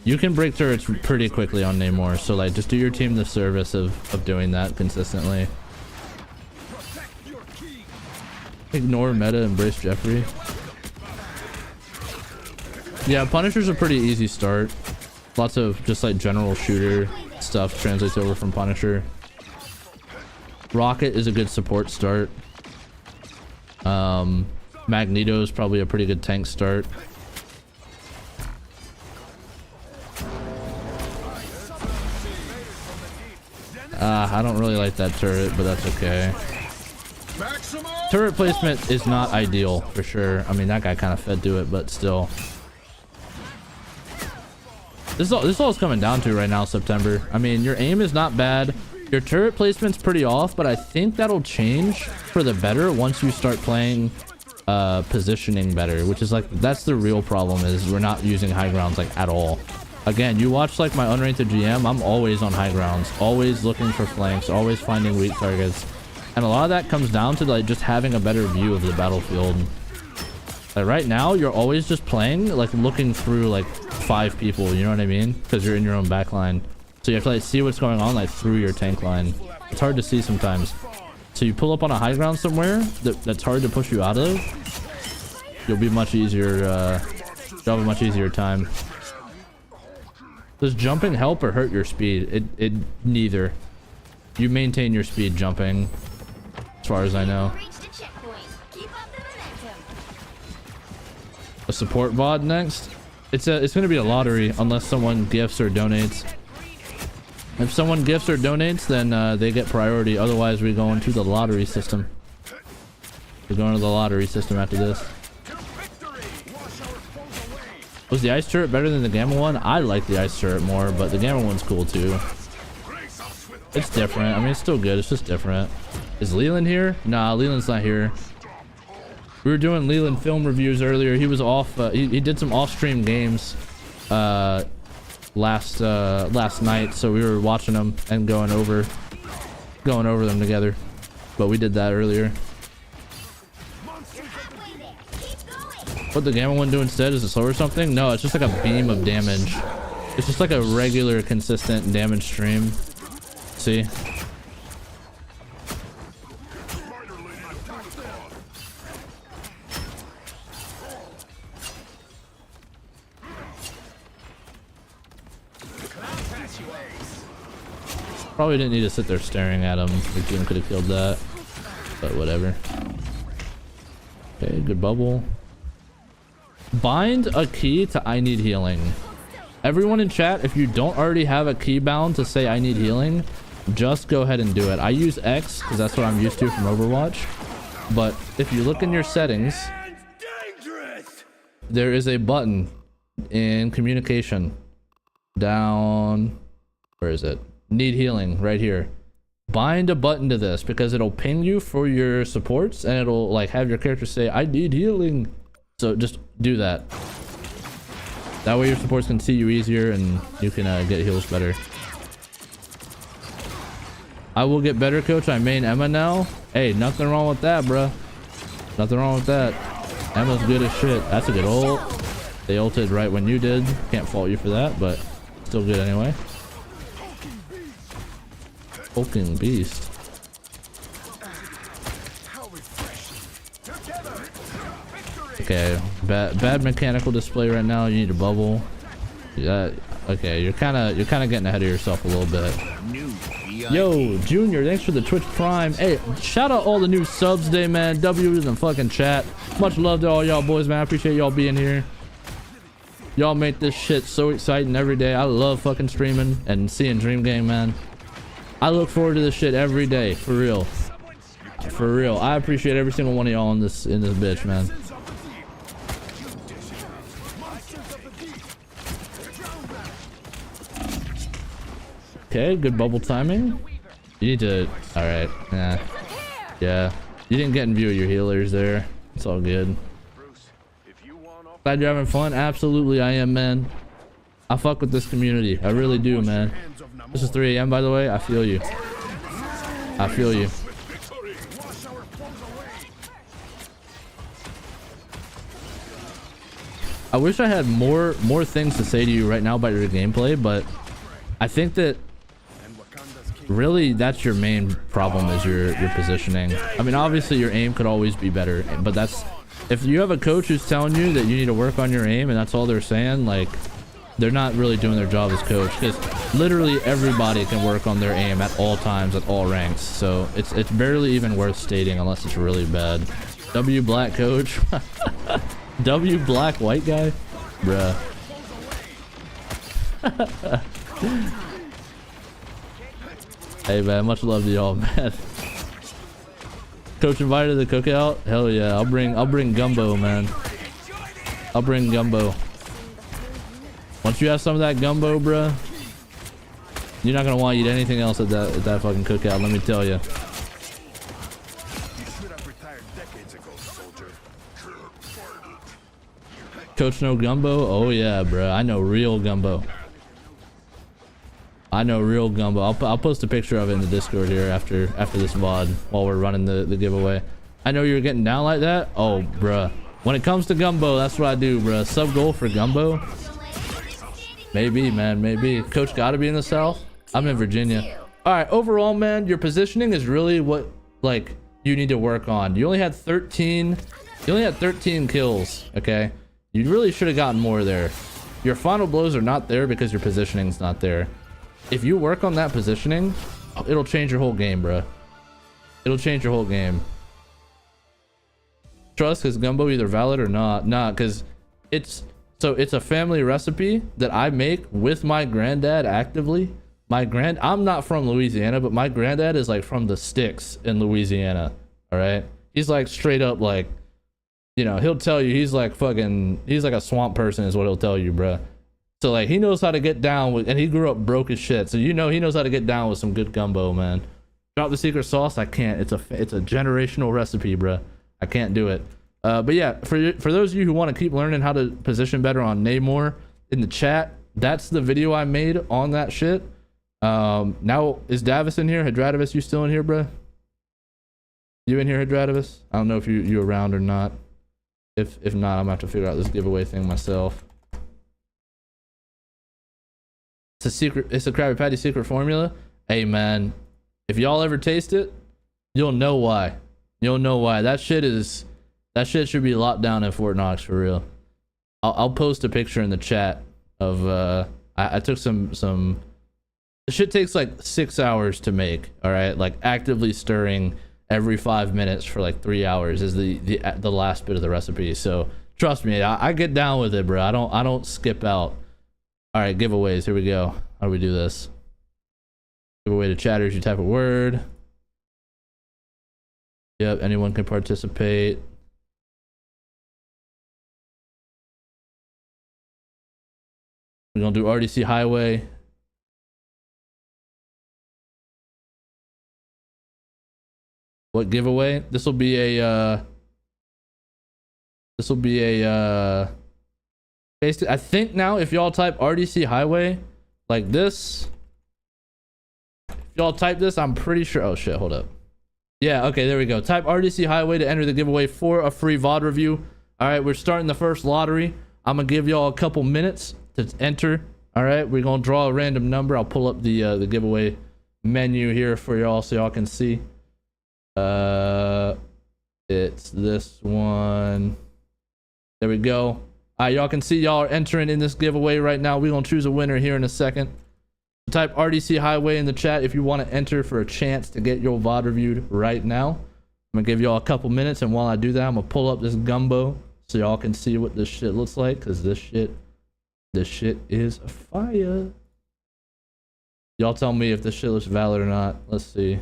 You can break turrets pretty quickly on Neymar, so like just do your team the service of doing that consistently. Ignore meta, embrace Jeffrey. Yeah, Punisher's a pretty easy start. Lots of just like general shooter stuff translates over from Punisher. Rocket is a good support start. Magneto is probably a pretty good tank start. I don't really like that turret, but that's okay. Turret placement is not ideal for sure. I mean, that guy kind of fed to it, but still. This all is coming down to right now, September. I mean, your aim is not bad. Your turret placement's pretty off, but I think that'll change for the better once you start playing positioning better, which is like, that's the real problem, is we're not using high grounds like at all. Again, you watch like my unranked GM, I'm always on high grounds, always looking for flanks, always finding weak targets. And a lot of that comes down to like just having a better view of the battlefield. Like right now, you're always just playing, like looking through like 5 people, you know what I mean? Because you're in your own backline. So you have to like see what's going on like through your tank line. It's hard to see sometimes. So you pull up on a high ground somewhere that's hard to push you out of, you'll be much easier, you'll have a much easier time. Does jumping help or hurt your speed? It neither. You maintain your speed jumping, as far as I know. A support VOD next? It's gonna be a lottery unless someone gifts or donates. If someone gifts or donates, then they get priority. Otherwise, we go into the lottery system. We're going to the lottery system after this. Was the ice turret better than the gamma one? I like the ice turret more, but the gamma one's cool too. It's different. I mean, it's still good. It's just different. Is Leland here? Nah, Leland's not here. We were doing Leland film reviews earlier. He was off. He did some off-stream games last night, so we were watching them and going over them together. But we did that earlier. What the gamma one do instead? Is it slow or something? No, it's just like a beam of damage. It's just like a regular, consistent damage stream. See? Probably didn't need to sit there staring at him. The game could have killed that, but whatever. Okay, good bubble. Bind a key to I need healing. Everyone in chat, if you don't already have a key bound to say I need healing, just go ahead and do it. I use X because that's what I'm used to from Overwatch. But if you look in your settings, there is a button in communication down, where is it? Need healing right here. Bind a button to this because it'll ping you for your supports and it'll like have your character say I need healing. So just do that. That way your supports can see you easier and you can get heals better. I will get better, coach. I main Emma now. Hey, nothing wrong with that, bruh. Nothing wrong with that. Emma's good as shit. That's a good ult. They ulted right when you did. Can't fault you for that, but still good anyway. Hulking beast. Okay, bad mechanical display right now. You need a bubble. Yeah. Okay, you're kind of getting ahead of yourself a little bit. Yo, Junior, thanks for the Twitch Prime. Hey, shout out all the new subs today, man. W in the fucking chat. Much love to all y'all boys, man. I appreciate y'all being here. Y'all make this shit so exciting every day. I love fucking streaming and seeing Dream Gang, man. I look forward to this shit every day, for real. For real. I appreciate every single one of y'all in this bitch, man. Okay, good bubble timing. You need to... Alright, yeah. You didn't get in view of your healers there. It's all good. Glad you're having fun. Absolutely, I am, man. I fuck with this community. I really do, man. This is 3 AM, by the way. I feel you. I feel you. I wish I had more things to say to you right now about your gameplay, but I think that really that's your main problem is your positioning. I mean, obviously your aim could always be better, but that's if you have a coach who's telling you that you need to work on your aim and that's all they're saying, like they're not really doing their job as coach, because literally everybody can work on their aim at all times at all ranks. So it's barely even worth stating unless it's really bad. W black coach. W black white guy, bruh. Hey man, much love to y'all, man. Coach invited to the cookout? Hell yeah, I'll bring gumbo, man. I'll bring gumbo. Once you have some of that gumbo, bruh, you're not gonna want to eat anything else at that fucking cookout, let me tell you. You should have retired decades ago, soldier. Coach no gumbo? Oh yeah, bruh. I know real gumbo. I know real gumbo. I'll post a picture of it in the Discord here after this VOD while we're running the giveaway. I know you're getting down like that. Oh, bruh. When it comes to gumbo, that's what I do, bruh. Sub goal for gumbo? Maybe, man. Maybe. Coach gotta be in the South. I'm in Virginia. All right. Overall, man, your positioning is really what like you need to work on. You only had 13. You only had 13 kills. Okay. You really should have gotten more there. Your final blows are not there because your positioning's not there. If you work on that positioning, it'll change your whole game, bro. It'll change your whole game. Trust, is gumbo either valid or not? Nah, because it's a family recipe that I make with my granddad actively. I'm not from Louisiana, but my granddad is like from the sticks in Louisiana. All right. He's like straight up like, you know, he'll tell you he's like a swamp person is what he'll tell you, bro. So like he knows how to get down with, and he grew up broke as shit. So you know he knows how to get down with some good gumbo, man. Drop the secret sauce. I can't. It's a generational recipe, bro. I can't do it. But yeah, for those of you who want to keep learning how to position better on Neymar, in the chat, that's the video I made on that shit. Now is Davis in here? Hydrativus, you still in here, bro? You in here, Hydrativus? I don't know if you around or not. If not, I'm gonna have to figure out this giveaway thing myself. It's a secret. It's a Krabby Patty secret formula. Hey man, if y'all ever taste it, you'll know why. You'll know why. That shit should be locked down in Fort Knox for real. I'll post a picture in the chat of I took some. The shit takes like 6 hours to make. All right, like actively stirring every 5 minutes for like 3 hours is the last bit of the recipe. So trust me, I get down with it, bro. I don't skip out. All right, giveaways. Here we go. How do we do this? Giveaway to chatters. You type a word. Yep, anyone can participate. We're gonna do RDC Highway. What giveaway? This will be a basically, I think now if y'all type RDC Highway like this, if y'all type this, I'm pretty sure. Oh shit, hold up. Yeah, okay, there we go. Type RDC Highway to enter the giveaway for a free VOD review. All right, we're starting the first lottery. I'm gonna give y'all a couple minutes to enter. All right, we're gonna draw a random number. I'll pull up the giveaway menu here for y'all so y'all can see. It's this one. There we go. All right, y'all can see y'all are entering in this giveaway right now. We're gonna choose a winner here in a second. Type RDC Highway in the chat if you want to enter for a chance to get your VOD reviewed right now. I'm gonna give y'all a couple minutes, and while I do that, I'm gonna pull up this gumbo so y'all can see what this shit looks like, because this shit is fire. Y'all tell me if this shit looks valid or not. Let's see.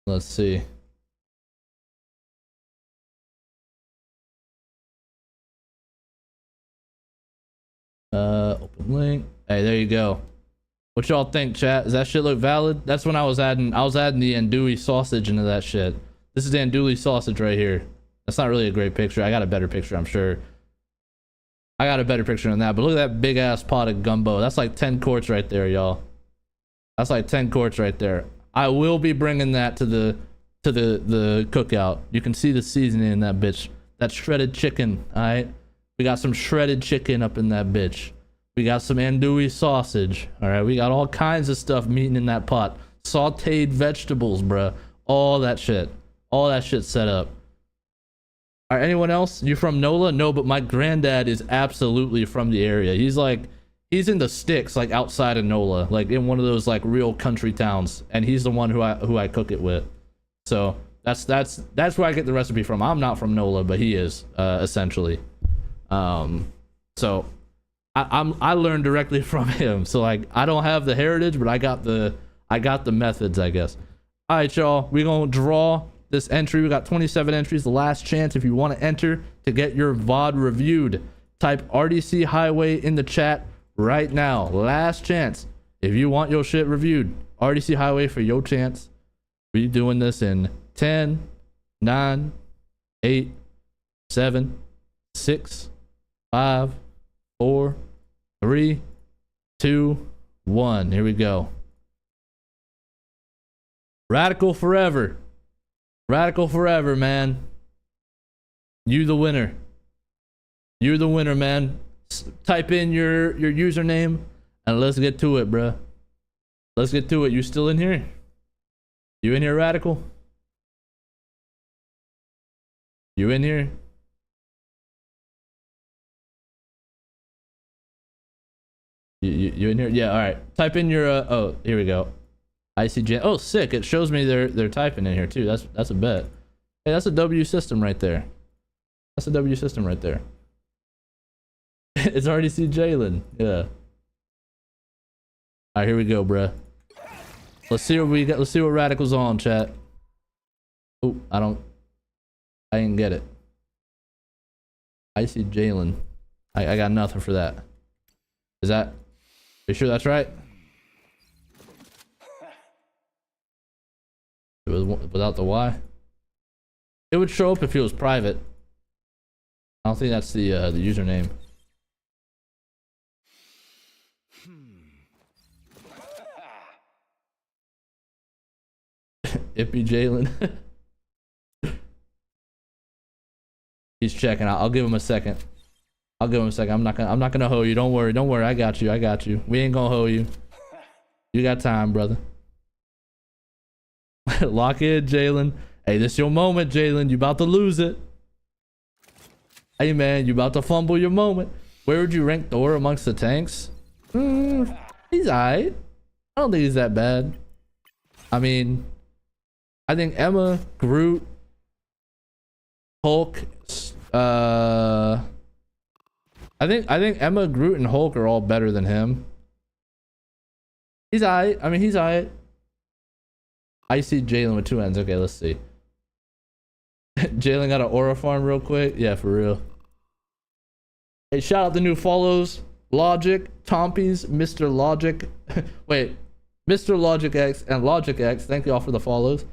Let's see. Open link. Hey, there you go. What y'all think, chat? Does that shit look valid? That's when I was adding the andouille sausage into that shit. This is the andouille sausage right here. That's not really a great picture. I got a better picture, I'm sure. I got a better picture than that, but look at that big ass pot of gumbo. That's like 10 quarts right there, y'all. That's like 10 quarts right there. I will be bringing that to the cookout. You can see the seasoning in that bitch. That shredded chicken, all right? We got some shredded chicken up in that bitch. We got some andouille sausage, all right? We got all kinds of stuff meeting in that pot. Sauteed vegetables, bruh. All that shit set up. All right, anyone else? You from NOLA? No, but my granddad is absolutely from the area. He's in the sticks, like outside of NOLA, like in one of those like real country towns, and he's the one who I cook it with. So that's where I get the recipe from. I'm not from NOLA, but he is essentially. So I learned directly from him. So like I don't have the heritage, but I got the methods, I guess. All right, y'all. We're gonna draw this entry. We got 27 entries. The last chance if you want to enter to get your VOD reviewed. Type RDC Highway in the chat right now. Last chance if you want your shit reviewed. RDC Highway for your chance. We doing this in 10, 9, 8, 7, 6, 5, 4, 3, 2, 1. Here we go. Radical forever. Radical forever, man. You the winner. You're the winner, man. Type in your username and let's get to it, bruh. Let's get to it. You still in here? You in here, Radical? You in here? You in here? Yeah, all right. Type in your oh, here we go. ICJ. Oh, sick. It shows me they're typing in here too. That's a bet. Hey, that's a W system right there. That's a W system right there. It's RDC Jalen. Yeah. All right, here we go, bruh. Let's see what we got. Let's see what Radical's on, chat. Oh, I didn't get it. I see Jalen. I got nothing for that. Is that? Are you sure that's right? It was without the Y. It would show up if it was private. I don't think that's the username. Ippy Jalen. He's checking out. I'll give him a second. I'll give him a second. I'm not gonna hoe you. Don't worry. Don't worry. I got you. We ain't gonna hoe you. You got time, brother. Lock in, Jalen. Hey, this your moment, Jalen. You about to lose it. Hey, man, you about to fumble your moment. Where would you rank Thor amongst the tanks? He's alright. I don't think he's that bad. I mean, I think Emma, Groot, Hulk. I think Emma, Groot, and Hulk are all better than him. He's alright. I mean, he's alright. I see Jalen with 2 ends. Okay, let's see. Jalen got an aura farm real quick. Yeah, for real. Hey, shout out the new follows. Logic, Tompies, Mr. Logic. Wait, Mr. Logic X and Logic X. Thank y'all for the follows.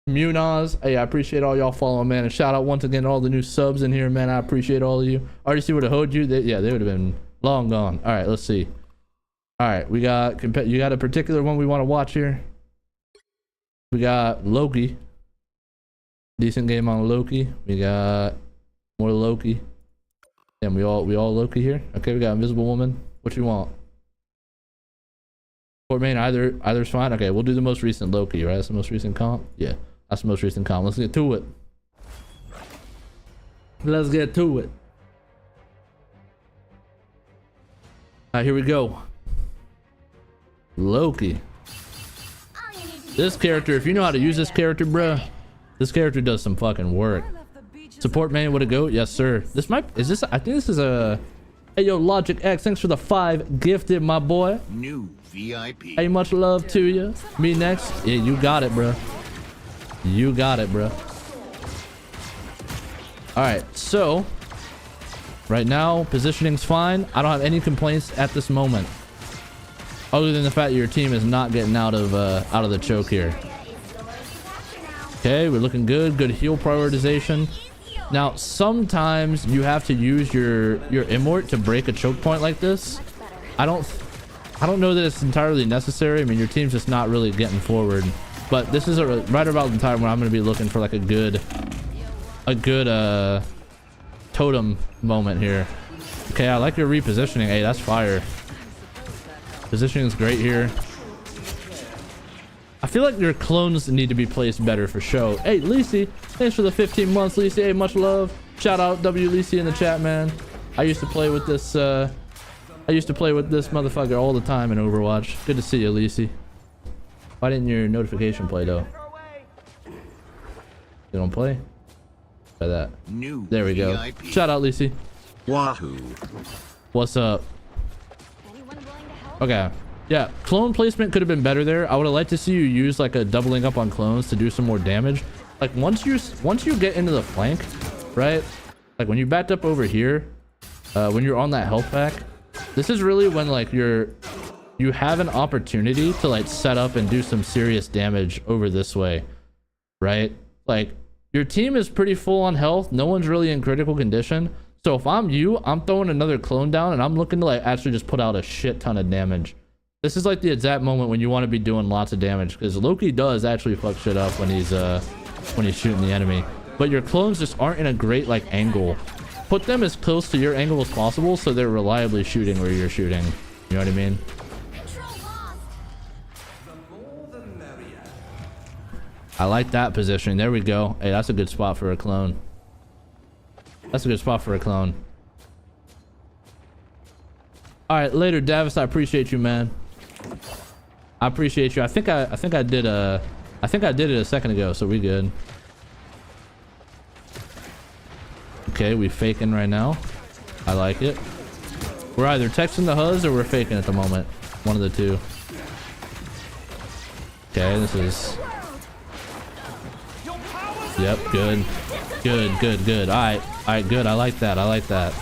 Munaz. Hey, I appreciate all y'all following, man. And shout out once again to all the new subs in here, man. I appreciate all of you. RDC would have hoed you. Yeah, they would have been long gone. All right, let's see. All right, we got you got a particular one we want to watch here. We got Loki. Decent game on Loki. We got more Loki. And we all Loki here. Okay, we got Invisible Woman. What you want? Or main either's fine. Okay, we'll do the most recent Loki, right? That's the most recent comp. Yeah, that's the most recent comp. Let's get to it. Let's get to it. All right, here we go. Loki. This character, if you know how to use this character, bruh, this character does some fucking work. Support main with a goat? Yes, sir. This might, is this, I think this is a, hey, yo, Logic X, thanks for the 5 gifted, my boy. New VIP. Hey, much love to you. Me next? Yeah, you got it, bruh. You got it, bruh. All right, so, right now, positioning's fine. I don't have any complaints at this moment. Other than the fact that your team is not getting out of the choke here. Okay, we're looking good. Good heal prioritization. Now, sometimes you have to use your immort to break a choke point like this. I don't know that it's entirely necessary. I mean, your team's just not really getting forward. But this is right about the time when I'm going to be looking for like a good totem moment here. Okay, I like your repositioning. Hey, that's fire. Positioning is great here. I feel like your clones need to be placed better for show. Hey, Lisi, thanks for the 15 months, Lisi. Hey, much love. Shout out W Lisi in the chat, man. I used to play with this motherfucker all the time in Overwatch. Good to see you, Lisi. Why didn't your notification play though? You don't play? Try that. There we go. Shout out, Lisi. Wahoo. What's up? Anyone willing to help? Okay. Yeah, clone placement could have been better there. I would have liked to see you use like a doubling up on clones to do some more damage. Like once you get into the flank, right? Like when you backed up over here, when you're on that health pack, this is really when like you have an opportunity to like set up and do some serious damage over this way, right? Like your team is pretty full on health. No one's really in critical condition. So if I'm you, I'm throwing another clone down and I'm looking to like actually just put out a shit ton of damage. This is like the exact moment when you want to be doing lots of damage, because Loki does actually fuck shit up when he's shooting the enemy. But your clones just aren't in a great like angle. Put them as close to your angle as possible so they're reliably shooting where you're shooting. You know what I mean? I like that position. There we go. Hey, that's a good spot for a clone. That's a good spot for a clone. All right, later, Davis. I appreciate you, man. I appreciate you. I think I did it a second ago, so we good. Okay, we faking right now. I like it. We're either texting the huzz or we're faking at the moment. One of the two. Okay, this is. Yep, good. Good. All right, good. I like that. I like that.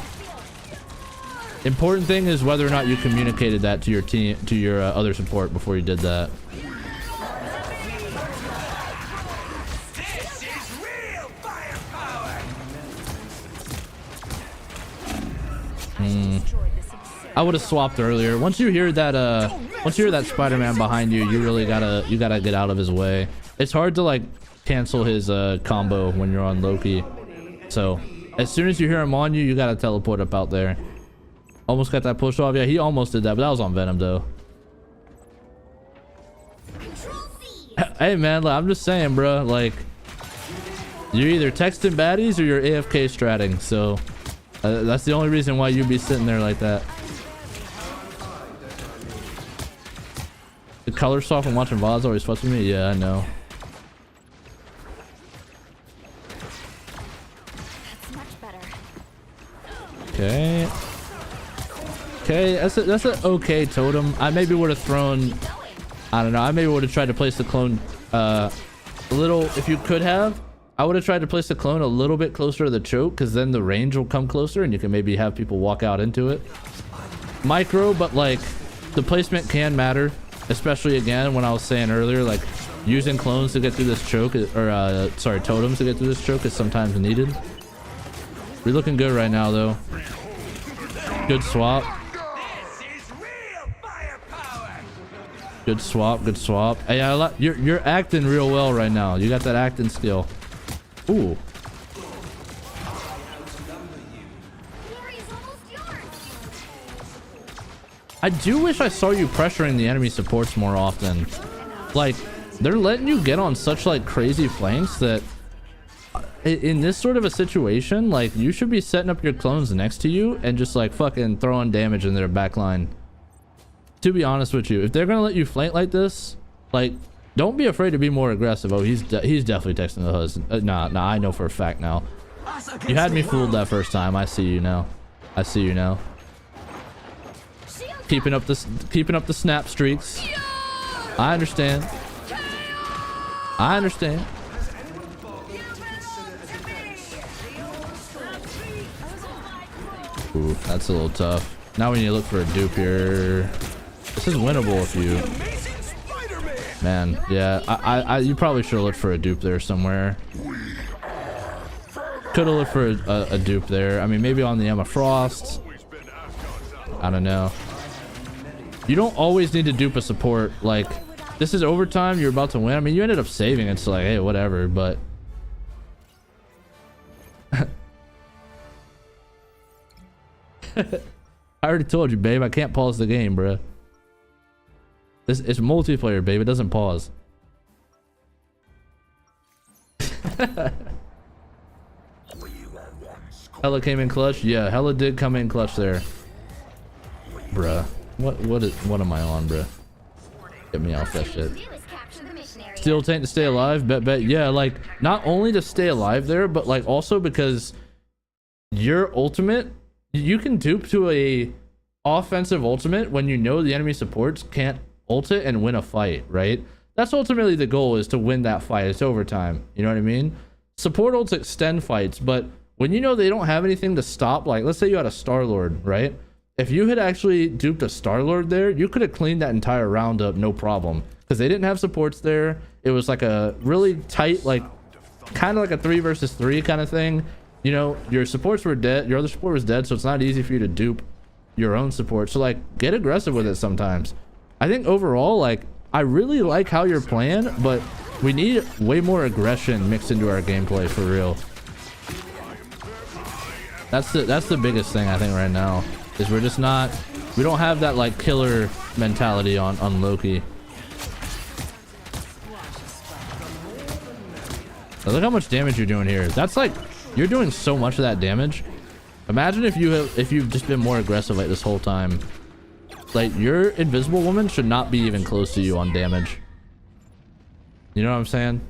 Important thing is whether or not you communicated that to your team, to your other support before you did that. I would have swapped earlier. Once you hear that Spider-Man behind you, you really gotta get out of his way. It's hard to like cancel his combo when you're on Loki. So as soon as you hear him on you, you gotta teleport up out there. Almost got that push off. Yeah, he almost did that, but that was on Venom though. Hey man, I'm just saying, bro. Like, you're either texting baddies or you're AFK stratting. So that's the only reason why you'd be sitting there like that. The color soft and watching VODs always fucks with me. Yeah, I know. That's much better. Okay. Okay, that's an okay totem. I maybe would have thrown, I don't know, I maybe would have tried to place the clone a little, if you could have, I would have tried to place the clone a little bit closer to the choke, because then the range will come closer and you can maybe have people walk out into it. Micro, but like the placement can matter, especially again when I was saying earlier, like using clones to get through this choke, or sorry, totems to get through this choke is sometimes needed. We're looking good right now though. Good swap. Good swap, good swap. Hey, you're acting real well right now. You got that acting skill. Ooh. I do wish I saw you pressuring the enemy supports more often. Like, they're letting you get on such like crazy flanks that in this sort of a situation, like you should be setting up your clones next to you and just like fucking throwing damage in their back line. To be honest with you, if they're gonna let you flank like this, like, don't be afraid to be more aggressive. Oh, he's definitely texting the husband. Nah, I know for a fact now. You had me fooled that first time. I see you now. I see you now. Keeping up the snap streaks. I understand. I understand. Ooh, that's a little tough. Now we need to look for a dupe here. This is winnable if you... Man, yeah, you probably should have looked for a dupe there somewhere. Could have looked for a dupe there. I mean, maybe on the Emma Frost. I don't know. You don't always need to dupe a support. Like, this is overtime. You're about to win. I mean, you ended up saving it. So like, hey, whatever. But I already told you, babe. I can't pause the game, bro. It's multiplayer, babe. It doesn't pause. Hella came in clutch. Yeah, Hella did come in clutch there, bruh. What am I on, bruh? Get me off that shit. Steel tank to stay alive. Bet. Yeah, like not only to stay alive there, but like also because your ultimate, you can dupe to offensive ultimate when you know the enemy supports can't ult it and win a fight, right? That's ultimately the goal, is to win that fight. It's overtime. You know what I mean? Support ults extend fights, but when you know they don't have anything to stop, like let's say you had a Star-Lord, right? If you had actually duped a Star-Lord there, you could have cleaned that entire round up, no problem. Because they didn't have supports there. It was like a really tight, like kind of like a 3 versus 3 kind of thing. You know, your supports were dead. Your other support was dead, so it's not easy for you to dupe your own support. So like, get aggressive with it sometimes. I think overall, like, I really like how you're playing, but we need way more aggression mixed into our gameplay for real. That's the biggest thing I think right now, is we don't have that like killer mentality on Loki. Now look how much damage you're doing here. That's like, you're doing so much of that damage. Imagine if you've just been more aggressive like this whole time. Like, your invisible woman should not be even close to you on damage. You know what I'm saying?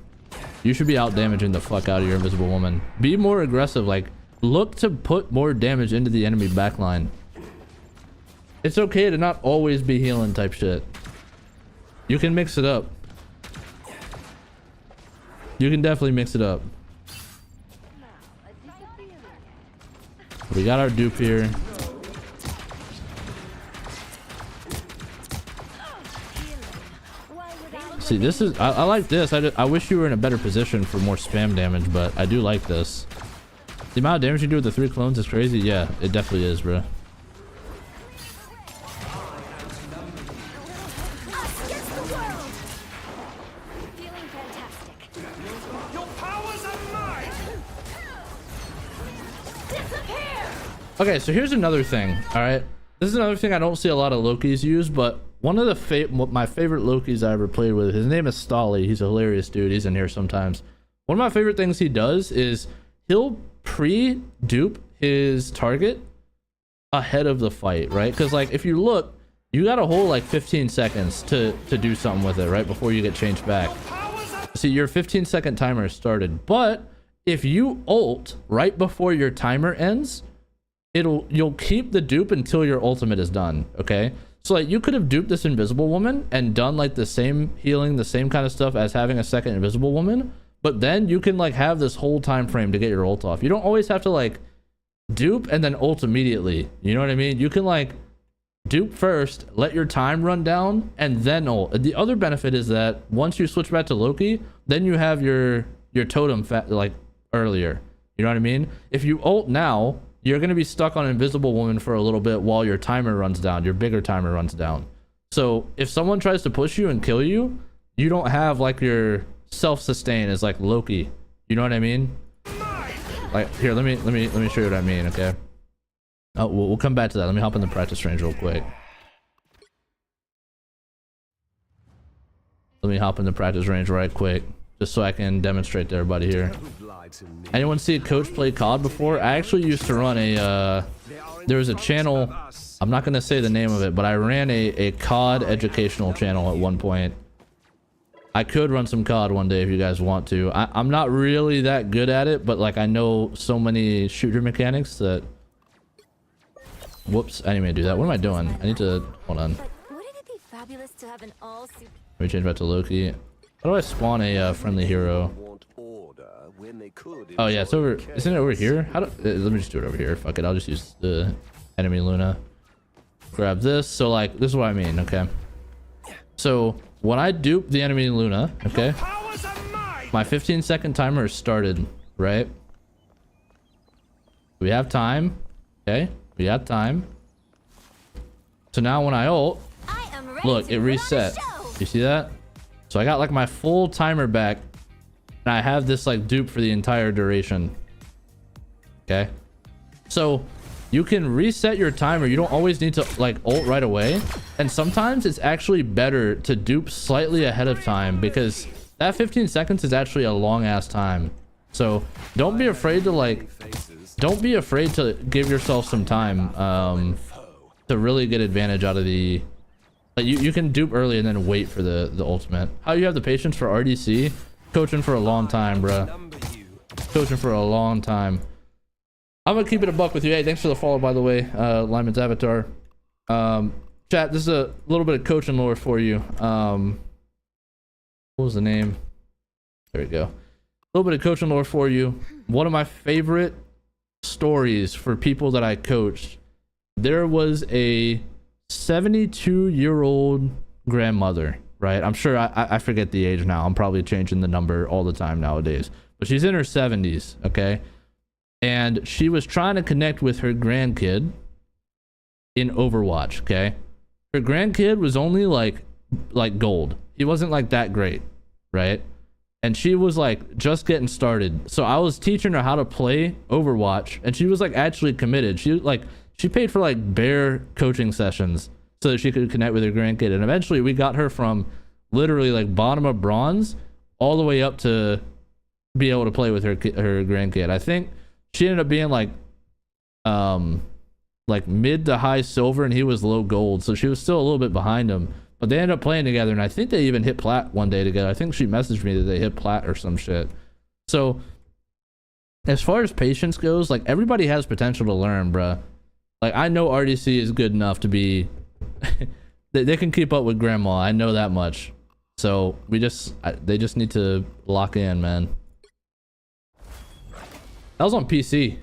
You should be out damaging the fuck out of your invisible woman. Be more aggressive. Like, look to put more damage into the enemy backline. It's okay to not always be healing type shit. You can mix it up. You can definitely mix it up. We got our dupe here. See, this is I like this. I wish you were in a better position for more spam damage, but I do like this. The amount of damage you do with the 3 clones is crazy. Yeah, it definitely is, bro. Okay, so here's another thing. All right, this is another thing I don't see a lot of Lokis use, but one of the my favorite Lokis I ever played with, his name is Stolly. He's a hilarious dude. He's in here sometimes. One of my favorite things he does is he'll pre-dupe his target ahead of the fight, right? Because like, if you look, you got a whole like 15 seconds to do something with it, right, before you get changed back. See, your 15-second timer started, but if you ult right before your timer ends, you'll keep the dupe until your ultimate is done. Okay, so like, you could have duped this invisible woman and done like the same healing, the same kind of stuff as having a second invisible woman, but then you can like have this whole time frame to get your ult off. You don't always have to like dupe and then ult immediately. You know what I mean? You can like dupe first, let your time run down, and then ult. The other benefit is that once you switch back to Loki, then you have your totem like earlier. You know what I mean? If you ult now, you're going to be stuck on invisible woman for a little bit while your timer runs down, your bigger timer runs down. So if someone tries to push you and kill you, you don't have like your self-sustain as like Loki. You know what I mean? Like, here, let me show you what I mean. Okay, oh, we'll come back to that. Let me hop in the practice range real quick. Let me hop in the practice range right quick, just so I can demonstrate to everybody here. Anyone see a coach play COD before? I actually used to run a there was a channel, I'm not gonna say the name of it, but I ran a COD educational channel at one point. I could run some COD one day if you guys want to. I'm not really that good at it, but like, I know so many shooter mechanics that... Whoops, I didn't mean to do that. What am I doing? I need to... Hold on. Wouldn't it be fabulous to have an all-super... Let me change back to Loki. How do I spawn a friendly hero? Oh yeah, it's over. Isn't it over here? Let me just do it over here. Fuck it, I'll just use the enemy Luna. Grab this. So like, this is what I mean. Okay, so when I dupe the enemy Luna, okay, my 15-second timer is started, right? We have time. Okay, we have time. So now when I ult, look, it reset. You see that? So I got like my full timer back, and I have this like dupe for the entire duration. Okay, so you can reset your timer. You don't always need to like ult right away, and sometimes it's actually better to dupe slightly ahead of time, because that 15 seconds is actually a long ass time. So don't be afraid to give yourself some time to really get advantage out of the... Like, you can dupe early and then wait for the ultimate. How you have the patience for RDC? Coaching for a long time, bro. Coaching for a long time. I'm gonna keep it a buck with you. Hey, thanks for the follow, by the way, Lyman's Avatar. Chat, this is a little bit of coaching lore for you. What was the name? There we go. A little bit of coaching lore for you. One of my favorite stories for people that I coached. There was a 72-year-old grandmother, right? I'm sure I forget the age now. I'm probably changing the number all the time nowadays. But she's in her 70s, okay? And she was trying to connect with her grandkid in Overwatch, okay? Her grandkid was only like gold. He wasn't like that great, right? And she was like just getting started. So I was teaching her how to play Overwatch, and she was like actually committed. She paid for like bare coaching sessions so that she could connect with her grandkid. And eventually we got her from literally like bottom of bronze all the way up to be able to play with her grandkid. I think she ended up being like mid to high silver, and he was low gold, so she was still a little bit behind him. But they ended up playing together, and I think they even hit plat one day together. I think she messaged me that they hit plat or some shit. So as far as patience goes, like, everybody has potential to learn, bruh. Like, I know RDC is good enough to be they can keep up with grandma. I know that much. So they just need to lock in, man. That was on PC.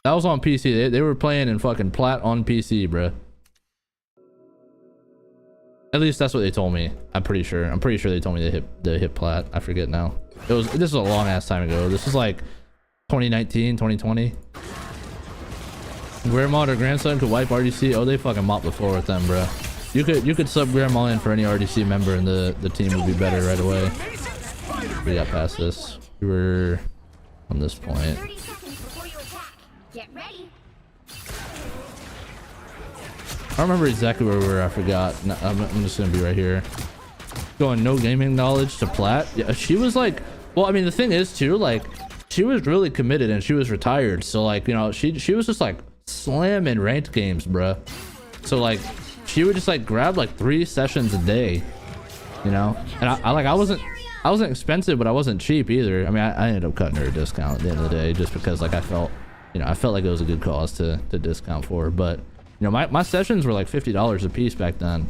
That was on PC. They were playing in fucking plat on PC, bruh. At least that's what they told me. I'm pretty sure they told me they hit plat. I forget now. This was a long ass time ago. This was like 2019, 2020. Grandma or grandson could wipe RDC. Oh, they fucking mop the floor with them, bruh. You could sub grandma in for any RDC member, and the team would be better right away. We got past this. We were on this point. 30 seconds before you attack. Get ready. I don't remember exactly where we were. I forgot. No, I'm just gonna be right here. Going no gaming knowledge to plat. Yeah, she was like, well, I mean, the thing is too, like, she was really committed, and she was retired. So like, you know, she was just like slamming ranked games, bruh. So like, she would just like grab like 3 sessions a day, you know. And I wasn't expensive, but I wasn't cheap either. I mean, I ended up cutting her a discount at the end of the day, just because like I felt like it was a good cause to discount for her. But you know, my sessions were like $50 a piece back then.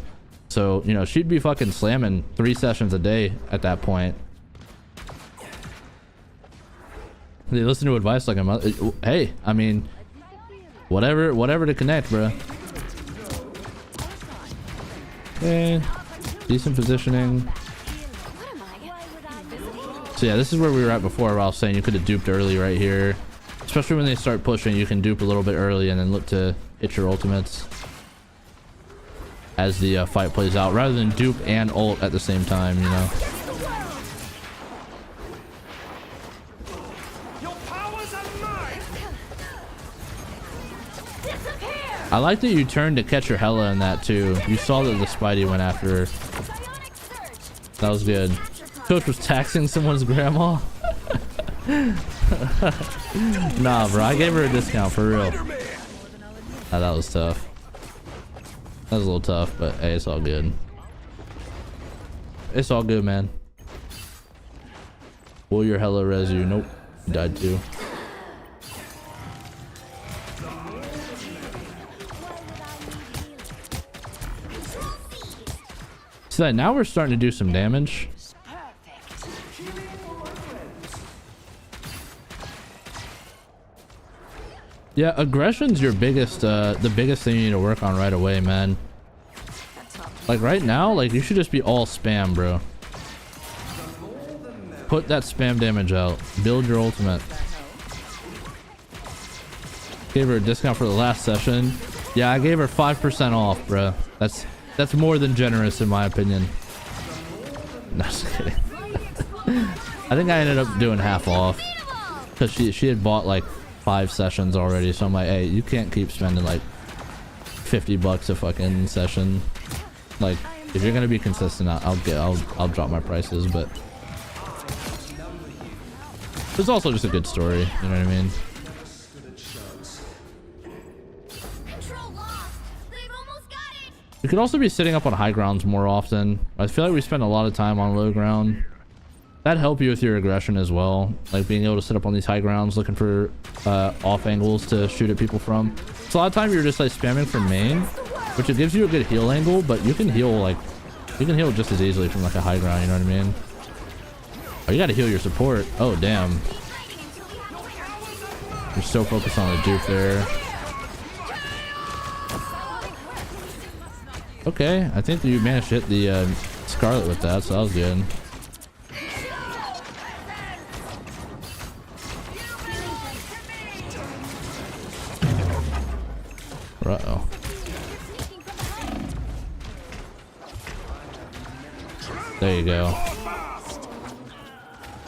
So, you know, she'd be fucking slamming 3 sessions a day at that point. They listen to advice like a mother. Hey, I mean, whatever to connect, bro. Okay, decent positioning. So yeah, this is where we were at before, where I was saying you could have duped early right here. Especially when they start pushing, you can dupe a little bit early and then look to hit your ultimates as the fight plays out, rather than dupe and ult at the same time, you know. I like that you turned to catch your Hella in that too. You saw that the Spidey went after her. That was good. Coach was taxing someone's grandma. Nah, bro, I gave her a discount for real. Nah, that was tough. That was a little tough, but hey, it's all good. It's all good, man. Will your Hella res you? Nope. You died too. So now we're starting to do some damage. Yeah, aggression's your biggest, the biggest thing you need to work on right away, man. Like right now, like you should just be all spam, bro. Put that spam damage out. Build your ultimate. Gave her a discount for the last session. Yeah, I gave her 5% off, bro. That's more than generous in my opinion. No, just kidding. I think I ended up doing half off because she had bought like 5 sessions already. So I'm like, hey, you can't keep spending like $50 a fucking session. Like, if you're gonna be consistent, I'll drop my prices. But it's also just a good story. You know what I mean? We could also be sitting up on high grounds more often. I feel like we spend a lot of time on low ground. That'd help you with your aggression as well. Like being able to sit up on these high grounds, looking for off angles to shoot at people from. So a lot of time you're just like spamming from main, which it gives you a good heal angle, but you can heal like, you can heal just as easily from like a high ground, you know what I mean? Oh, you gotta heal your support. Oh, damn. You're so focused on the dupe there. Okay, I think you managed to hit the Scarlet with that, so that was good. Uh-oh. There you go.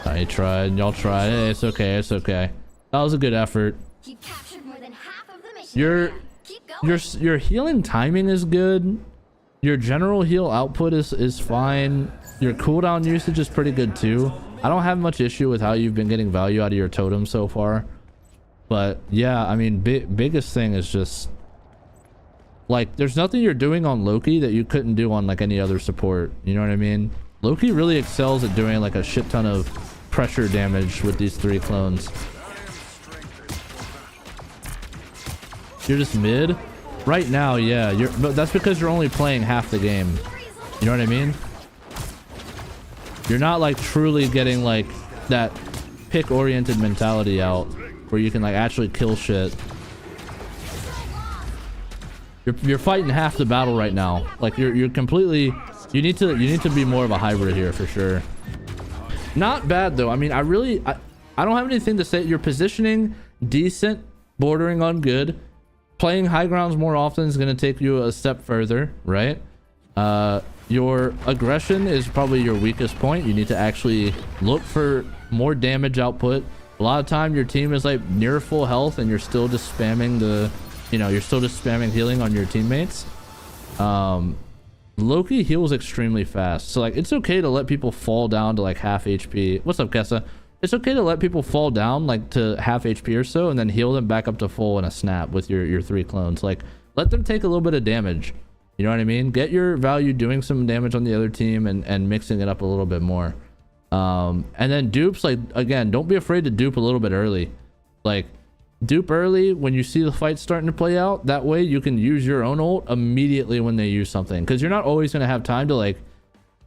I tried. Y'all tried. Hey, it's okay. It's okay. That was a good effort. You captured more than half of the mission. Keep going. Your healing timing is good. Your general heal output is fine. Your cooldown usage is pretty good too. I don't have much issue with how you've been getting value out of your totem so far. But yeah, I mean, biggest thing is just like there's nothing you're doing on Loki that you couldn't do on like any other support. You know what I mean? Loki really excels at doing like a shit ton of pressure damage with these 3 clones. You're just mid right now. Yeah, but that's because you're only playing half the game. You know what I mean? You're not like truly getting like that pick oriented mentality out where you can like actually kill shit. You're fighting half the battle right now. Like you're completely, you need to be more of a hybrid here for sure. Not bad though. I mean, I don't have anything to say. Your positioning decent, bordering on good. Playing high grounds more often is going to take you a step further, right? Your aggression is probably your weakest point. You need to actually look for more damage output. A lot of time your team is like near full health and you're still just spamming the, you know, you're still just spamming healing on your teammates. Loki heals extremely fast, so like it's okay to let people fall down to like half HP. What's up, Kessa? It's okay to let people fall down like to half HP or so and then heal them back up to full in a snap with your 3 clones. Like let them take a little bit of damage. You know what I mean? Get your value doing some damage on the other team and mixing it up a little bit more. And then dupes, like again, don't be afraid to dupe a little bit early. Like dupe early when you see the fight starting to play out. That way you can use your own ult immediately when they use something, because you're not always going to have time to like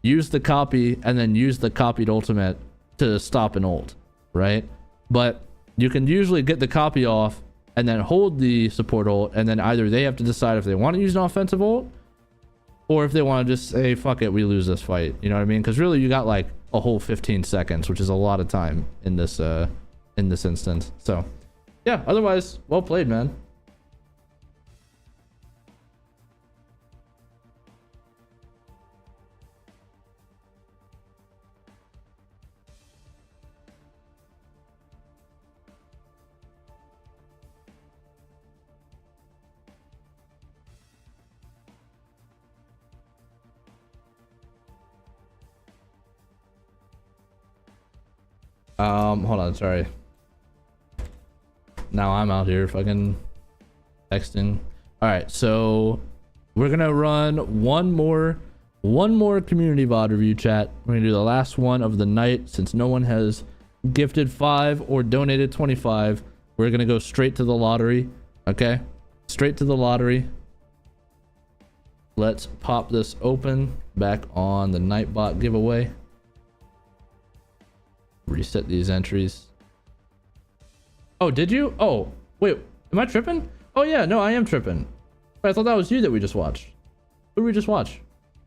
use the copy and then use the copied ultimate to stop an ult, right? But you can usually get the copy off and then hold the support ult, and then either they have to decide if they want to use an offensive ult or if they want to just say fuck it, we lose this fight. You know what I mean? Because really you got like a whole 15 seconds, which is a lot of time in this instance. So yeah, otherwise well played, man. Hold on, sorry. Now I'm out here fucking texting. All right, so we're gonna run one more community VOD review, chat. We're gonna do the last one of the night. Since no one has gifted 5 or donated 25, we're gonna go straight to the lottery. Okay, straight to the lottery. Let's pop this open back on the Nightbot giveaway. Reset these entries. Oh, did you? Oh, wait, am I tripping? Oh yeah, no, I am tripping. I thought that was you that we just watched. Who did we just watch?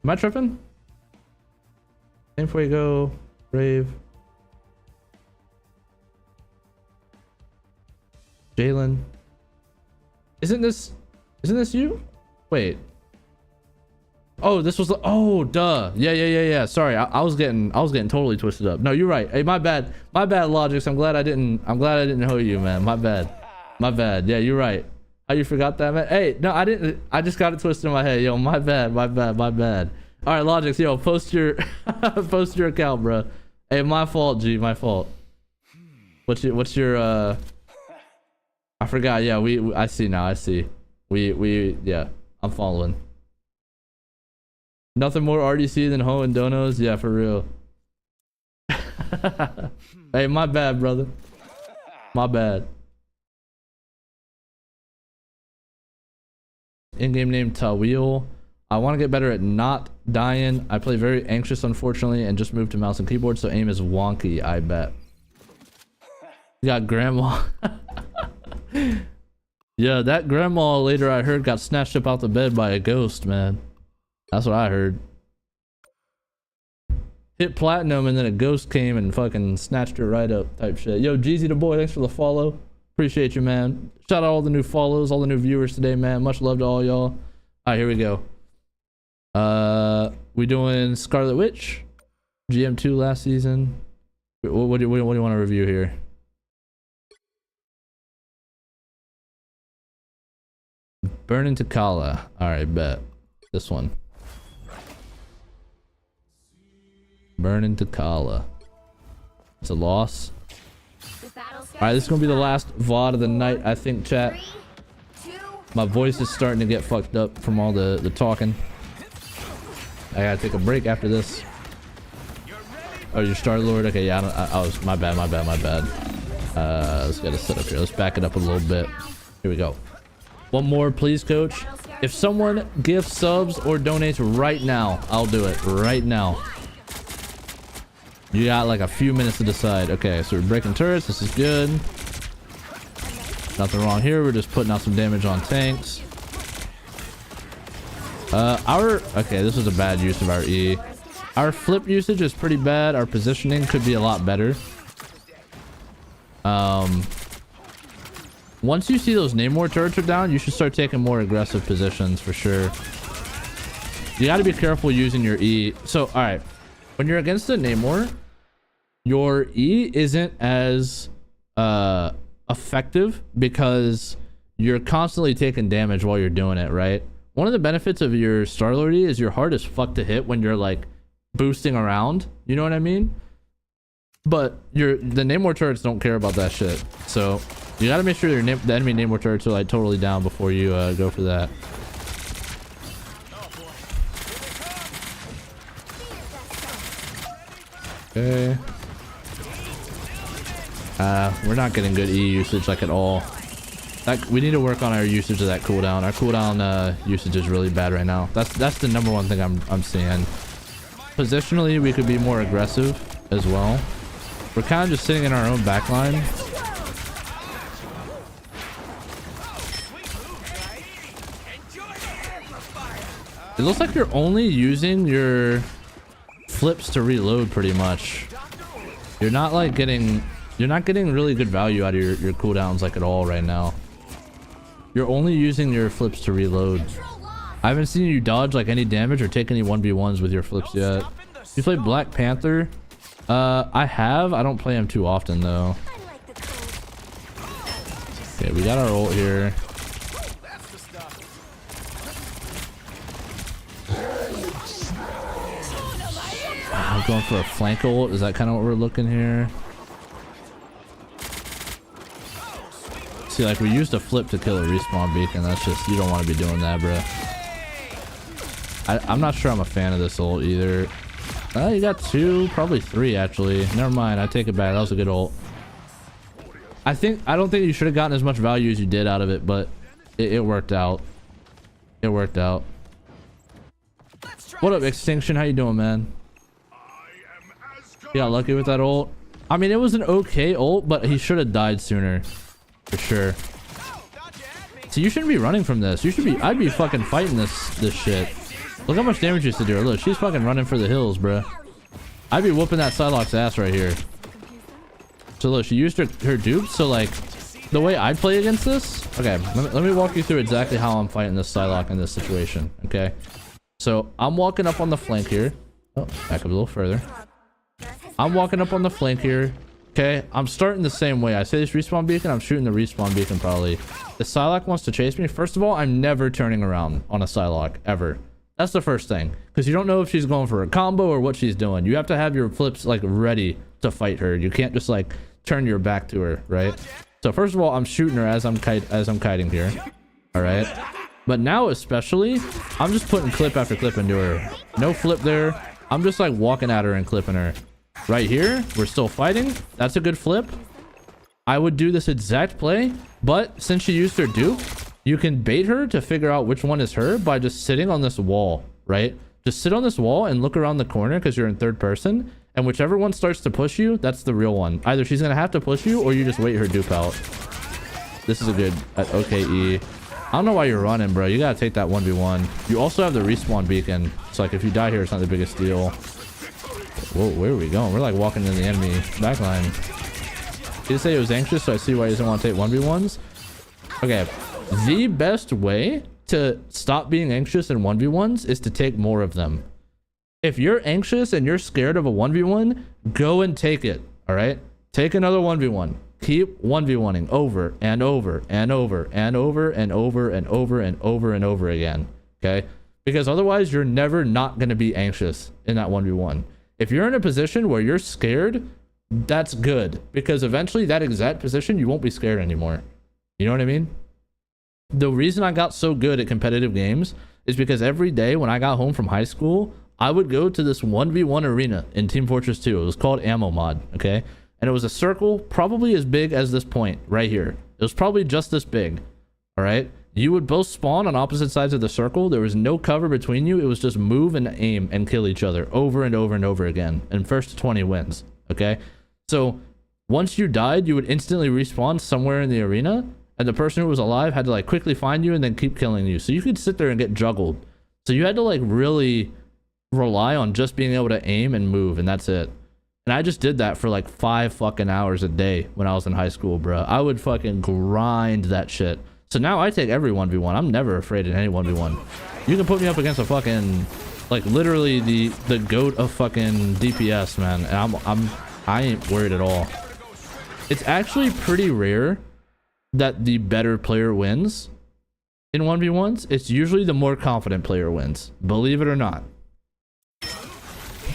Am I tripping? Same Fuego, Brave, Jalen. Isn't this you? Wait. Oh, this was the, oh duh. Yeah. Sorry, I was getting totally twisted up. No, you're right. Hey, my bad, Logics. I'm glad I didn't know you, man. My bad. Yeah, you're right. How you forgot that, man? Hey, no, I didn't. I just got it twisted in my head. Yo, my bad. All right, Logics. Yo, post your account, bro. Hey, my fault, G. My fault. What's your I forgot. Yeah, I see now. I see. Yeah, I'm following. Nothing more RDC than Ho and Donos. Yeah, for real. Hey, my bad, brother. My bad. In-game name Tawil. I want to get better at not dying. I play very anxious, unfortunately, and just moved to mouse and keyboard, so aim is wonky, I bet. You got grandma. Yeah, that grandma later I heard got snatched up out the bed by a ghost, man. That's what I heard. Hit platinum and then a ghost came and fucking snatched her right up type shit. Yo, Jeezy the boy, thanks for the follow. Appreciate you, man. Shout out all the new follows, all the new viewers today, man. Much love to all y'all. Alright, here we go. We doing Scarlet Witch? GM2 last season. What do you want to review here? Burn into Kala. Alright, bet. This one. Burn into Kala. It's a loss. Alright, this is gonna be the last VOD of the night, I think, chat. My voice is starting to get fucked up from all the talking. I gotta take a break after this. Oh, you're Star-Lord? Okay, yeah, I was... My bad. Let's get a setup here. Let's back it up a little bit. Here we go. One more, please, coach. If someone gives subs or donates right now, I'll do it. Right now. You got like a few minutes to decide. Okay, so we're breaking turrets. This is good. Nothing wrong here. We're just putting out some damage on tanks. Okay, this is a bad use of our E. Our flip usage is pretty bad. Our positioning could be a lot better. Once you see those Neymar turrets are down, you should start taking more aggressive positions for sure. You got to be careful using your E. So, all right, when you're against a Neymar, your E isn't as effective because you're constantly taking damage while you're doing it, right? One of the benefits of your Star-Lord E is you're hard as fuck to hit when you're like boosting around. You know what I mean? But the Neymar turrets don't care about that shit. So you gotta make sure the enemy Neymar turrets are like totally down before you go for that. Okay. We're not getting good E usage like at all. We need to work on our usage of that cooldown. Our cooldown usage is really bad right now. That's the number one thing I'm seeing. Positionally, we could be more aggressive as well. We're kind of just sitting in our own backline. It looks like you're only using your flips to reload pretty much. You're not getting really good value out of your cooldowns like at all right now. You're only using your flips to reload. I haven't seen you dodge like any damage or take any 1v1s with your flips yet. You play Black Panther? I have. I don't play him too often though. Okay, we got our ult here. I'm going for a flank ult. Is that kind of what we're looking here? See, like we used a flip to kill a respawn beacon. That's just, you don't want to be doing that, bro. I'm not sure I'm a fan of this ult either. You got two, probably three actually. Never mind, I take it back. That was a good ult. I don't think you should have gotten as much value as you did out of it, but it worked out. It worked out. What up, Extinction? How you doing, man? You got lucky with that ult. I mean, it was an okay ult, but he should have died sooner. For sure. So you shouldn't be running from this. You should be. I'd be fucking fighting this shit. Look how much damage you used to do her. Look, she's fucking running for the hills, bro. I'd be whooping that Psylocke's ass right here. So look, she used her dupes. So like, the way I'd play against this. Okay, let me walk you through exactly how I'm fighting this Psylocke in this situation. Okay. So I'm walking up on the flank here. Oh, back up a little further. I'm walking up on the flank here. Okay, I'm starting the same way. I say this respawn beacon, I'm shooting the respawn beacon probably. The Psylocke wants to chase me. First of all, I'm never turning around on a Psylocke, ever. That's the first thing. Because you don't know if she's going for a combo or what she's doing. You have to have your flips like ready to fight her. You can't just like turn your back to her, right? So first of all, I'm shooting her as I'm kiting here. Alright. But now especially, I'm just putting clip after clip into her. No flip there. I'm just like walking at her and clipping her. Right here, we're still fighting. That's a good flip. I would do this exact play, but since she used her dupe, You can bait her to figure out which one is her by just sitting on this wall, right? Just sit on this wall and look around the corner because you're in third person, and whichever one starts to push you, that's the real one. Either she's gonna have to push you or you just wait her dupe out. This is a good OKE. I don't know why you're running, bro. You gotta take that 1v1. You also have the respawn beacon, so like if you die here, it's not the biggest deal. Whoa, where are we going? We're like walking in the enemy backline. He did say he was anxious, so I see why he doesn't want to take 1v1s. Okay, the best way to stop being anxious in 1v1s is to take more of them. If you're anxious and you're scared of a 1v1, go and take it. All right, take another 1v1. Keep 1v1ing over and over and over and over and over and over and over and over again. Okay, because otherwise you're never not going to be anxious in that 1v1. If you're in a position where you're scared, that's good, because eventually that exact position you won't be scared anymore. You know what I mean? The reason I got so good at competitive games is because every day when I got home from high school, I would go to this 1v1 arena in Team Fortress 2. It was called Ammo Mod, okay? And it was a circle probably as big as this point right here. It was probably just this big, all right? You would both spawn on opposite sides of the circle. There was no cover between you. It was just move and aim and kill each other over and over and over again. And first to 20 wins, okay? So once you died, you would instantly respawn somewhere in the arena, and the person who was alive had to like quickly find you and then keep killing you. So you could sit there and get juggled. So you had to like really rely on just being able to aim and move, and that's it. And I just did that for like 5 fucking hours a day when I was in high school, bro. I would fucking grind that shit. So now I take every 1v1. I'm never afraid in any 1v1. You can put me up against a fucking, like literally the goat of fucking DPS, man. And I ain't worried at all. It's actually pretty rare that the better player wins in 1v1s. It's usually the more confident player wins, believe it or not.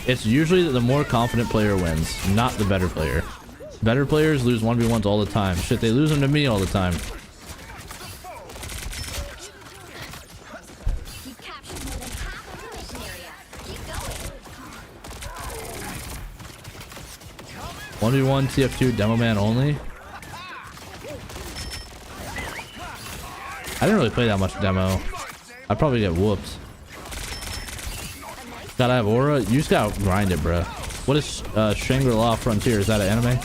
It's usually that the more confident player wins, not the better player. Better players lose 1v1s all the time. Shit, they lose them to me all the time. Keep 1v1 TF2 demo man only. I didn't really play that much demo. I'd probably get whooped. Gotta have aura. You just gotta grind it, bro. What is Shangri-La Frontier? Is that an anime?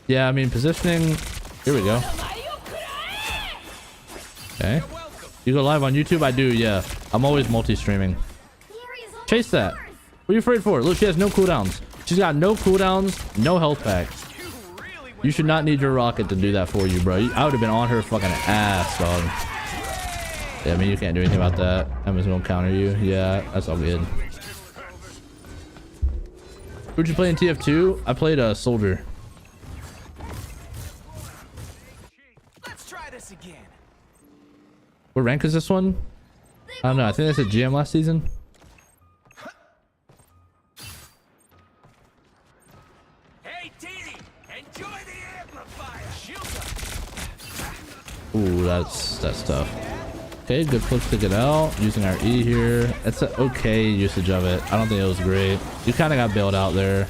Yeah, I mean positioning. Here we go. Okay. You go live on YouTube? I do, yeah. I'm always multi-streaming. Chase that. What are you afraid for? Look, she has no cooldowns. She's got no cooldowns, no health pack. You should not need your rocket to do that for you, bro. I would have been on her fucking ass, dog. Yeah, I mean, you can't do anything about that. Emma's gonna counter you. Yeah, that's all good. Who'd you play in TF2? I played a soldier. Let's try this again. What rank is this one? I don't know. I think that's a GM last season. Hey, T, enjoy the amplifier. Ooh, that's tough. Okay, good flips to get out. Using our E here. That's an okay usage of it. I don't think it was great. You kind of got bailed out there.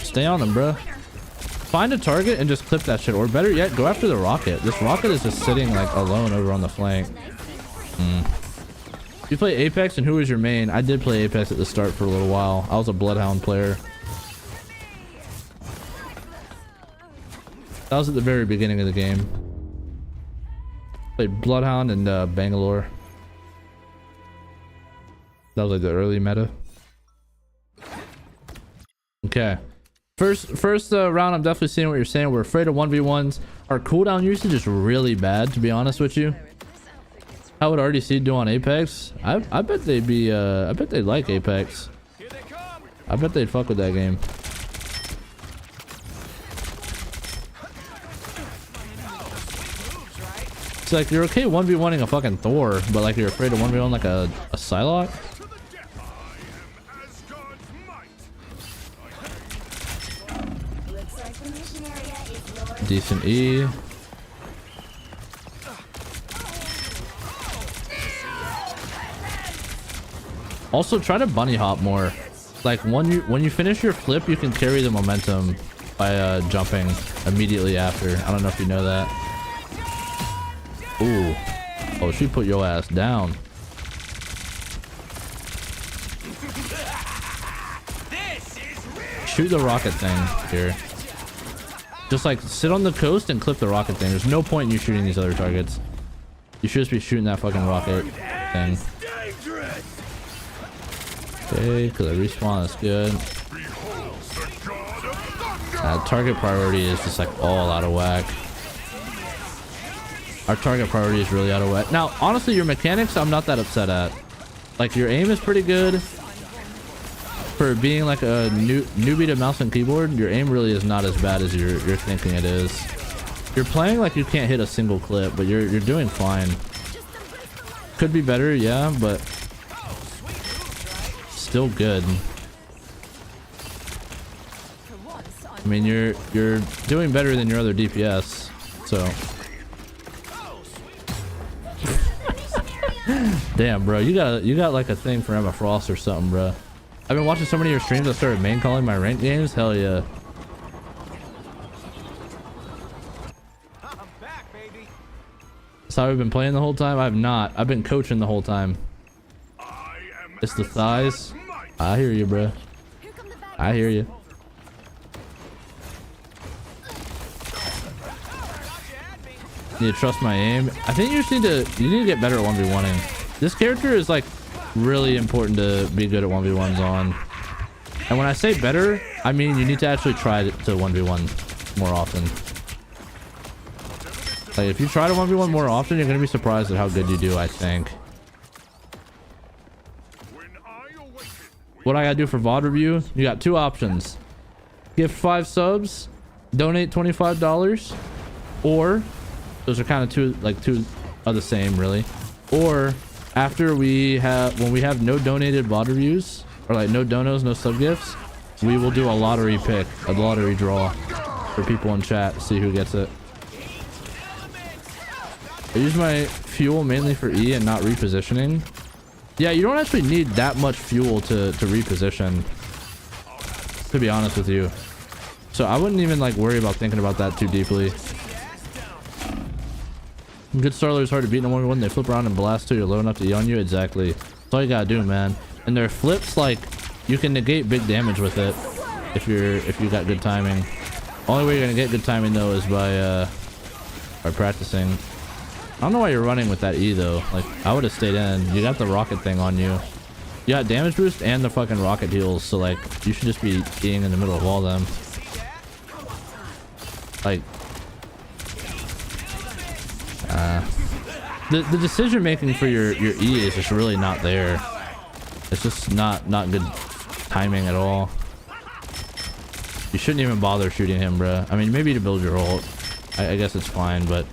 Stay on them, bro. Find a target and just clip that shit. Or better yet, go after the rocket. This rocket is just sitting like alone over on the flank. You play Apex, and who was your main? I did play Apex at the start for a little while. I was a Bloodhound player. That was at the very beginning of the game. Played Bloodhound and Bangalore. That was like the early meta. Okay. First round, I'm definitely seeing what you're saying. We're afraid of 1v1s. Our cooldown usage is really bad, to be honest with you. How would RDC do on Apex? I bet they'd be I bet they'd like Apex. I bet they'd fuck with that game. It's like you're okay 1v1ing a fucking Thor, but like you're afraid of 1v1 like a Psylocke. Decent E. Also try to bunny hop more. like when you finish your flip, you can carry the momentum by jumping immediately after. I don't know if you know that. Ooh. Oh, she put your ass down. Shoot the rocket thing here. Just like sit on the coast and clip the rocket thing. There's no point in you shooting these other targets. You should just be shooting that fucking rocket thing. Okay, because I respawn, that's good. Target priority is just like all out of whack. Our target priority is really out of whack. Now, honestly, your mechanics, I'm not that upset at. Like, your aim is pretty good. For being like a newbie to mouse and keyboard, your aim really is not as bad as you're thinking it is. You're playing like you can't hit a single clip, but you're doing fine. Could be better, yeah, but still good. I mean, you're doing better than your other DPS, so. Damn, bro, you got like a thing for Emma Frost or something, bro. I've been watching so many of your streams. I started main calling my ranked games. Hell yeah. I'm back, baby. So I've been playing the whole time. I've not. I've been coaching the whole time. It's the thighs. I hear you, bro. I hear you. Need to trust my aim. I think you just need to get better at 1v1ing. This character is like really important to be good at 1v1s on. And when I say better, I mean you need to actually try to 1v1 more often. Like if you try to 1v1 more often, you're gonna be surprised at how good you do, I think. What I gotta do for VOD review? You got two options. Gift 5 subs, donate $25, or those are kind of two are the same really. Or after when we have no donated VOD reviews, or like no donos, no sub gifts, we will do a lottery pick, a lottery draw for people in chat to see who gets it. I use my fuel mainly for E and not repositioning. Yeah, you don't actually need that much fuel to reposition, to be honest with you. So I wouldn't even like worry about thinking about that too deeply. Good Starler is hard to beat in 1v1. They flip around and blast till you're low enough to E on you. Exactly. That's all you gotta do, man. And their flips, like, you can negate big damage with it if you got good timing. Only way you're gonna get good timing though is by practicing. I don't know why you're running with that E though. Like, I would have stayed in. You got the rocket thing on you. You got damage boost and the fucking rocket heals, so like you should just be Eing in the middle of all them. Like, the decision making for your E is just really not there. It's just not good timing at all. You shouldn't even bother shooting him, bruh. I mean, maybe to build your ult, I guess it's fine, but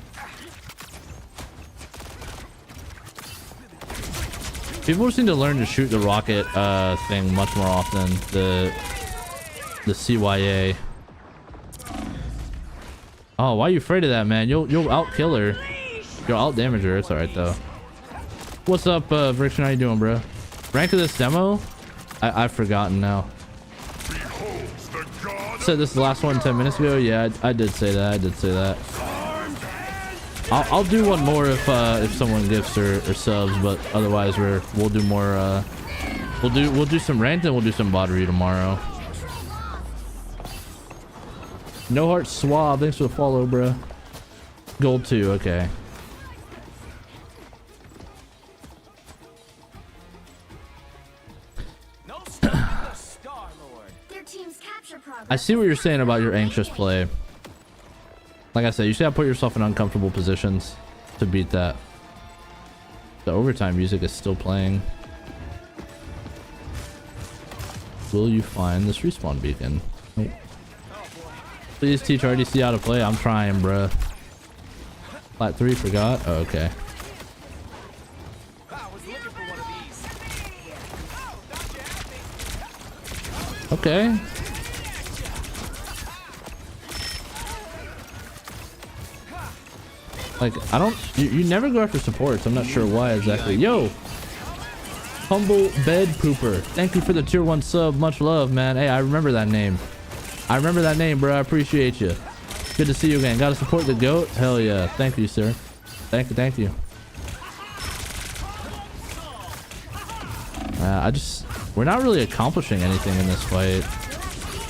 people just need to learn to shoot the rocket thing much more often. The CYA. Oh, why are you afraid of that, man? You'll out kill her. You'll out damage her. It's alright though. What's up, Friction? How you doing, bro? Rank of this demo? I've forgotten now. Said this is the last one 10 minutes ago. Yeah, I did say that. I'll do one more if someone gifts or subs, but otherwise we'll do more. We'll do some ranked and we'll do some bot review tomorrow. No Heart Swab, thanks for the follow, bro. Gold 2, okay. I see what you're saying about your anxious play. Like I said, you just gotta put yourself in uncomfortable positions to beat that. The overtime music is still playing. Will you find this respawn beacon? Nope. Please teach RDC how to play. I'm trying, bruh. Flat 3 forgot. Oh, okay. Okay. Like, I don't... You never go after supports. I'm not sure why exactly. Yo! Humble Bed Pooper. Thank you for the tier 1 sub. Much love, man. Hey, I remember that name. I remember that name, bro. I appreciate you. Good to see you again. Gotta support the GOAT. Hell yeah. Thank you, sir. Thank you. Thank you. We're not really accomplishing anything in this fight.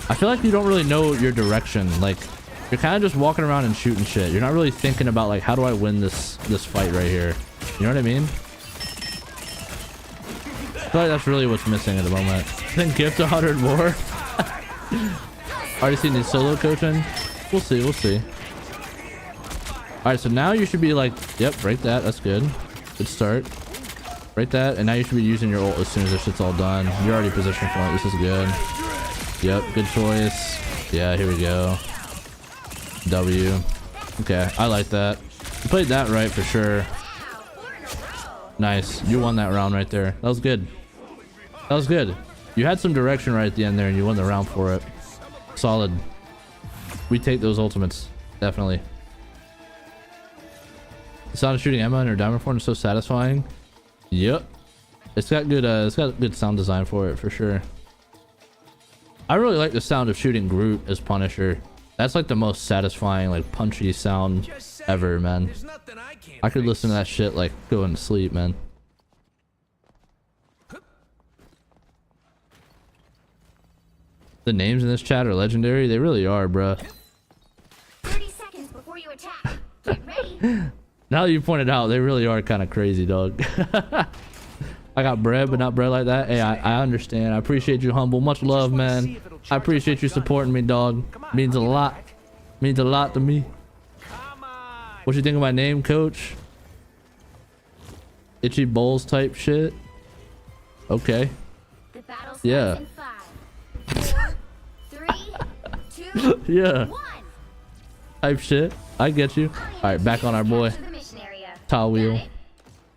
I feel like you don't really know your direction. Like, you're kind of just walking around and shooting shit. You're not really thinking about, like, how do I win this fight right here? You know what I mean? I feel like that's really what's missing at the moment. Then gift 100 more. RDC needs solo coaching. We'll see. We'll see. All right, so now you should be like, yep, break that. That's good. Good start. Break that, and now you should be using your ult as soon as this shit's all done. You're already positioned for it. This is good. Yep, good choice. Yeah, here we go. W. Okay, I like that. You played that right for sure. Nice. You won that round right there. That was good. That was good. You had some direction right at the end there, and you won the round for it. Solid. We take those ultimates. Definitely. The sound of shooting Emma in her diamond form is so satisfying. Yep. It's got good sound design for it, for sure. I really like the sound of shooting Groot as Punisher. That's like the most satisfying, like punchy sound ever, man. I could listen to that shit like going to sleep, man. The names in this chat are legendary. They really are, bruh. 30 seconds before you attack. Get ready. Now that you pointed out, they really are kind of crazy, dog. I got bread, but not bread like that. Hey, I understand. I appreciate you, Humble. Much love, man. I appreciate you supporting me, dog. Means a lot. Means a lot to me. What you think of my name, coach? Itchy bowls type shit. Okay. The battle starts Yeah. in 5, 4, 3, 2, Yeah. 1. Type shit. I get you. All right, back on our boy. To the mission area. Tile wheel. Got it.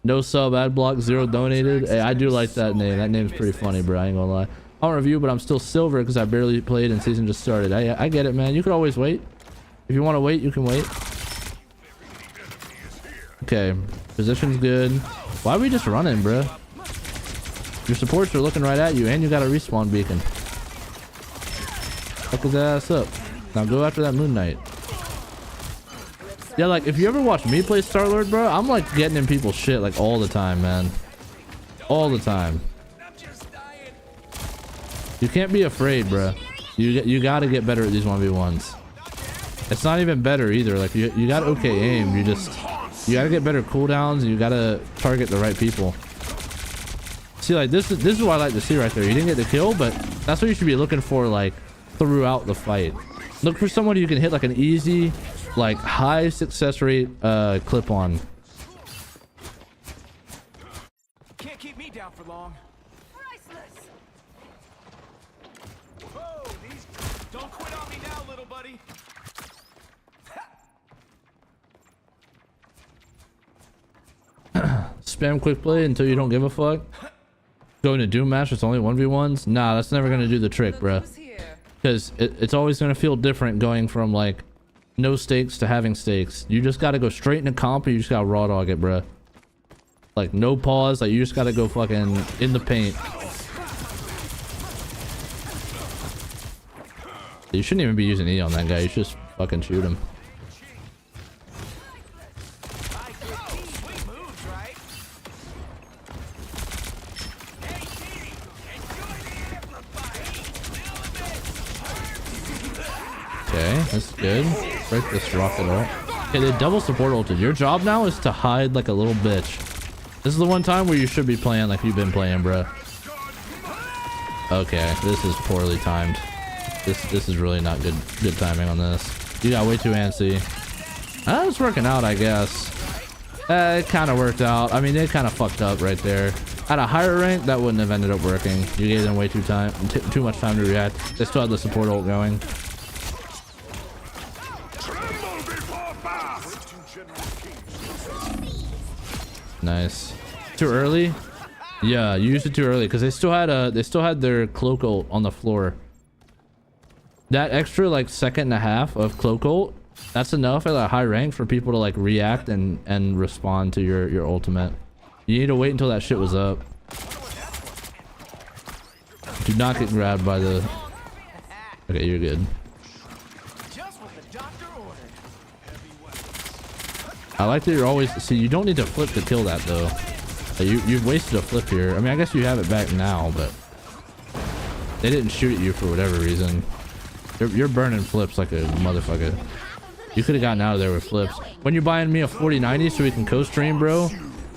No sub, ad block, 0 donated. Hey, I do like that name. That name's pretty funny, bro. I ain't gonna lie. I want to review, but I'm still silver because I barely played and season just started. I get it, man. You could always wait. If you want to wait, you can wait. Okay, position's good. Why are we just running, bro? Your supports are looking right at you, and you got a respawn beacon. Fuck his ass up. Now go after that Moon Knight. Yeah, like if you ever watch me play Star-Lord, bro, I'm like getting in people's shit like all the time, man. All the time. You can't be afraid, bro. You gotta get better at these 1v1s. It's not even better either. Like you got okay aim. You gotta get better cooldowns, and you gotta target the right people. See, like this is what I like to see right there. You didn't get the kill, but that's what you should be looking for, like throughout the fight. Look for someone you can hit like an easy, like high success rate clip on. Can't keep me down for long. Priceless. Whoa, these don't quit on me now, little buddy. Spam quick play until you don't give a fuck. Going to Doom match, it's only 1v1s. Nah, that's never gonna do the trick, bruh. Because it's always gonna feel different going from like no stakes to having stakes. You just gotta go straight into comp, and you just gotta raw dog it, bruh. Like no pause. Like you just gotta go fucking in the paint. You shouldn't even be using E on that guy. You should just fucking shoot him. Okay, that's good. Break this rocket ult. Okay, they double support ulted. Your job now is to hide like a little bitch. This is the one time where you should be playing like you've been playing, bro. Okay, this is poorly timed. This is really not good timing on this. You got way too antsy. It's working out, I guess. It kind of worked out. I mean, they kind of fucked up right there. At a higher rank, that wouldn't have ended up working. You gave them way too much time to react. They still had the support ult going. Nice. Too early? Yeah, you used it too early because they still had their cloak ult on the floor. That extra like second and a half of cloak ult, that's enough at a high rank for people to like react and respond to your ultimate. You need to wait until that shit was up. Do not get grabbed by the... Okay, you're good. Just what the doctor ordered. I like that you're always... See, you don't need to flip to kill that, though. You've wasted a flip here. I mean, I guess you have it back now, but... They didn't shoot at you for whatever reason. You're burning flips like a motherfucker. You could have gotten out of there with flips. When you buying me a 4090 so we can co-stream, bro?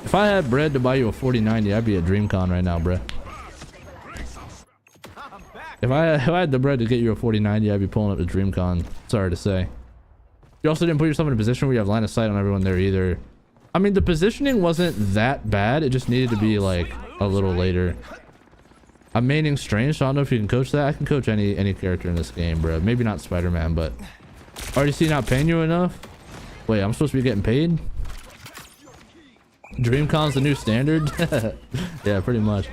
If I had bread to buy you a 4090, I'd be at DreamCon right now, bro. If I had the bread to get you a 4090, I'd be pulling up to DreamCon. Sorry to say. You also didn't put yourself in a position where you have line of sight on everyone there either. I mean, the positioning wasn't that bad. It just needed to be like a little later. I'm maining Strange, so I don't know if you can coach that. I can coach any character in this game, bro. Maybe not Spider-Man, but... RDC not paying you enough? Wait, I'm supposed to be getting paid? DreamCon's the new standard? Yeah, pretty much.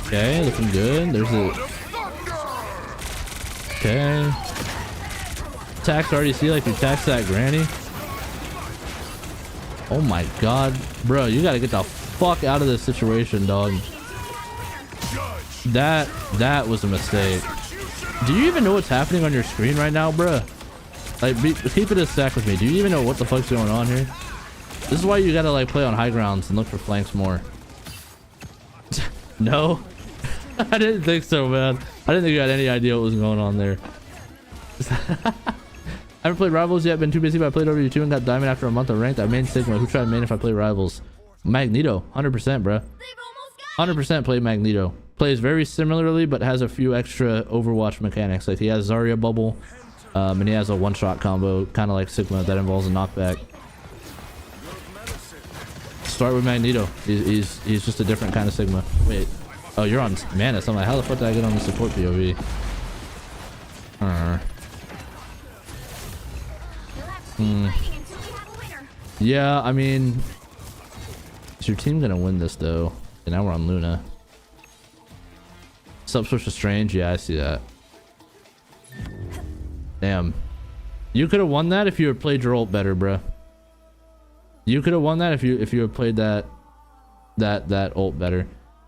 Okay, looking good. There's a... Okay. Tax RDC like you taxed that granny. Oh my god. Bro, you gotta get the fuck out of this situation, dog. That was a mistake. Do you even know what's happening on your screen right now, bruh? Like, keep it a sec with me. Do you even know what the fuck's going on here? This is why you gotta like play on high grounds and look for flanks more. No? I didn't think so, man. I didn't think you had any idea what was going on there. I haven't played Rivals yet, been too busy, but I played over you 2 and got Diamond after a month of ranked. I main Sigma. Who tried main if I play Rivals? Magneto. 100%, bruh. 100% played Magneto. Plays very similarly, but has a few extra Overwatch mechanics. Like he has Zarya Bubble, and he has a one-shot combo, kind of like Sigma, that involves a knockback. Start with Magneto. He's just a different kind of Sigma. Wait. Oh, you're on Mana. So I'm like, how the fuck did I get on the support POV? Yeah, I mean, is your team gonna win this though? And now we're on Luna. Sub switch to Strange. Yeah, I see that. Damn, you could have won that if you had played your ult better, bro. You could have won that if you had played that ult better.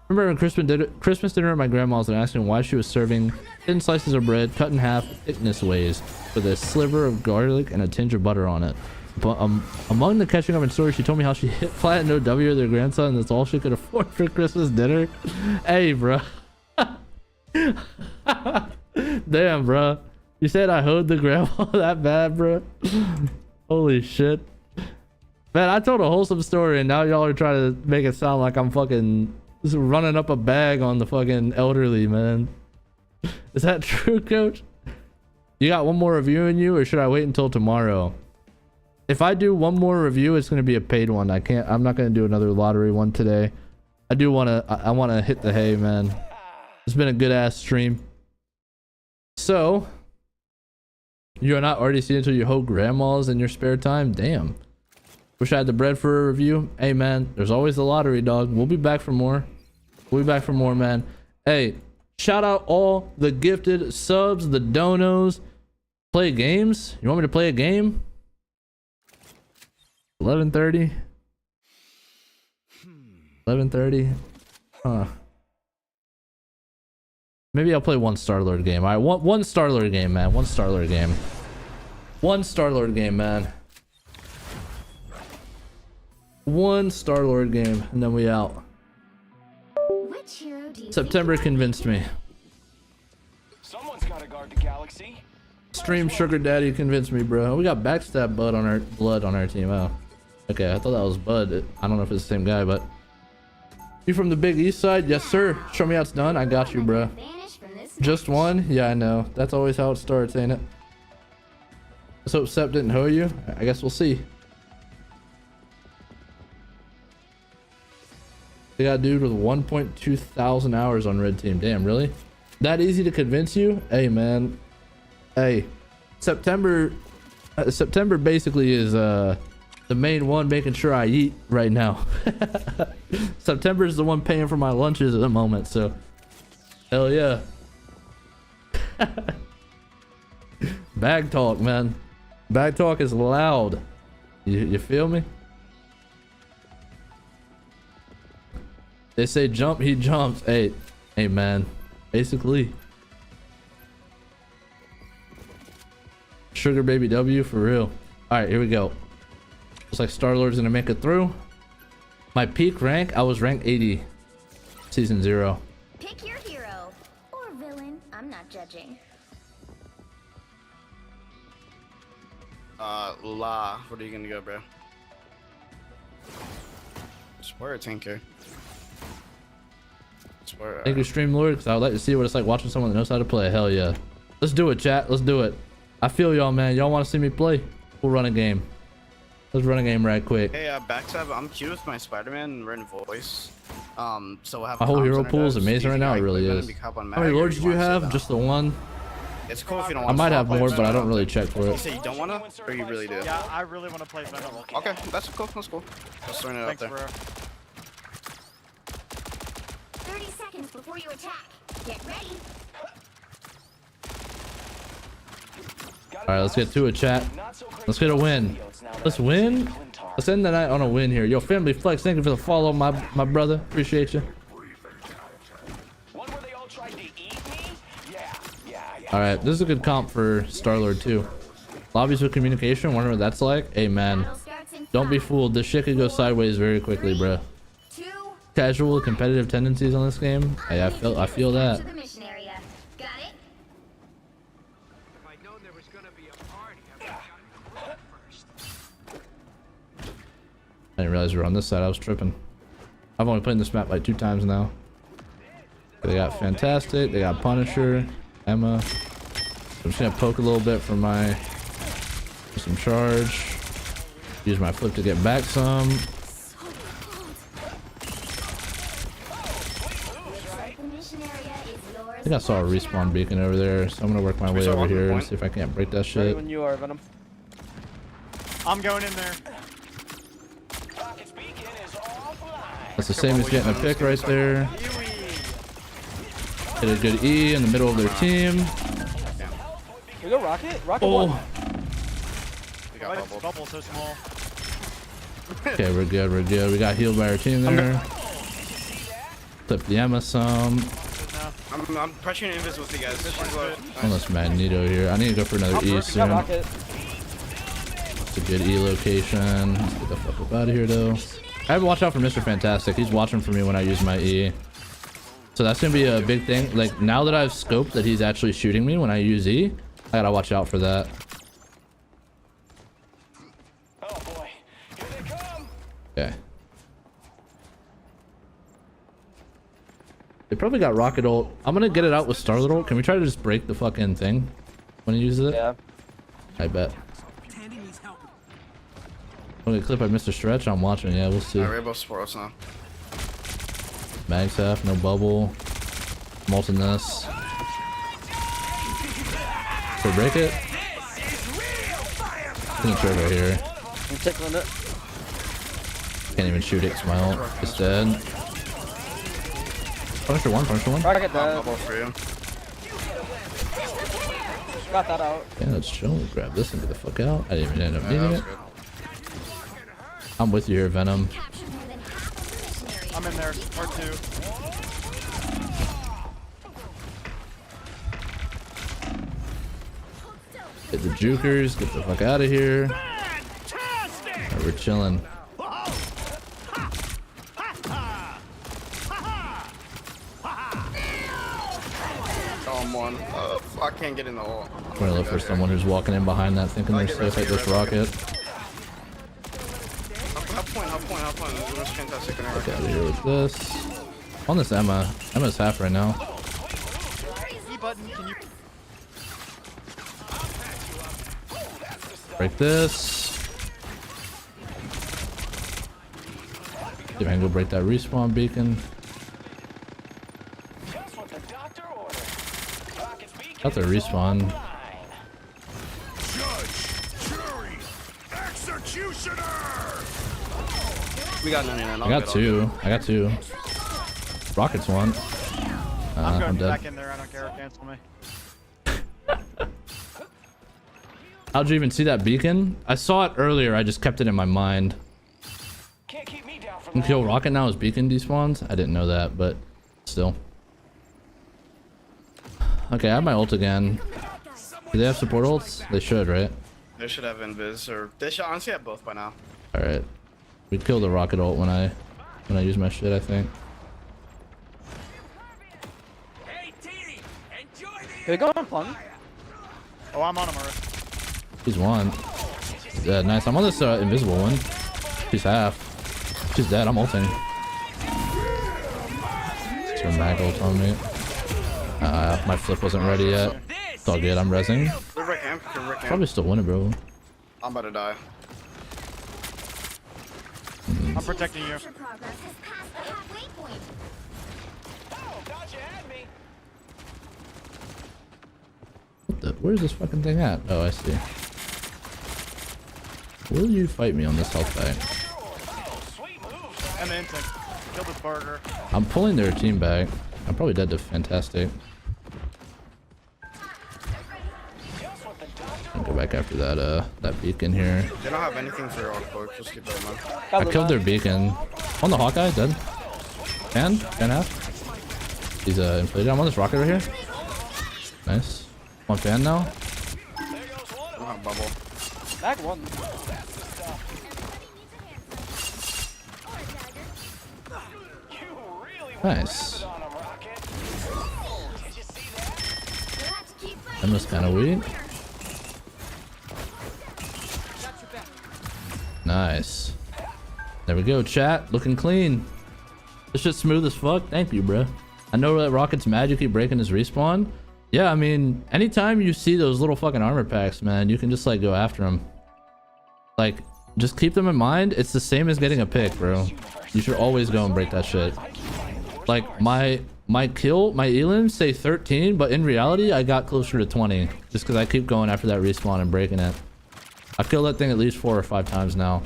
Remember when Christmas dinner at my grandma's and asking why she was serving thin slices of bread cut in half thickness ways with a sliver of garlic and a tinge of butter on it. But among the catching up in stories, she told me how she hit flat no W with their grandson and that's all she could afford for Christmas dinner. Hey, bro. Damn, bro. You said I hoed the grandma that bad, bro? Holy shit. Man, I told a wholesome story and now y'all are trying to make it sound like I'm fucking just running up a bag on the fucking elderly, man. Is that true, coach? You got one more review in you or should I wait until tomorrow? If I do one more review, it's going to be a paid one. I'm not going to do another lottery one today. I want to hit the hay, man. It's been a good ass stream. So, you're not RDC until you hoe grandmas in your spare time? Damn. Wish I had the bread for a review. Hey, man, there's always the lottery, dog. We'll be back for more. We'll be back for more, man. Hey, shout out all the gifted subs, the donos. Play games? You want me to play a game? 11:30? 11:30? Huh. Maybe I'll play one Star-Lord game. All right, one Star-Lord game, man. One Star-Lord game. One Star-Lord game, man. One Star-Lord game, and then we out. Which hero do you September convinced me. Someone's gotta guard the galaxy. Stream Sugar Daddy convinced me, bro. We got Backstab Blood on our team. Oh. Okay, I thought that was Bud. I don't know if it's the same guy, but... You from the Big East Side? Yes, sir. Show me how it's done. I got you, bro. Just one? Yeah, I know. That's always how it starts, ain't it? Let's hope Sep didn't hoe you. I guess we'll see. They got a dude with 1.2 thousand hours on Red Team. Damn, really? That easy to convince you? Hey, man. Hey. September basically is the main one making sure I eat right now. September is the one paying for my lunches at the moment, so hell yeah. Bag talk, man. Bag talk is loud. You feel me? They say jump, he jumps. Hey man. Basically. Sugar baby W for real. Alright, here we go. Looks like Star-Lord's gonna make it through. My peak rank, I was ranked 80. Season 0. Pick your hero. Or villain. I'm not judging. La, what are you gonna go, bro? Swear a tanker. Swear. Thank you, Streamlord, because I would like to see what it's like watching someone that knows how to play. Hell yeah. Let's do it, chat. Let's do it. I feel y'all, man. Y'all want to see me play? We'll run a game. Let's run a game right quick. Hey, backstab. I'm queued with my Spider-Man and Ren voice. So we'll have My whole comms hero on it, pool is guys. amazing right now. It really is. How many lords did you have? Just the one? It's cool if you don't I want might to have more, but I don't really check for You it. say you don't want to, or you really do? Yeah, I really want to play Venom. Okay, that's cool. That's cool. Just throwing it out Thanks, there. bro. 30 seconds before you attack. Get ready. Alright, let's get to it, chat. Let's get a win. Let's win. Let's end the night on a win here. Yo, Family Flex, thank you for the follow, my brother. Appreciate you. Alright, this is a good comp for Star-Lord too. Lobbies with communication, wonder what that's like. Hey man, don't be fooled. This shit could go sideways very quickly, bro. Casual competitive tendencies on this game. Hey, I feel that. I didn't realize we were on this side. I was tripping. I've only played this map like 2 times now. They got Fantastic. They got Punisher. Emma. So I'm just gonna poke a little bit for some charge. Use my flip to get back some. I think I saw a respawn beacon over there, so I'm gonna work my way over here and see if I can't break that shit. When you are, Venom. I'm going in there. That's the same as getting a pick right there. Hit a good E in the middle of their team. We go Rocket? Rocket Oh. one. We got bubble. So small. Okay, we're good. We're good. We got healed by our team there. Clip the Emma some. I'm pressuring invis with you guys. Almost Magneto here. I need to go for another E soon. Rocket. It's a good E location. Let's get the fuck up out of here though. I have to watch out for Mr. Fantastic. He's watching for me when I use my E. So that's gonna be a big thing. Like now that I've scoped that he's actually shooting me when I use E, I gotta watch out for that. Oh boy, here they come. Okay. They probably got rocket ult. I'm gonna get it out with Star-Lord ult. Can we try to just break the fucking thing when he uses it? Yeah. I bet. I'm gonna clip by Mr. Stretch. I'm watching. Yeah, we'll see. Rainbow Sports now. Mag's half, no bubble. Molten this. So break it. Gonna try right here. I'm tickling it. Can't even shoot it. Smile. It's dead. Punisher one. Punisher one. Rocket dead. Bubble for you. Got that out. Yeah, let's chill. Grab this and get the fuck out. I didn't even end up needing it. I'm with you here, Venom. I'm in there. Part 2. Hit the jukers. Get the fuck out of here. Right, we're chilling. One. I can't get in the hole. I'm gonna look for someone who's walking in behind that thinking they're safe like this rocket. Half point. It was fantastic. Get out of here with this. On this Emma. Emma's half right now. E button, can you... Break this. See if I can go break that respawn beacon. Got the respawn. We got 99. I got two. Rockets one. I'm going I'm dead. back in there. I don't care. Cancel me. How'd you even see that beacon? I saw it earlier. I just kept it in my mind. Can't keep me down for You can kill Rocket now as beacon despawns? I didn't know that, but still. Okay, I have my ult again. Do they have support ults? They should, right? They should have invis, or they should honestly have both by now. Alright. We kill the rocket ult when I use my shit, I think. Here we go on plung. Oh, I'm on him already. She's one. Yeah, nice. I'm on this invisible one. She's half. She's dead. I'm ulting. It's her mag ult on me. My flip wasn't ready yet. It's all good. I'm rezzing. Probably still winning, bro. I'm about to die. I'm protecting you. Progress has passed the halfway point. Where's this fucking thing at? Oh, I see. Will you fight me on this health bag? I'm in. Kill this burger. I'm pulling their team back. I'm probably dead to Fantastic. I'll go back after that beacon here. They don't have anything for your ult, just keep that in mind. I killed their beacon. On the Hawkeye, dead. Fan half. He's inflated. I'm on this rocket right here. Nice. One fan now. Bubble. Back one. Nice. I'm just kind of weak. Nice. There we go, chat. Looking clean. This shit's smooth as fuck. Thank you, bro. I know that Rocket's mad you keep breaking his respawn. Yeah, I mean, anytime you see those little fucking armor packs, man, you can just like go after them. Like, just keep them in mind. It's the same as getting a pick, bro. You should always go and break that shit. Like, my elims say 13, but in reality, I got closer to 20. Just because I keep going after that respawn and breaking it. I've killed that thing at least 4 or 5 times now.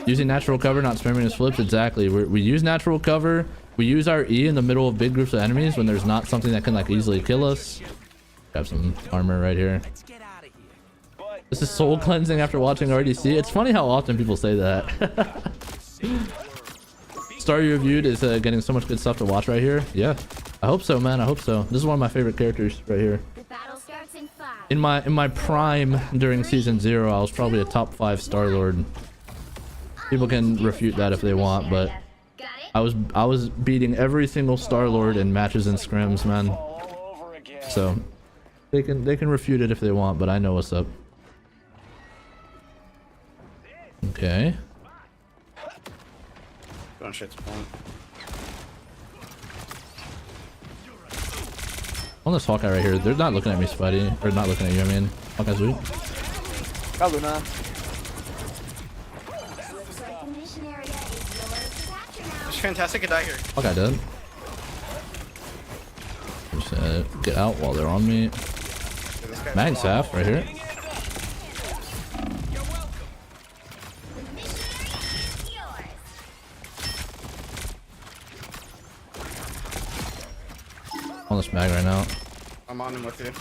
Using natural cover, not spamming his flips. Exactly. We use natural cover. We use our E in the middle of big groups of enemies when there's not something that can like easily kill us. Have some armor right here. This is soul cleansing after watching RDC. It's funny how often people say that. Star You Reviewed is getting so much good stuff to watch right here. Yeah, I hope so, man. I hope so. This is one of my favorite characters right here. The battle starts in 5. In my prime during season 0, I was probably a top 5 Star-Lord. People can refute that if they want, but I was beating every single Star-Lord in matches and scrims, man. So they can refute it if they want, but I know what's up. Okay. Going straight to point. On this Hawkeye right here, they're not looking at me, Spidey. Or not looking at you, I mean. Hawkeye's weak. Got Luna. It's fantastic to die here. Hawkeye dead. Just get out while they're on me. Mag's half right here. On this mag right now. I'm on him with you.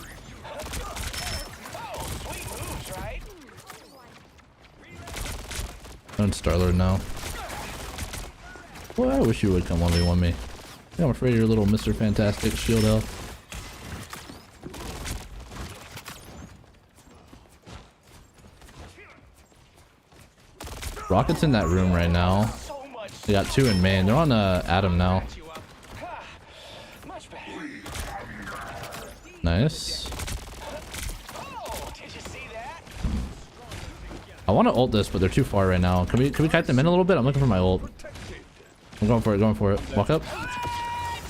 I'm on Star-Lord now. Well, I wish you would come 1v1 me. Yeah, I'm afraid of your little Mr. Fantastic shield health. Rocket's in that room right now. They got 2 in main. They're on Adam now. Nice. I want to ult this, but they're too far right now. Can we kite them in a little bit? I'm looking for my ult. I'm going for it, going for it. Walk up.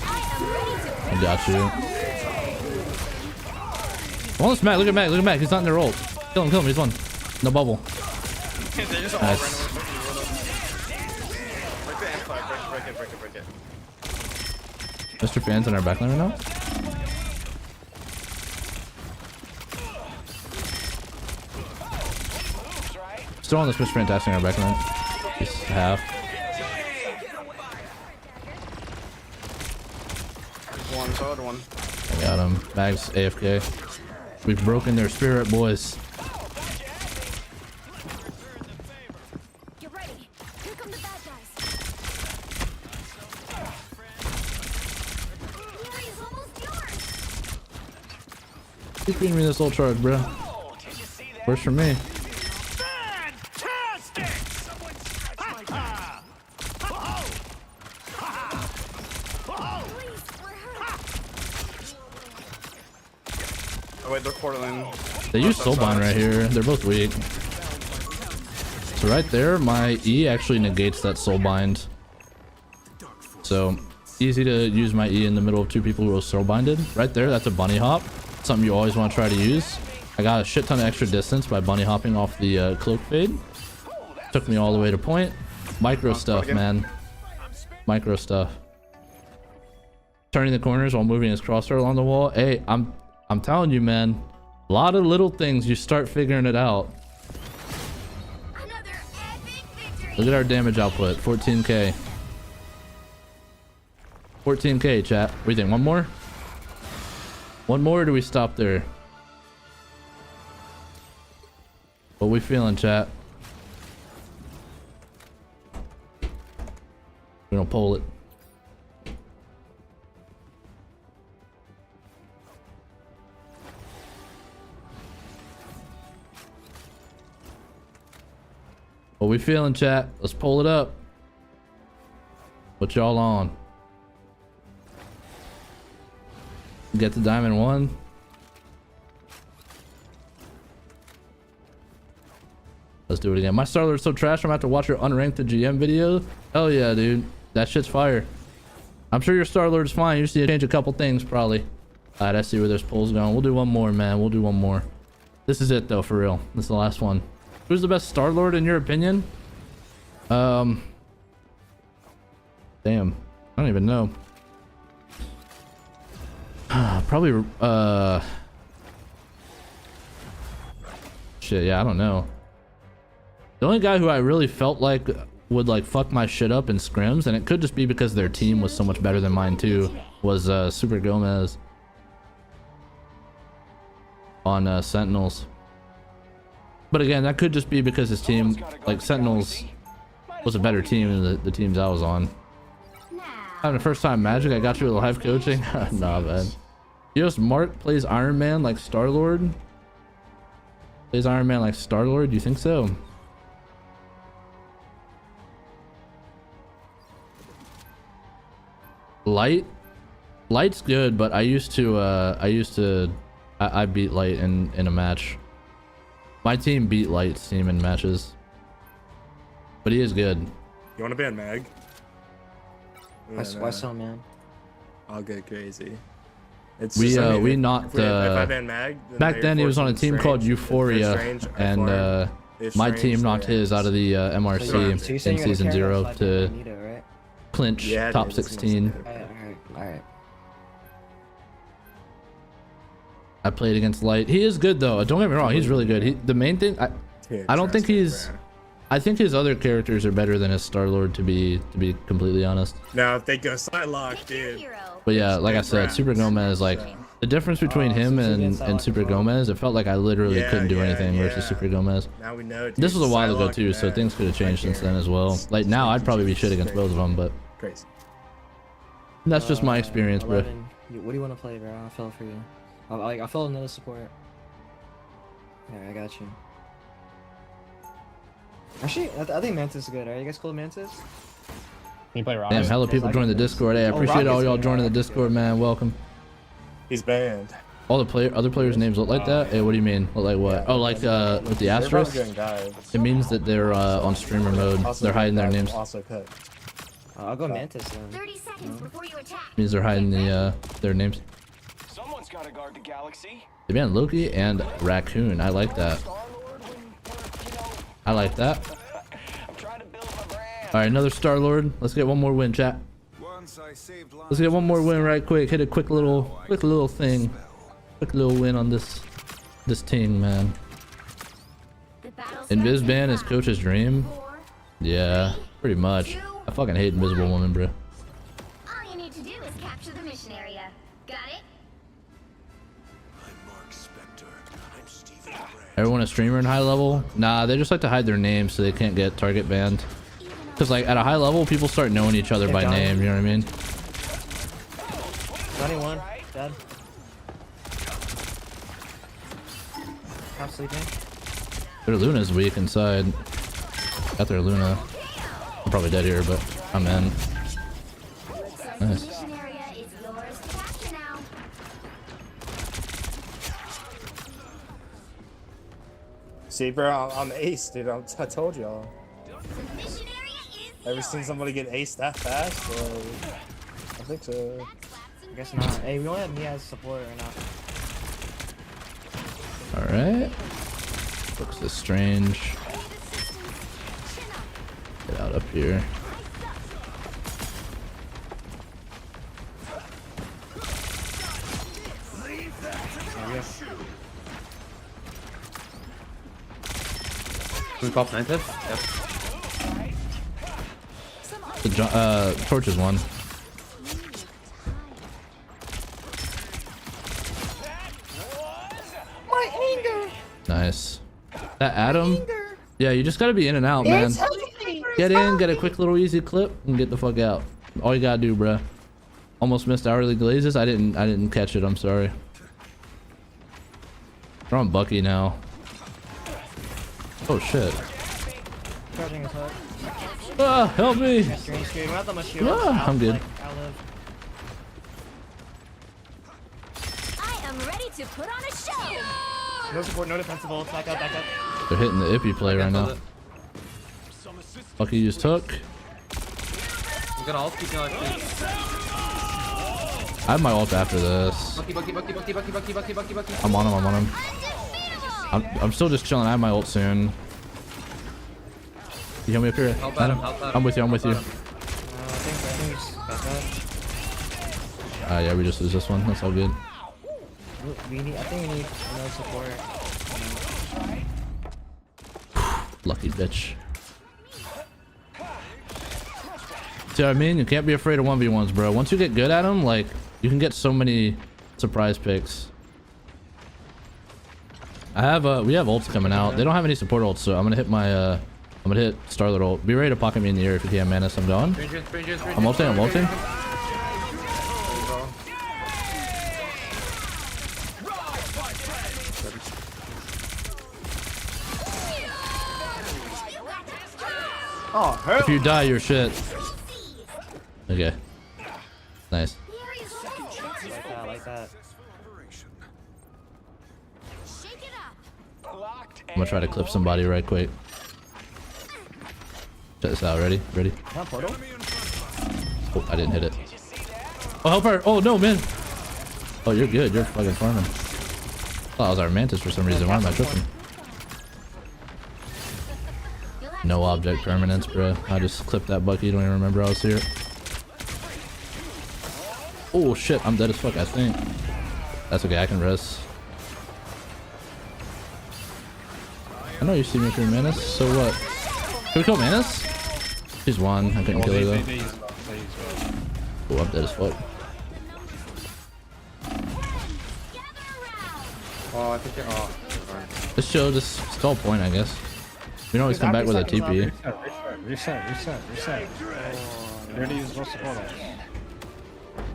I got you. Oh, this Mag. Look at Mag. Look at Mag. He's not in their ult. Kill him, he's one. No bubble. Nice. Break it. Mr. Fan's in our backline right now. Still on this Mr. Fantastic in our backline. He's half. One, solid one. I got him. Mag's AFK. We've broken their spirit, boys. Keep feeding me this old charge, bro. Works for me. Fantastic! Someone scratch my back. Oh wait, they're Portland. They use soulbind right here. They're both weak. So right there, my E actually negates that soulbind. So easy to use my E in the middle of two people who are soulbinded. Right there, that's a bunny hop. Something you always want to try to use. I got a shit ton of extra distance by bunny hopping off the cloak fade. Took me all the way to point. Micro stuff, man. Micro stuff. Turning the corners while moving his crosshair along the wall. Hey, I'm telling you, man. A lot of little things, you start figuring it out. Look at our damage output, 14k. 14k, chat. What do you think? One more? One more, or do we stop there? What we feeling, chat? We're gonna pull it. What we feeling, chat? Let's pull it up. What y'all on? Get the diamond 1. Let's do it again. My Starlord's so trash, I'm about to watch your unranked the GM video. Hell yeah, dude. That shit's fire. I'm sure your Starlord's fine. You just need to change a couple things, probably. Alright, I see where this poll's going. We'll do one more, man. We'll do one more. This is it, though, for real. This is the last one. Who's the best Starlord in your opinion? Damn. I don't even know. Probably, shit, yeah, I don't know. The only guy who I really felt like would like fuck my shit up in scrims, and it could just be because their team was so much better than mine too, was Super Gomez on Sentinels. But again, that could just be because his team, like Sentinels, was a better team than the teams I was on. Having the first time Magic, I got you with live coaching. Nah, man. Just Mark plays Iron Man like Star-Lord. Plays Iron Man like Star-Lord. Do you think so? Light's good, but I beat Light in a match. My team beat Light's team in matches, but he is good. You want to ban Mag? Why so, man? I'll get crazy. It's we just, I mean, we knocked if I ban Mag, back then he was on a team called Euphoria, and my team knocked his out of the MRC in season 0 to clinch top 16. Alright. I played against Light. He is good though. Don't get me wrong. He's really good. The main thing, I don't think he's. I think his other characters are better than his Star-Lord, to be completely honest. Now if they go side lock, dude. But yeah, like I said, Super Gomez, like the difference between him and Super Gomez, it felt like I literally couldn't do anything versus Super Gomez. Now we know. This was a while ago too, so things could have changed since then as well. Like now, I'd probably be shit against both of them, but that's just my experience, bro. What do you want to play, bro? I fell for you. I fell another support. Yeah, I got you. Actually, I think Mantis is good. Are you guys cool with Mantis? Can you play Rocket? Damn, hella people joining the Discord. Hey, I appreciate all y'all joining the Discord, man. Welcome. He's banned. All the other players' names look like that? Hey, what do you mean? Look like what? Oh, like with the asterisk? It means that they're on streamer mode. They're hiding their names. I'll go Mantis then. 30 seconds before you attack. Means they're hiding their names. Someone's got to guard the galaxy. They banned Loki and Raccoon. I like that. I like that. Alright, another Star-Lord. Let's get one more win, chat. Let's get one more win right quick. Hit a quick little thing. Quick little win on this team, man. Invis ban is coach's dream. Yeah, pretty much. I fucking hate Invisible Woman, bro. All you need to do is capture the mission area. Got it? Everyone a streamer in high level? Nah, they just like to hide their names so they can't get target banned. Because like at a high level, people start knowing each other by name, you know what I mean? 21, dead. Half sleeping. Their Luna's weak inside. Got their Luna. I'm probably dead here, but I'm in. Nice. Mission area is yours to capture now. See, bro, I'm ace, dude. I told y'all. The mission area is Ever seen somebody get ace that fast? I think so. I guess not. Hey, we only have me as support right now. Alright. Looks this strange. Get out up here. Can we pop 9 tips? Yep. The torch is one. My anger. Nice. That Adam? Yeah, you just gotta be in and out, man. Get in, get a quick little easy clip, and get the fuck out. All you gotta do, bruh. Almost missed hourly glazes. I didn't catch it. I'm sorry. We're on Bucky now. Oh shit. Charging his hook. Ah, help me! Ah, I'm good. I am ready to put on a show. No support, no defensive ults. Back up, back up. They're hitting the Ippy play right now. Bucky used hook. I'm gonna ult, keep me alive, please. I have my ult after this. Bucky. I'm on him. I'm still just chilling. I have my ult soon. You help me up here? Help Adam, help Adam. I'm with you. I think we just got that. Yeah, we just lose this one. That's all good. I think we need no support. Lucky bitch. See what I mean? You can't be afraid of 1v1s, bro. Once you get good at them, like, you can get so many surprise picks. We have ults coming out. They don't have any support ults, so I'm gonna hit my I'm gonna hit Starlet ult. Be ready to pocket me in the air if you can, Manus. I'm going. I'm ulting. Oh, hell. If you die, you're shit. Okay. Nice. I like that. I'm gonna try to clip somebody right quick. Check this out. Ready? Oh, I didn't hit it. Oh, help her! Oh no, man! Oh, you're good. You're fucking farming. Thought I was our mantis for some reason. Why am I tripping? No object permanence, bro. I just clipped that Bucky. Don't even remember I was here. Oh shit! I'm dead as fuck. I think. That's okay. I can rest. I know you see me through Manus, so what? Can we kill Manus? She's one. I couldn't kill her though. Oh, I'm dead as fuck. Oh, I think they're off. Just chill, just stall point, I guess. We can always come back with a TP. Reset. They already used most support.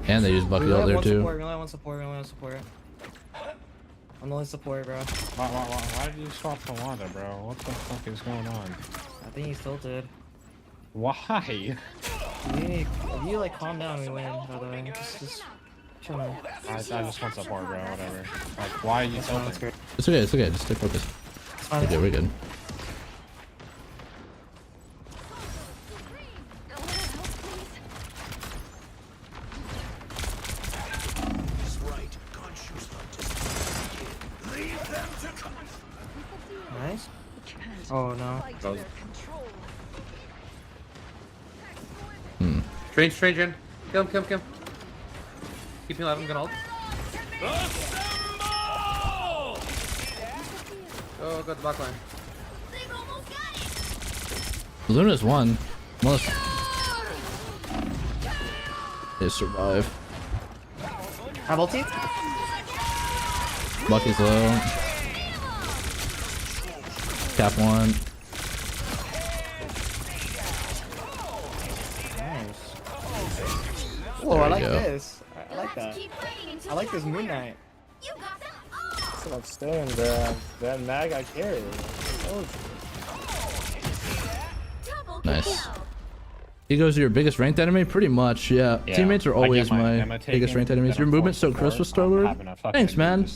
And they use Bucky out there too. We only want support. I'm the only support, bro. Why did you swap for Wanda, bro? What the fuck is going on? I think he's tilted. Why? If you like calm down, we win. By the way, just chill now. I just want support, bro. Whatever. Like, why are you tilting? It's okay. Just stay focused. Okay, we're good. Nice. Oh no. Strange in. Kill him. Keep me alive, I'm gonna ult. Oh, got the back line. Luna's one. Unless they survive. Have ulti? Bucky's low. Cap one. Nice. Whoa, I like this. I like that. I like this Moon Knight. That's what I'm saying, bro. That mag I carry. Oh, Nice. Ego's your biggest ranked enemy? Pretty much, yeah. Teammates are always my biggest ranked enemies. Your movement's so crisp with Star-Lord. Thanks, man.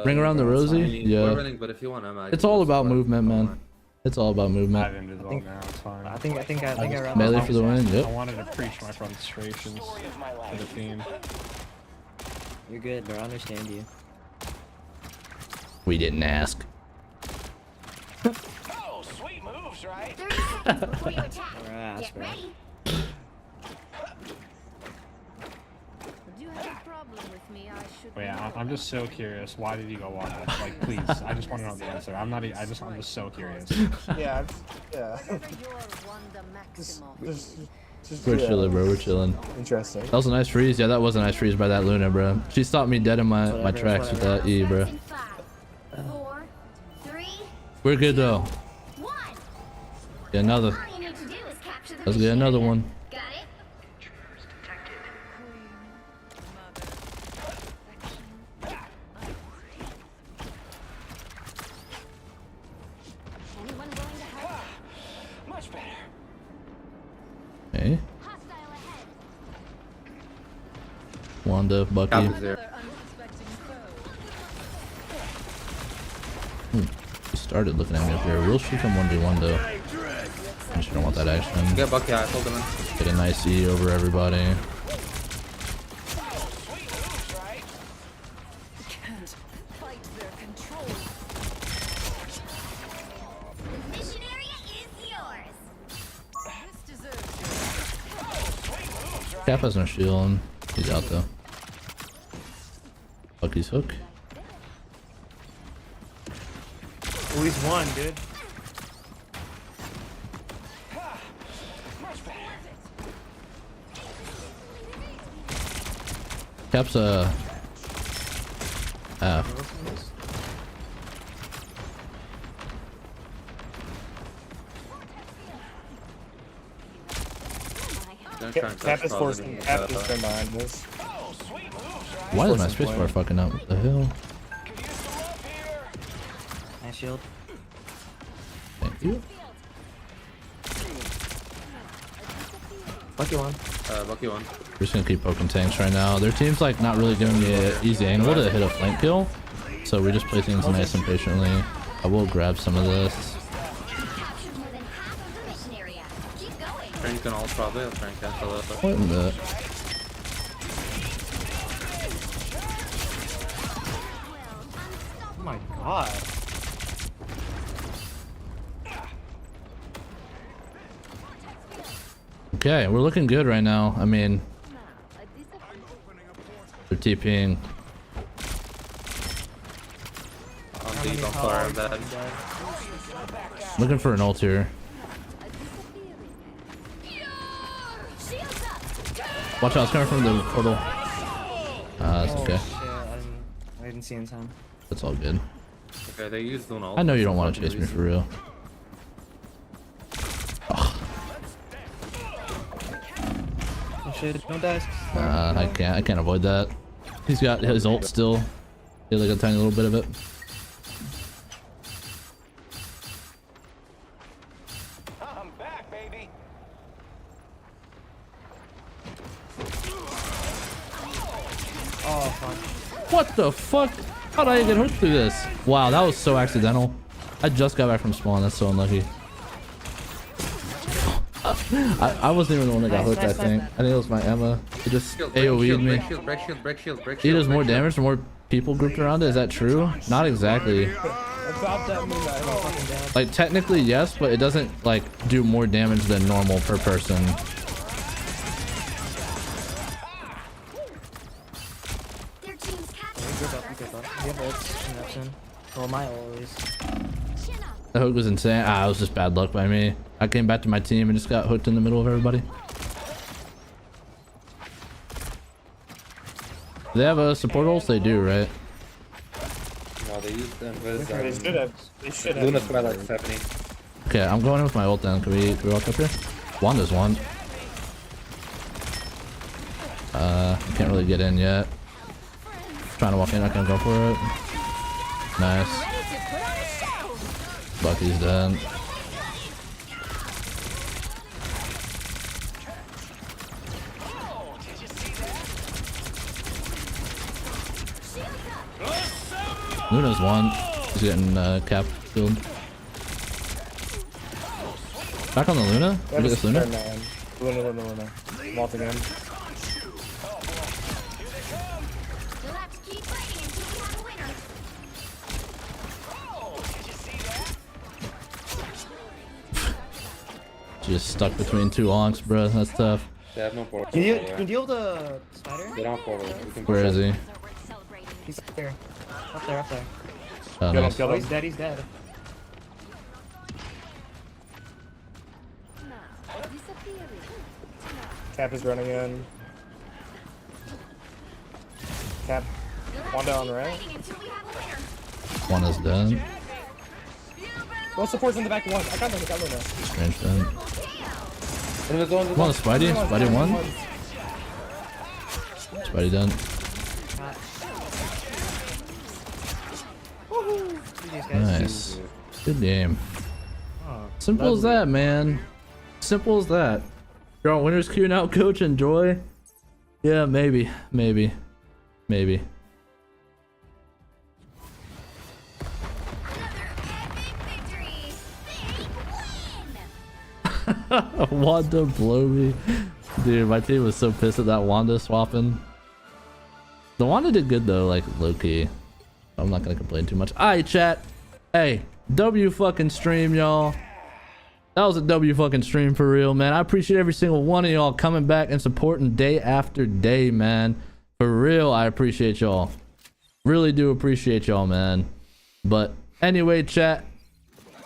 Bring around the Rosie? Yeah. But if you want, It's all about movement, man. It's all about movement. I think I Melee for the win, yep. I wanted to preach my frustrations to the team. You're good, bro. I understand you. We didn't ask. Oh, sweet moves, right? 30 seconds before you attack. Get ready. But yeah, I'm just so curious. Why did you go water? Like, please, I just want to know the answer. I'm just so curious. yeah. We're chilling, bro. We're chilling. Interesting. That was a nice freeze. Yeah, that was a nice freeze by that Luna, bro. She stopped me dead in my tracks with that E, bro. 4, 3, We're good though. 1. Get another. All you need to do is capture the Let's get another one. Got it? Anyone willing to help? Much better. Hey. Hostile ahead. Wanda, Bucky. He started looking at me up here. We'll shoot him 1v1 though. I just don't want that action. Yeah, Bucky, I hold him in. Get a nice E over everybody. Cap has no shield. He's out though. Bucky's hook. At least one, dude. Cap's half. Cap is forcing. Cap is been behind this. Why is my spacebar fucking up? What the hell? Nice shield. Thank you. Bucky one. Bucky one. We're just gonna keep poking tanks right now. Their team's like not really giving me an easy angle to hit a flank kill, so we just play things nice and patiently. I will grab some of this. You can all probably. I'll try and cancel it. What in the? Oh my god. Okay, we're looking good right now. I mean, they're TPing. On deep, on fire, I'm dead. Looking for an ult here. Watch out, it's coming from the portal. That's okay. Shit, I didn't see in time. That's all good. Okay, they used an ult. I know you don't want to chase me for real. Oh shit, no dice. I can't avoid that. He's got his ult still. Get like a tiny little bit of it. I'm back, baby. Oh fuck. What the fuck? How did I get hooked through this? Wow, that was so accidental. I just got back from spawn. That's so unlucky. I wasn't even the one that got hooked, I think. I think it was my Emma. It just AoE'd me. Break shield. He does more damage to more people grouped around it. Is that true? Not exactly. Like, technically, yes, but it doesn't, like, do more damage than normal per person. Well, my always. The hook was insane. It was just bad luck by me. I came back to my team and just got hooked in the middle of everybody. Do they have a support ults? They do, right? No, they used them with They should have. Luna's by like 70. Okay, I'm going in with my ult then. Can we walk up here? Wanda's one. Can't really get in yet. Trying to walk in, I can't go for it. Nice. Bucky's dead. Luna's one. He's getting cap killed. Back on the Luna? Look at this Luna. Luna. Vault again. Let's keep fighting until we have a winner. Just stuck between two onks, bro. That's tough. They have no portal. Can you deal with the spider? They don't have portal. Where is he? He's up there. Up there. Oh, nice. Oh, he's dead. Cap is running in. Cap. One down, right? One is dead. Both supports in the back. One. I got Luna. Strange dead. Come on, Spidey. Spidey won. Spidey done. Nice. Good game. Simple as that, man. Simple as that. You're on winner's queue now, coach. Enjoy. Yeah, maybe. Wanda blow me. Dude, my team was so pissed at that Wanda swapping. The Wanda did good though, like low-key. I'm not gonna complain too much. Alright, chat. Hey, W fucking stream, y'all. That was a W fucking stream for real, man. I appreciate every single one of y'all coming back and supporting day after day, man. For real, I appreciate y'all. Really do appreciate y'all, man. But anyway, chat.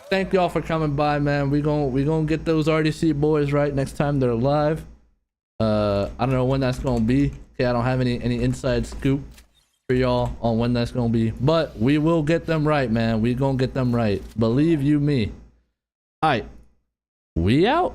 Thank y'all for coming by, man. We gonna get those RDC boys right next time they're live. I don't know when that's gonna be. Okay, I don't have any inside scoop for y'all on when that's gonna be, but we will get them right, man. We gonna get them right. Believe you me. All right, we out.